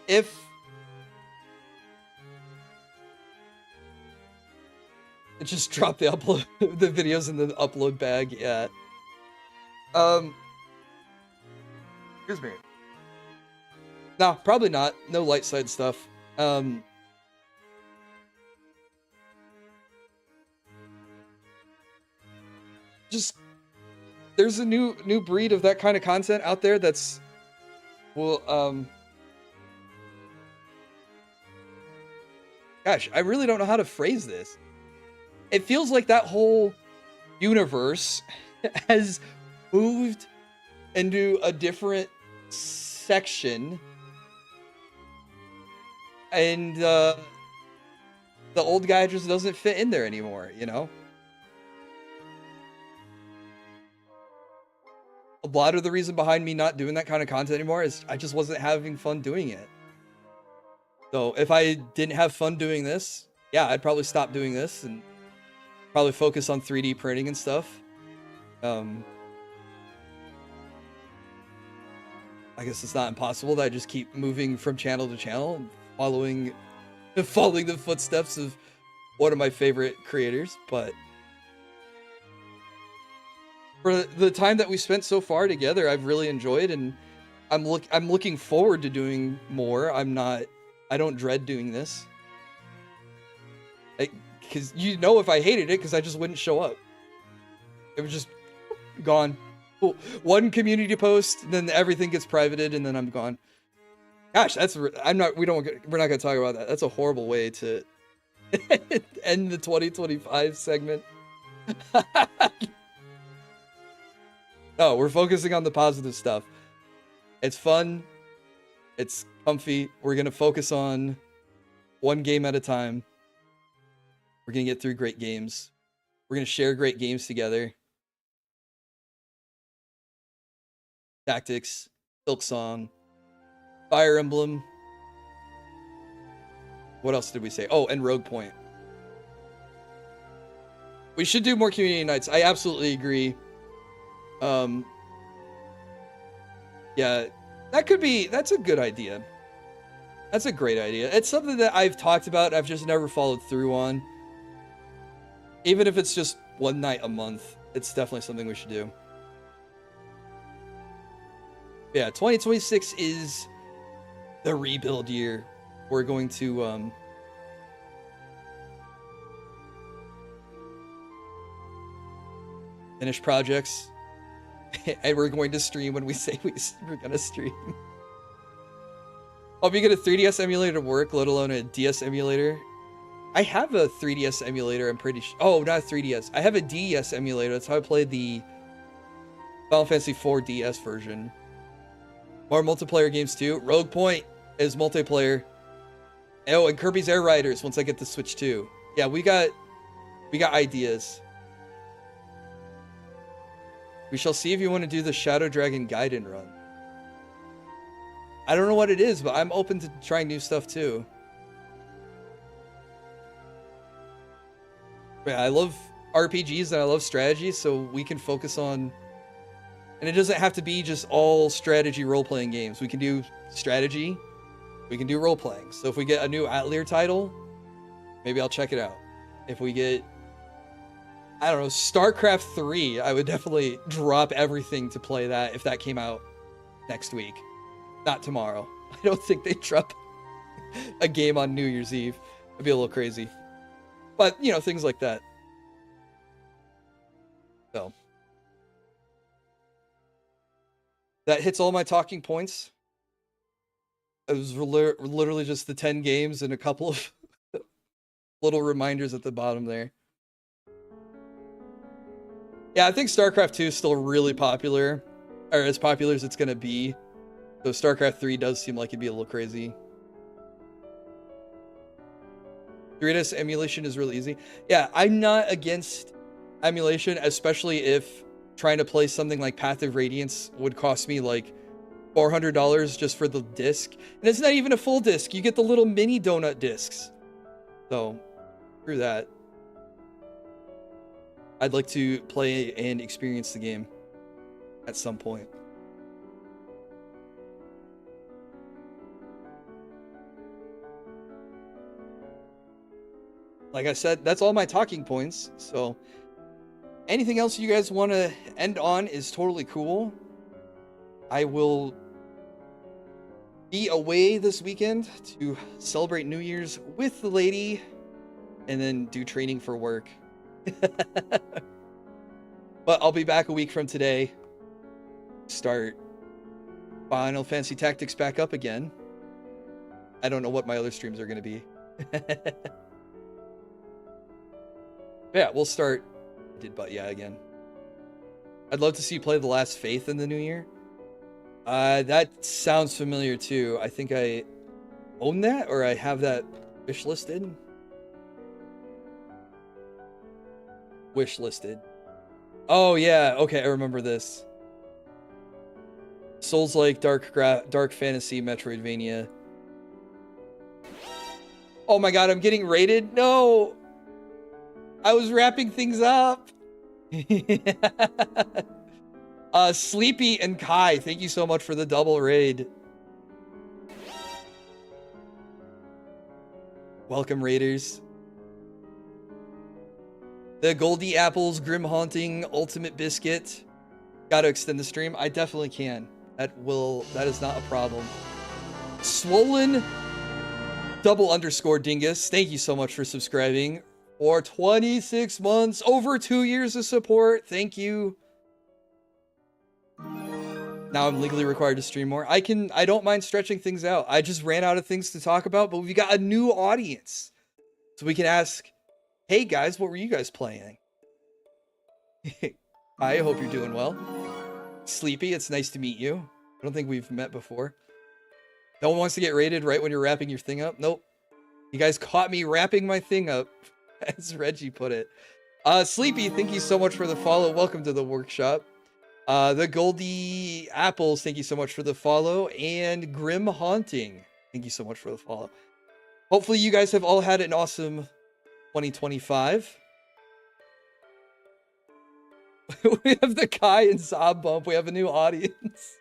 If it just dropped the upload, the videos in the upload bag, yeah. Excuse me. No, probably not. No Lightside stuff. Just there's a new breed of that kind of content out there that's, well, gosh, I really don't know how to phrase this. It feels like that whole universe has moved into a different section, and the old guy just doesn't fit in there anymore, you know? A lot of the reason behind me not doing that kind of content anymore is I just wasn't having fun doing it. So if I didn't have fun doing this, yeah, I'd probably stop doing this and probably focus on 3D printing and stuff. I guess it's not impossible that I just keep moving from channel to channel, following the footsteps of one of my favorite creators. But for the time that we spent so far together, I've really enjoyed, and I'm looking forward to doing more. I don't dread doing this. Because you know, if I hated it, because I just wouldn't show up. It was just gone. One community post, then everything gets privated, and then I'm gone. Gosh, we're not gonna talk about that. That's a horrible way to end the 2025 segment. No, we're focusing on the positive stuff. It's fun. It's comfy. We're gonna focus on one game at a time. We're gonna get through great games. We're gonna share great games together. Tactics, Silksong, Fire Emblem. What else did we say? Oh, and Rogue Point. We should do more community nights. I absolutely agree. Yeah, that's a good idea. That's a great idea. It's something that I've talked about, I've just never followed through on. Even if it's just one night a month, it's definitely something we should do. Yeah, 2026 is the rebuild year. We're going to finish projects, And we're going to stream when we say we're gonna stream. I'll be get a 3DS emulator to work, let alone a DS emulator. I have a 3DS emulator, I'm pretty sure. Oh, not 3DS. I have a DS emulator. That's how I played the Final Fantasy IV DS version. More multiplayer games too. Rogue Point is multiplayer. Oh, and Kirby's Air Riders once I get the Switch too. Yeah, we got ideas. We shall see if you want to do the Shadow Dragon Gaiden run. I don't know what it is, but I'm open to trying new stuff too. Yeah, I love RPGs and I love strategy, so we can focus on... And it doesn't have to be just all strategy role-playing games. We can do strategy, we can do role-playing. So if we get a new Atelier title, maybe I'll check it out. If we get, I don't know, StarCraft 3, I would definitely drop everything to play that if that came out next week. Not tomorrow. I don't think they'd drop a game on New Year's Eve. It'd be a little crazy. But, you know, things like that. So. That hits all my talking points. It was literally just the 10 games and a couple of little reminders at the bottom there. Yeah, I think StarCraft 2 is still really popular. Or as popular as it's going to be. So StarCraft 3 does seem like it'd be a little crazy. 3DS emulation is really easy. Yeah, I'm not against emulation, especially if trying to play something like Path of Radiance would cost me like $400 just for the disc. And it's not even a full disc. You get the little mini donut discs. So, through that, I'd like to play and experience the game at some point. Like I said, that's all my talking points. So anything else you guys want to end on is totally cool. I will be away this weekend to celebrate New Year's with the lady and then do training for work. But I'll be back a week from today. Start Final Fantasy Tactics back up again. I don't know what my other streams are going to be. Yeah, we'll start. Again. I'd love to see you play The Last Faith in the new year. That sounds familiar too. I think I own that, or I have that wish listed. Wish listed. Oh yeah, okay, I remember this. Souls-like dark fantasy Metroidvania. Oh my god, I'm getting raided? No! I was wrapping things up. Sleepy and Kai, thank you so much for the double raid. Welcome, raiders. The Goldie Apples Grim Haunting Ultimate Biscuit. Gotta extend the stream. I definitely can. That is not a problem. Swollen __ Dingus, thank you so much for subscribing. For 26 months, over 2 years of support. Thank you. Now I'm legally required to stream more. I don't mind stretching things out. I just ran out of things to talk about, but we got a new audience. So we can ask, hey guys, what were you guys playing? I hope you're doing well. Sleepy, it's nice to meet you. I don't think we've met before. No one wants to get raided right when you're wrapping your thing up? Nope. You guys caught me wrapping my thing up, as Reggie put it. Sleepy, thank you so much for the follow. Welcome to the workshop. The Goldie Apples, thank you so much for the follow. And Grim Haunting, thank you so much for the follow. Hopefully you guys have all had an awesome 2025. We have the Kai and Zob bump. We have a new audience.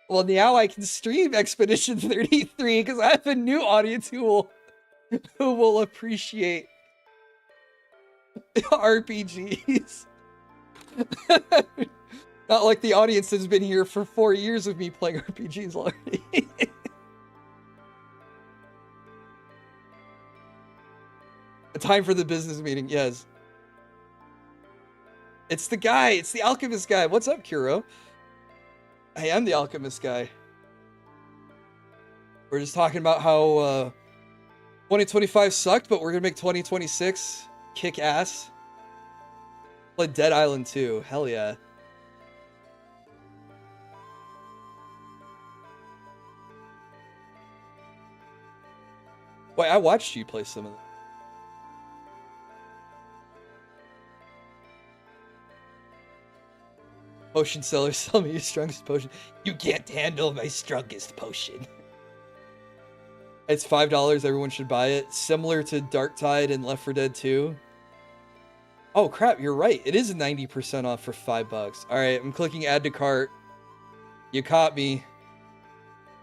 Well, now I can stream Expedition 33 because I have a new audience who will appreciate RPGs. Not like the audience has been here for 4 years of me playing RPGs already. A time for the business meeting, yes. It's the guy. It's the alchemist guy. What's up, Kuro? I am the alchemist guy. We're just talking about how 2025 sucked, but we're gonna make 2026 kick ass. Play Dead Island 2. Hell yeah. Wait, I watched you play some of them. Potion seller, sell me your strongest potion. You can't handle my strongest potion. It's $5. Everyone should buy it. Similar to Darktide and Left 4 Dead 2. Oh crap, you're right. It is 90% off for $5. All right, I'm clicking add to cart. You caught me.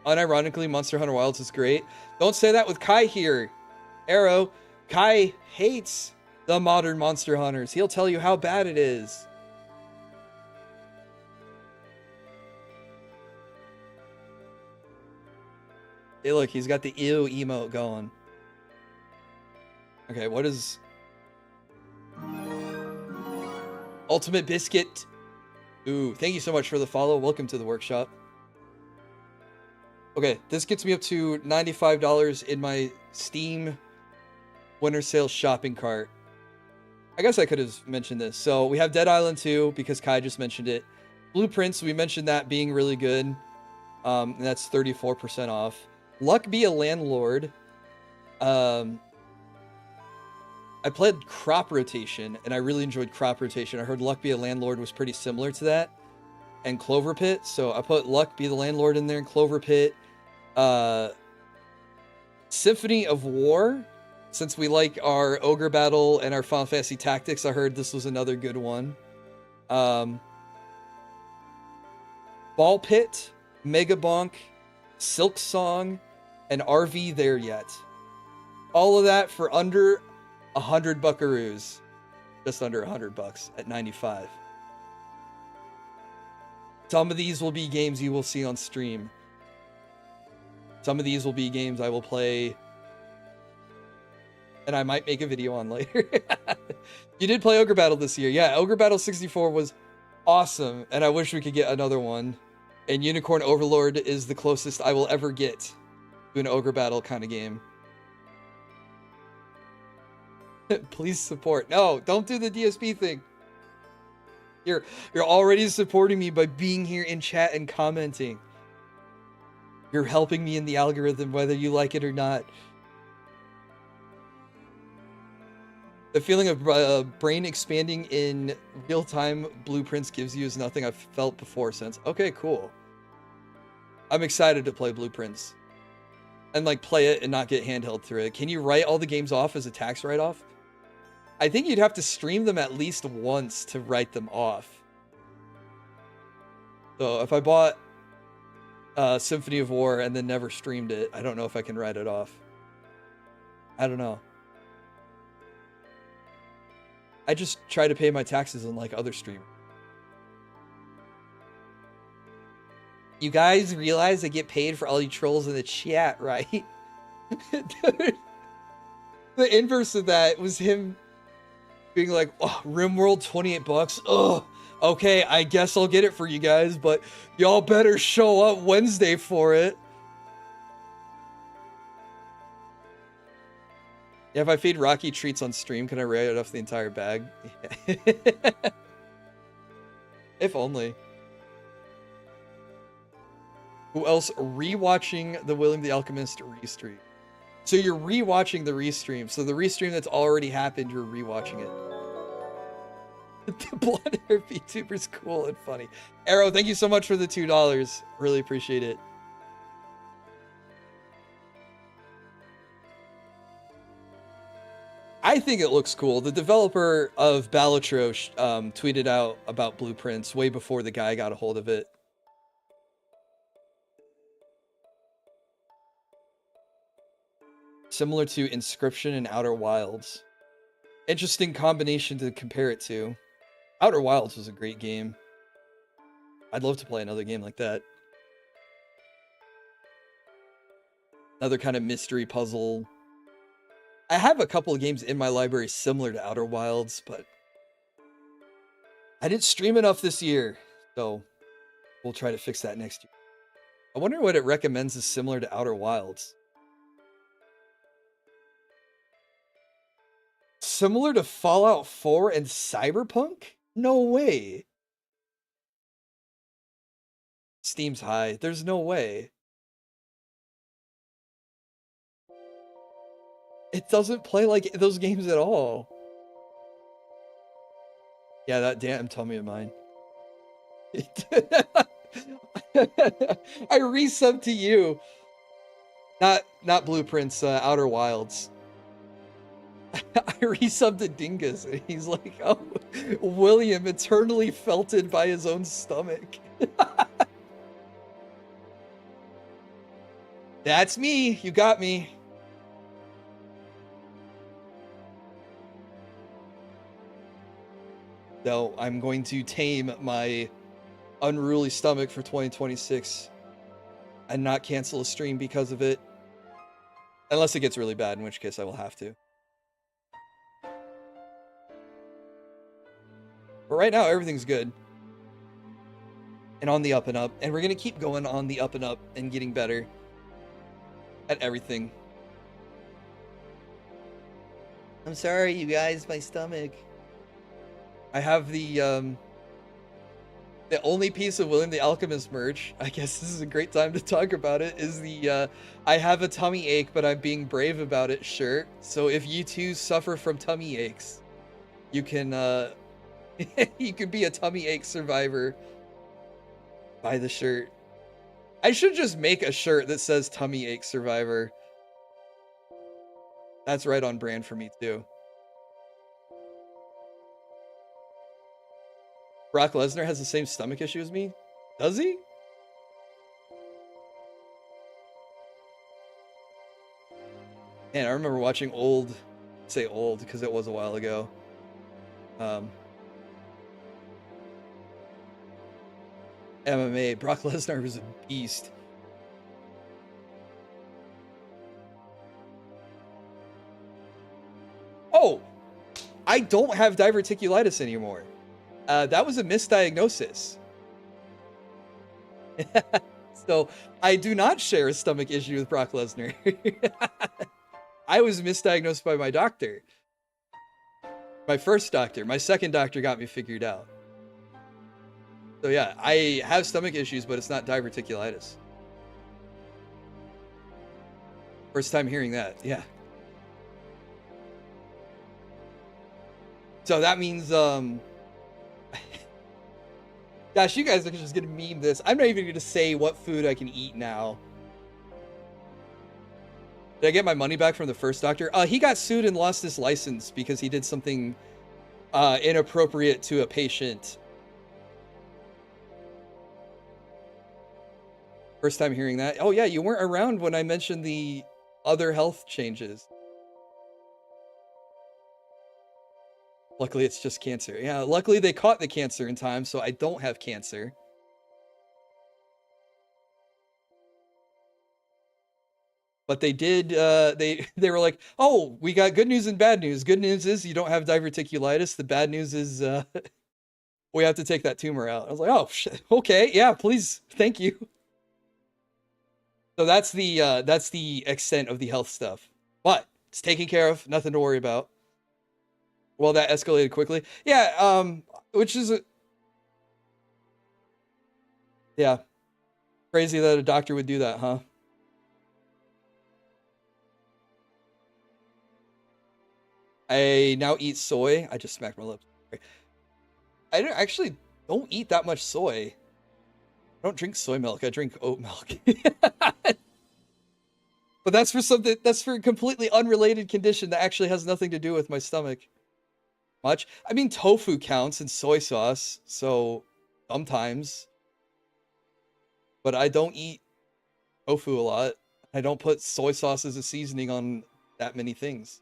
Unironically, Monster Hunter Wilds is great. Don't say that with Kai here. Arrow, Kai hates the modern Monster Hunters. He'll tell you how bad it is. Hey, look, he's got the ew emote going. Okay, what is... Ultimate Biscuit. Ooh, thank you so much for the follow. Welcome to the workshop. Okay, this gets me up to $95 in my Steam winter sale shopping cart. I guess I could have mentioned this. So we have Dead Island 2 because Kai just mentioned it. Blueprints, we mentioned that being really good. And that's 34% off. Luck Be a Landlord. I played Crop Rotation, and I really enjoyed Crop Rotation. I heard Luck Be a Landlord was pretty similar to that. And Clover Pit, so I put Luck Be the Landlord in there, and Clover Pit. Symphony of War. Since we like our Ogre Battle and our Final Fantasy Tactics, I heard this was another good one. Ball Pit, Mega Bonk, Silk Song, and RV There Yet. All of that for under 100 buckaroos. Just under 100 bucks at 95. Some of these will be games you will see on stream. Some of these will be games I will play and I might make a video on later. You did play Ogre Battle this year. Yeah, Ogre Battle 64 was awesome, and I wish we could get another one. And Unicorn Overlord is the closest I will ever get to an Ogre Battle kind of game. Please support. No, don't do the DSP thing. You're already supporting me by being here in chat and commenting. You're helping me in the algorithm whether you like it or not. The feeling of brain expanding in real-time Blueprints gives you is nothing I've felt before since. Okay, cool. I'm excited to play Blueprints. And like play it and not get handheld through it. Can you write all the games off as a tax write-off? I think you'd have to stream them at least once to write them off. So if I bought Symphony of War and then never streamed it, I don't know if I can write it off. I don't know. I just try to pay my taxes unlike other streamers. You guys realize I get paid for all you trolls in the chat, right? Dude, the inverse of that was him being like, oh, RimWorld, 28 bucks. Ugh. Okay, I guess I'll get it for you guys, but y'all better show up Wednesday for it. Yeah, if I feed Rocky treats on stream, can I write off the entire bag? Yeah. If only. Who else rewatching the William the Alchemist restream? So you're rewatching the restream. So the restream that's already happened, you're rewatching it. The blonde hair VTuber's cool and funny. Arrow, thank you so much for the $2. Really appreciate it. I think it looks cool. The developer of Balatro tweeted out about Blueprints way before the guy got a hold of it. Similar to Inscription and Outer Wilds. Interesting combination to compare it to. Outer Wilds was a great game. I'd love to play another game like that. Another kind of mystery puzzle. I have a couple of games in my library similar to Outer Wilds, but I didn't stream enough this year, so we'll try to fix that next year. I wonder what it recommends is similar to Outer Wilds. Similar to Fallout 4 and Cyberpunk? No way. Steam's high. There's no way. It doesn't play like those games at all. Yeah, that damn tummy of mine. I resubbed to you. Not Blueprints, Outer Wilds. I resubbed to Dingus, and he's like, oh, William eternally felted by his own stomach. That's me. You got me. So I'm going to tame my unruly stomach for 2026 and not cancel a stream because of it. Unless it gets really bad, in which case I will have to. But right now, everything's good. And on the up and up. And we're going to keep going on the up and up and getting better at everything. I'm sorry, you guys, my stomach. I have the only piece of William the Alchemist merch, I guess this is a great time to talk about it, is the I have a tummy ache, but I'm being brave about it shirt. So if you too suffer from tummy aches, you can you can be a tummy ache survivor. Buy the shirt. I should just make a shirt that says tummy ache survivor. That's right on brand for me too. Brock Lesnar has the same stomach issue as me? Does he? Man, I remember watching old, say old because it was a while ago. MMA, Brock Lesnar was a beast. Oh, I don't have diverticulitis anymore. That was a misdiagnosis. So I do not share a stomach issue with Brock Lesnar. I was misdiagnosed by my doctor. My first doctor. My second doctor got me figured out. So yeah, I have stomach issues, but it's not diverticulitis. First time hearing that, yeah. So that means, gosh, you guys are just gonna meme this. I'm not even gonna say what food I can eat now. Did I get my money back from the first doctor? He got sued and lost his license because he did something inappropriate to a patient. First time hearing that. Oh yeah, you weren't around when I mentioned the other health changes. Luckily, it's just cancer. Yeah, luckily they caught the cancer in time, so I don't have cancer. But they did, they were like, oh, we got good news and bad news. Good news is you don't have diverticulitis. The bad news is we have to take that tumor out. I was like, oh, shit. Okay, yeah, please, thank you. So that's the extent of the health stuff. But it's taken care of, nothing to worry about. Well, that escalated quickly. Yeah, which is yeah. Crazy that a doctor would do that, huh? I now eat soy. I just smacked my lips. I actually don't eat that much soy. I don't drink soy milk. I drink oat milk. But that's for a completely unrelated condition that actually has nothing to do with my stomach. Much. I mean, tofu counts in soy sauce, so sometimes. But I don't eat tofu a lot. I don't put soy sauce as a seasoning on that many things.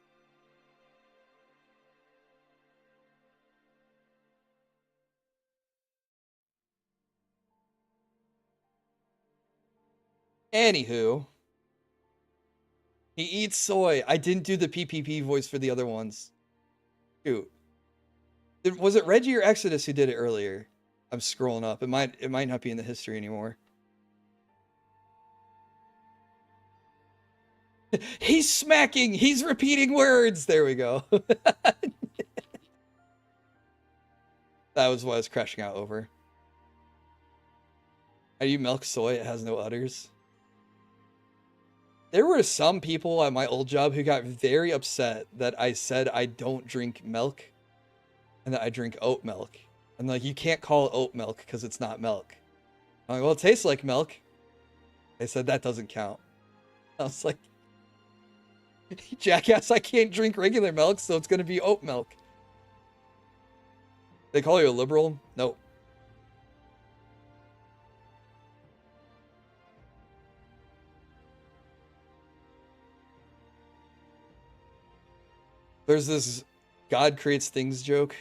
Anywho, he eats soy. I didn't do the PPP voice for the other ones. Shoot. Was it Reggie or Exodus who did it earlier? I'm scrolling up. It might not be in the history anymore. He's smacking. He's repeating words. There we go. That was what I was crashing out over. How do you milk soy? It has no udders. There were some people at my old job who got very upset that I said I don't drink milk and that I drink oat milk. And like, you can't call it oat milk because it's not milk. I'm like, well, it tastes like milk. They said that doesn't count. I was like, jackass, I can't drink regular milk, so it's going to be oat milk. They call you a liberal? Nope. There's this God creates things joke.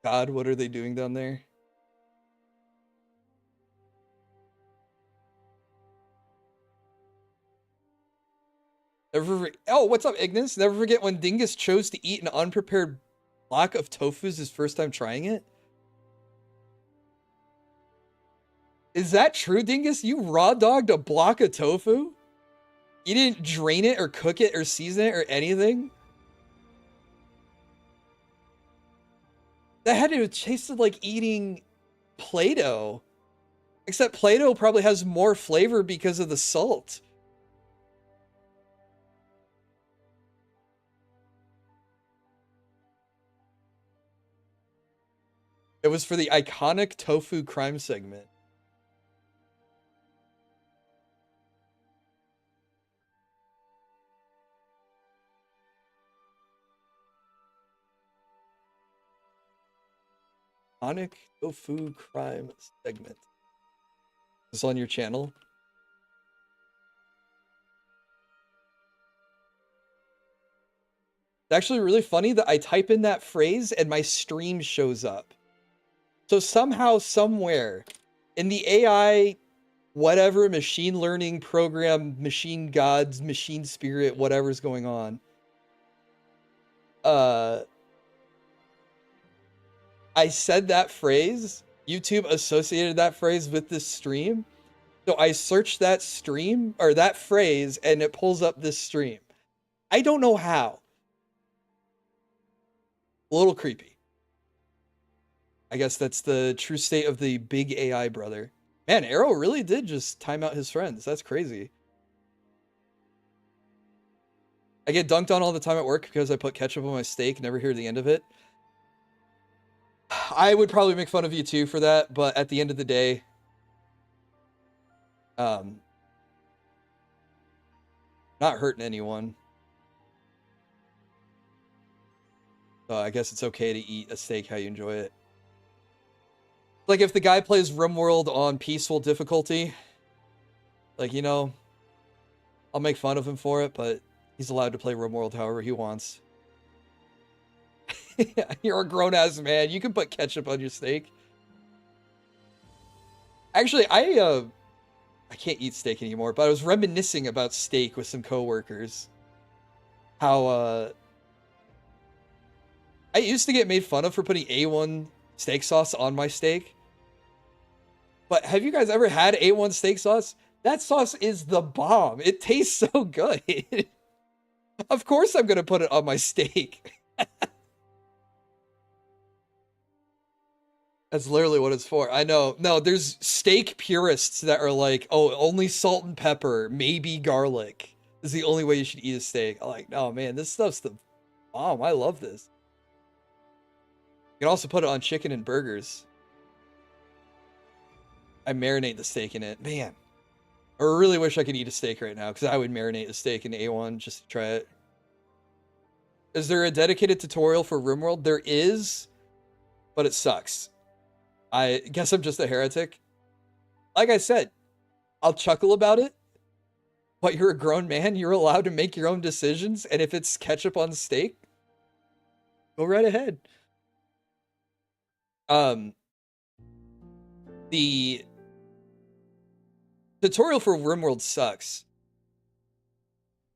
God, what are they doing down there? Oh, what's up, Ignis? Never forget when Dingus chose to eat an unprepared block of tofu's his first time trying it? Is that true, Dingus? You raw dogged a block of tofu? You didn't drain it or cook it or season it or anything? That had to have tasted like eating Play-Doh. Except Play-Doh probably has more flavor because of the salt. It was for the iconic tofu crime segment. Iconic tofu crime segment. Is this on your channel? It's actually really funny that I type in that phrase and my stream shows up. So somehow, somewhere, in the AI, whatever, machine learning program, machine gods, machine spirit, whatever's going on, I said that phrase, YouTube associated that phrase with this stream, so I searched that stream, or that phrase, and it pulls up this stream. I don't know how. A little creepy. I guess that's the true state of the big AI brother. Man, Arrow really did just time out his friends. That's crazy. I get dunked on all the time at work because I put ketchup on my steak, never hear the end of it. I would probably make fun of you too for that, but at the end of the day, not hurting anyone. So I guess it's okay to eat a steak how you enjoy it. Like if the guy plays RimWorld on peaceful difficulty, like, you know, I'll make fun of him for it, but he's allowed to play RimWorld however he wants. You're a grown-ass man. You can put ketchup on your steak. Actually, I can't eat steak anymore, but I was reminiscing about steak with some coworkers. How I used to get made fun of for putting A1 steak sauce on my steak. But have you guys ever had A1 steak sauce? That sauce is the bomb. It tastes so good. Of course I'm going to put it on my steak. That's literally what it's for. I know. No, there's steak purists that are like, oh, only salt and pepper, maybe garlic is the only way you should eat a steak. I'm like, no, man, this stuff's the bomb. I love this. You can also put it on chicken and burgers. I marinate the steak in it. Man, I really wish I could eat a steak right now because I would marinate a steak in A1 just to try it. Is there a dedicated tutorial for RimWorld? There is, but it sucks. I guess I'm just a heretic. Like I said, I'll chuckle about it, but you're a grown man. You're allowed to make your own decisions. And if it's ketchup on steak, go right ahead. The tutorial for RimWorld sucks.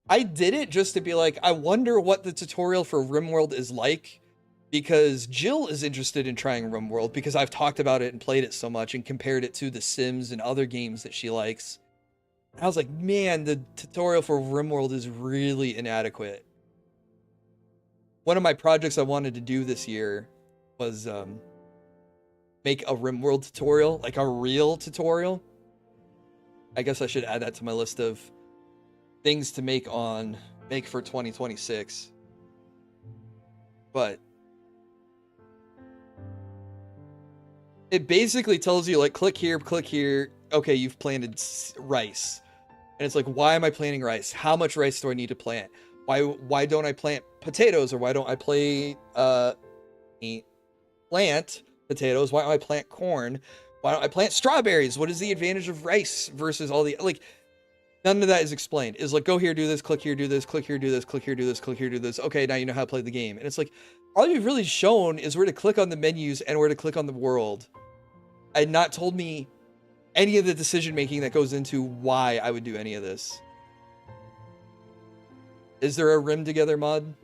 I did it just to be like, I wonder what the tutorial for RimWorld is like because Jill is interested in trying RimWorld because I've talked about it and played it so much and compared it to The Sims and other games that she likes. I was like, man, the tutorial for RimWorld is really inadequate. One of my projects I wanted to do this year was make a RimWorld tutorial, like a real tutorial. I guess I should add that to my list of things to make for 2026. But it basically tells you, like, click here, okay, you've planted rice. And it's like, why am I planting rice? How much rice do I need to plant? Why don't I plant potatoes, or why don't I plant potatoes? Why don't I plant corn? Why don't I plant strawberries? What is the advantage of rice versus all the, like, none of that is explained. It's like, go here, do this, click here, do this, click here, do this, click here, do this, click here, do this. Okay, now you know how to play the game. And it's like, all you've really shown is where to click on the menus and where to click on the world, and not told me any of the decision making that goes into why I would do any of this. Is there a Rim Together mod?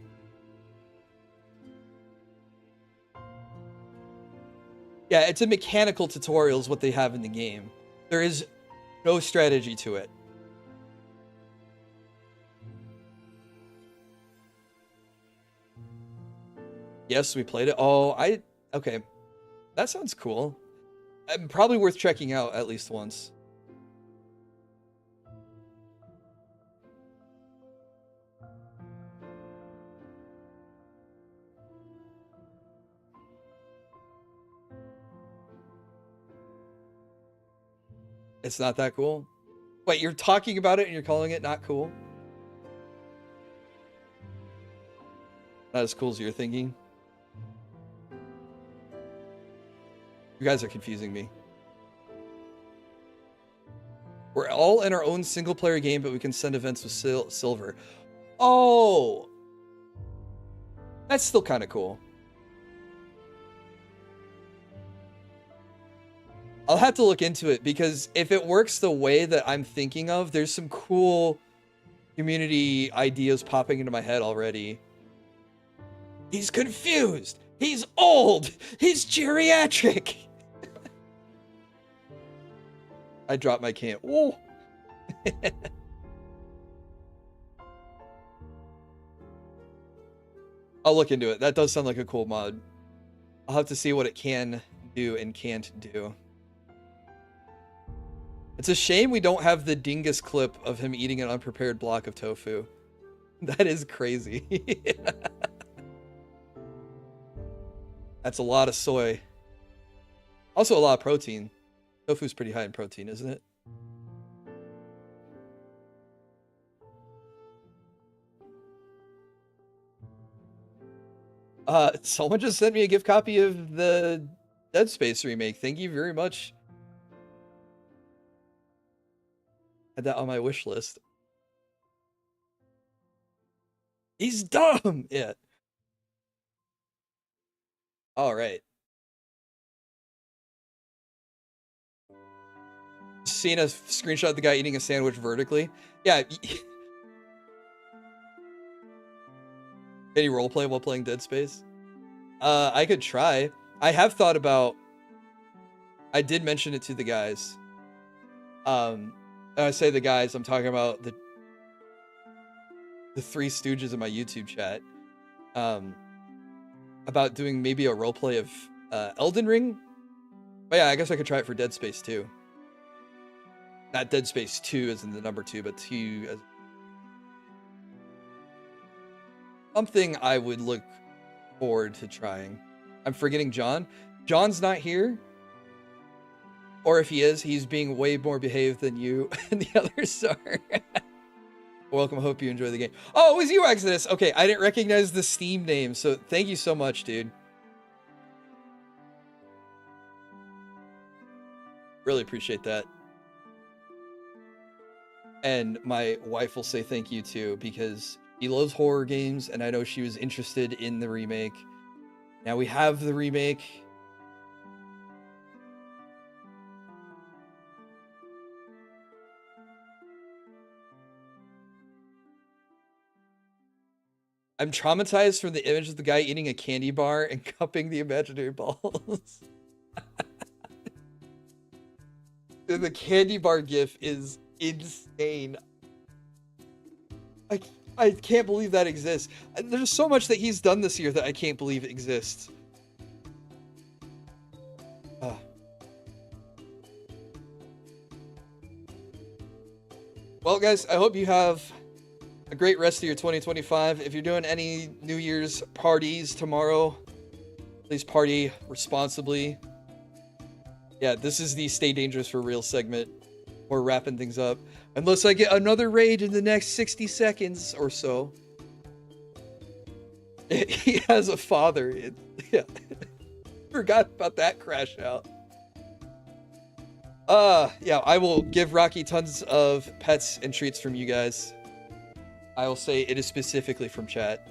Yeah, it's a mechanical tutorial is what they have in the game. There is no strategy to it. Yes, we played it. Oh, okay. That sounds cool. Probably worth checking out at least once. It's not that cool? Wait, you're talking about it and you're calling it not cool? Not as cool as you're thinking? You guys are confusing me. We're all in our own single player game, but we can send events with silver. Oh! That's still kind of cool. I'll have to look into it, because if it works the way that I'm thinking of, there's some cool community ideas popping into my head already. He's confused. He's old. He's geriatric. I dropped my can. Whoa. I'll look into it. That does sound like a cool mod. I'll have to see what it can do and can't do. It's a shame we don't have the dingus clip of him eating an unprepared block of tofu. That is crazy. That's a lot of soy. Also a lot of protein. Tofu's pretty high in protein, isn't it? Someone just sent me a gift copy of the Dead Space remake. Thank you very much. Had that on my wish list. He's dumb! Yeah. Alright. Seen a screenshot of the guy eating a sandwich vertically? Yeah. Can you roleplay while playing Dead Space? I could try. I have thought about... I did mention it to the guys. I say the guys, I'm talking about the Three Stooges in my YouTube chat. About doing maybe a roleplay of Elden Ring. But yeah, I guess I could try it for Dead Space 2. Not Dead Space 2 as in the number 2, but 2 as something I would look forward to trying. I'm forgetting John. John's not here. Or if he is, he's being way more behaved than you and the others are. Welcome, hope you enjoy the game. Oh, it was you, Exodus! Okay, I didn't recognize the Steam name, so thank you so much, dude. Really appreciate that. And my wife will say thank you too, because he loves horror games, and I know she was interested in the remake. Now we have the remake. I'm traumatized from the image of the guy eating a candy bar and cupping the imaginary balls. The candy bar gif is insane. I can't believe that exists. There's so much that he's done this year that I can't believe exists. Well, guys, I hope you have a great rest of your 2025. If you're doing any New Year's parties tomorrow, please party responsibly. Yeah, this is the Stay Dangerous for Real segment. We're wrapping things up. Unless I get another raid in the next 60 seconds or so. He has a father. Yeah. Forgot about that crash out. Yeah, I will give Rocky tons of pets and treats from you guys. I will say it is specifically from chat.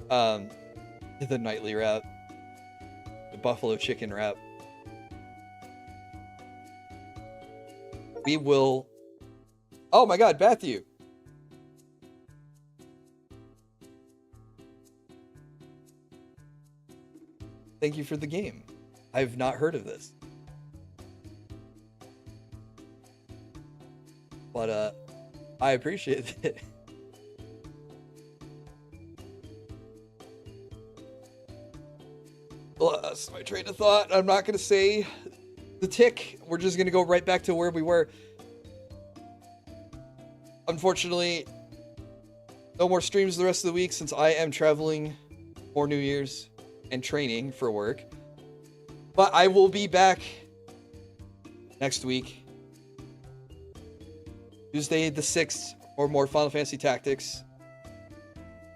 The nightly wrap. The buffalo chicken wrap. We will... Oh my god, Matthew! Thank you for the game. I've not heard of this. But, I appreciate it. Lost my train of thought. I'm not going to say the tick. We're just going to go right back to where we were. Unfortunately, no more streams the rest of the week since I am traveling for New Year's and training for work. But I will be back next week. Tuesday the 6th, or more Final Fantasy Tactics.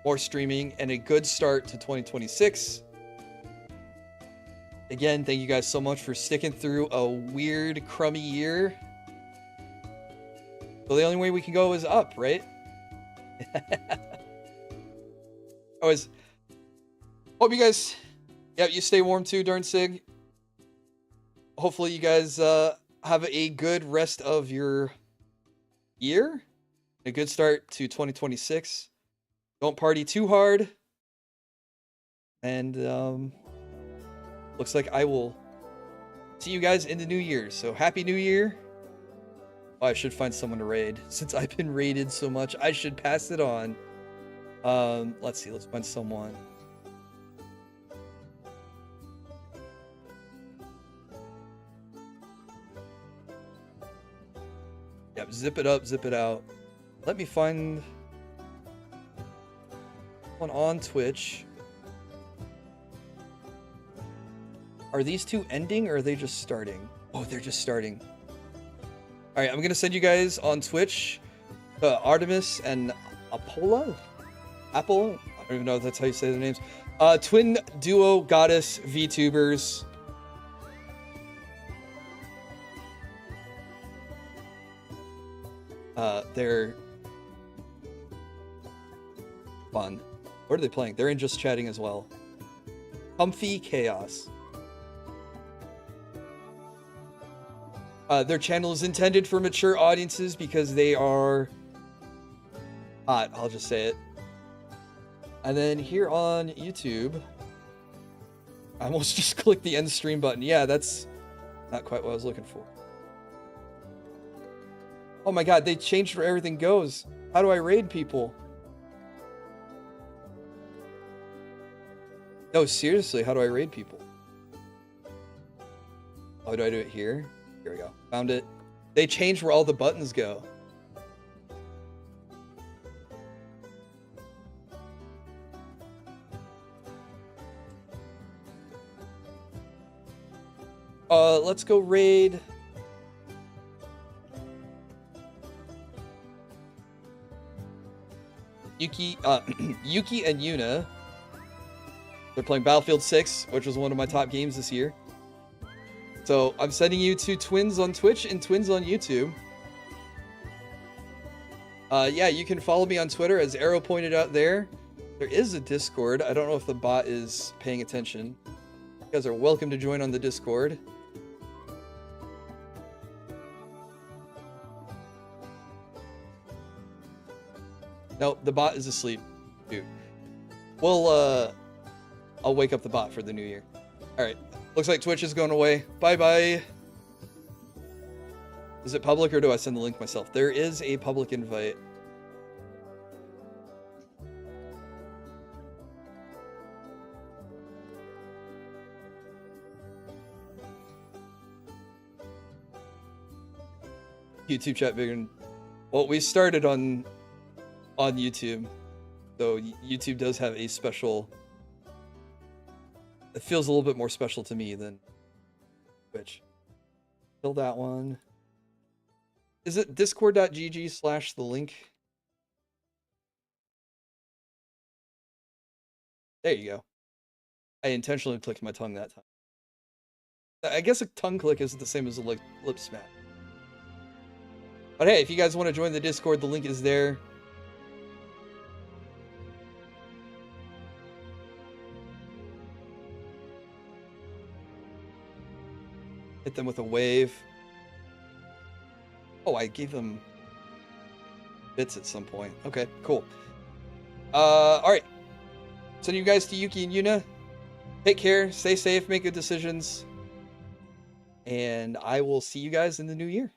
More streaming and a good start to 2026. Again, thank you guys so much for sticking through a weird, crummy year. So the only way we can go is up, right? Always. Hope you guys, yeah, you stay warm too, Darn Sig. Hopefully you guys have a good rest of your year. A good start to 2026. Don't party too hard. And looks like I will see you guys in the new year. So happy new year. Oh, I should find someone to raid. Since I've been raided so much, I should pass it on. Let's see. Let's find someone. Yep, zip it up, zip it out. Let me find one on Twitch. Are these two ending or are they just starting? Oh, they're just starting. All right, I'm going to send you guys on Twitch Artemis and Apollo? Apple? I don't even know if that's how you say their names. Twin duo goddess VTubers. They're fun. What are they playing? They're in just chatting as well. Comfy Chaos. Their channel is intended for mature audiences because they are hot, I'll just say it. And then here on YouTube, I almost just clicked the end stream button. Yeah, that's not quite what I was looking for. Oh my god, they changed where everything goes. How do I raid people? No, seriously, how do I raid people? Oh, do I do it here? Here we go. Found it. They changed where all the buttons go. Let's go raid. Yuki, Yuki and Yuna. They're playing Battlefield 6, which was one of my top games this year. So I'm sending you to Twins on Twitch and Twins on YouTube. Yeah, you can follow me on Twitter, as Arrow pointed out there. There is a Discord. I don't know if the bot is paying attention. You guys are welcome to join on the Discord. No, the bot is asleep, dude. I'll wake up the bot for the new year. All right. Looks like Twitch is going away. Bye-bye. Is it public or do I send the link myself? There is a public invite. YouTube chat bigger. Well, we started on YouTube, so YouTube does have a special. It feels a little bit more special to me than Twitch. Kill that one. Is it discord.gg/the link? There you go. I intentionally clicked my tongue that time. I guess a tongue click isn't the same as a lip smack. But hey, if you guys want to join the Discord, the link is there. Hit them with a wave. Oh, I gave them bits at some point. Okay, cool. Alright. Send you guys to Yuki and Yuna. Take care, stay safe, make good decisions. And I will see you guys in the new year.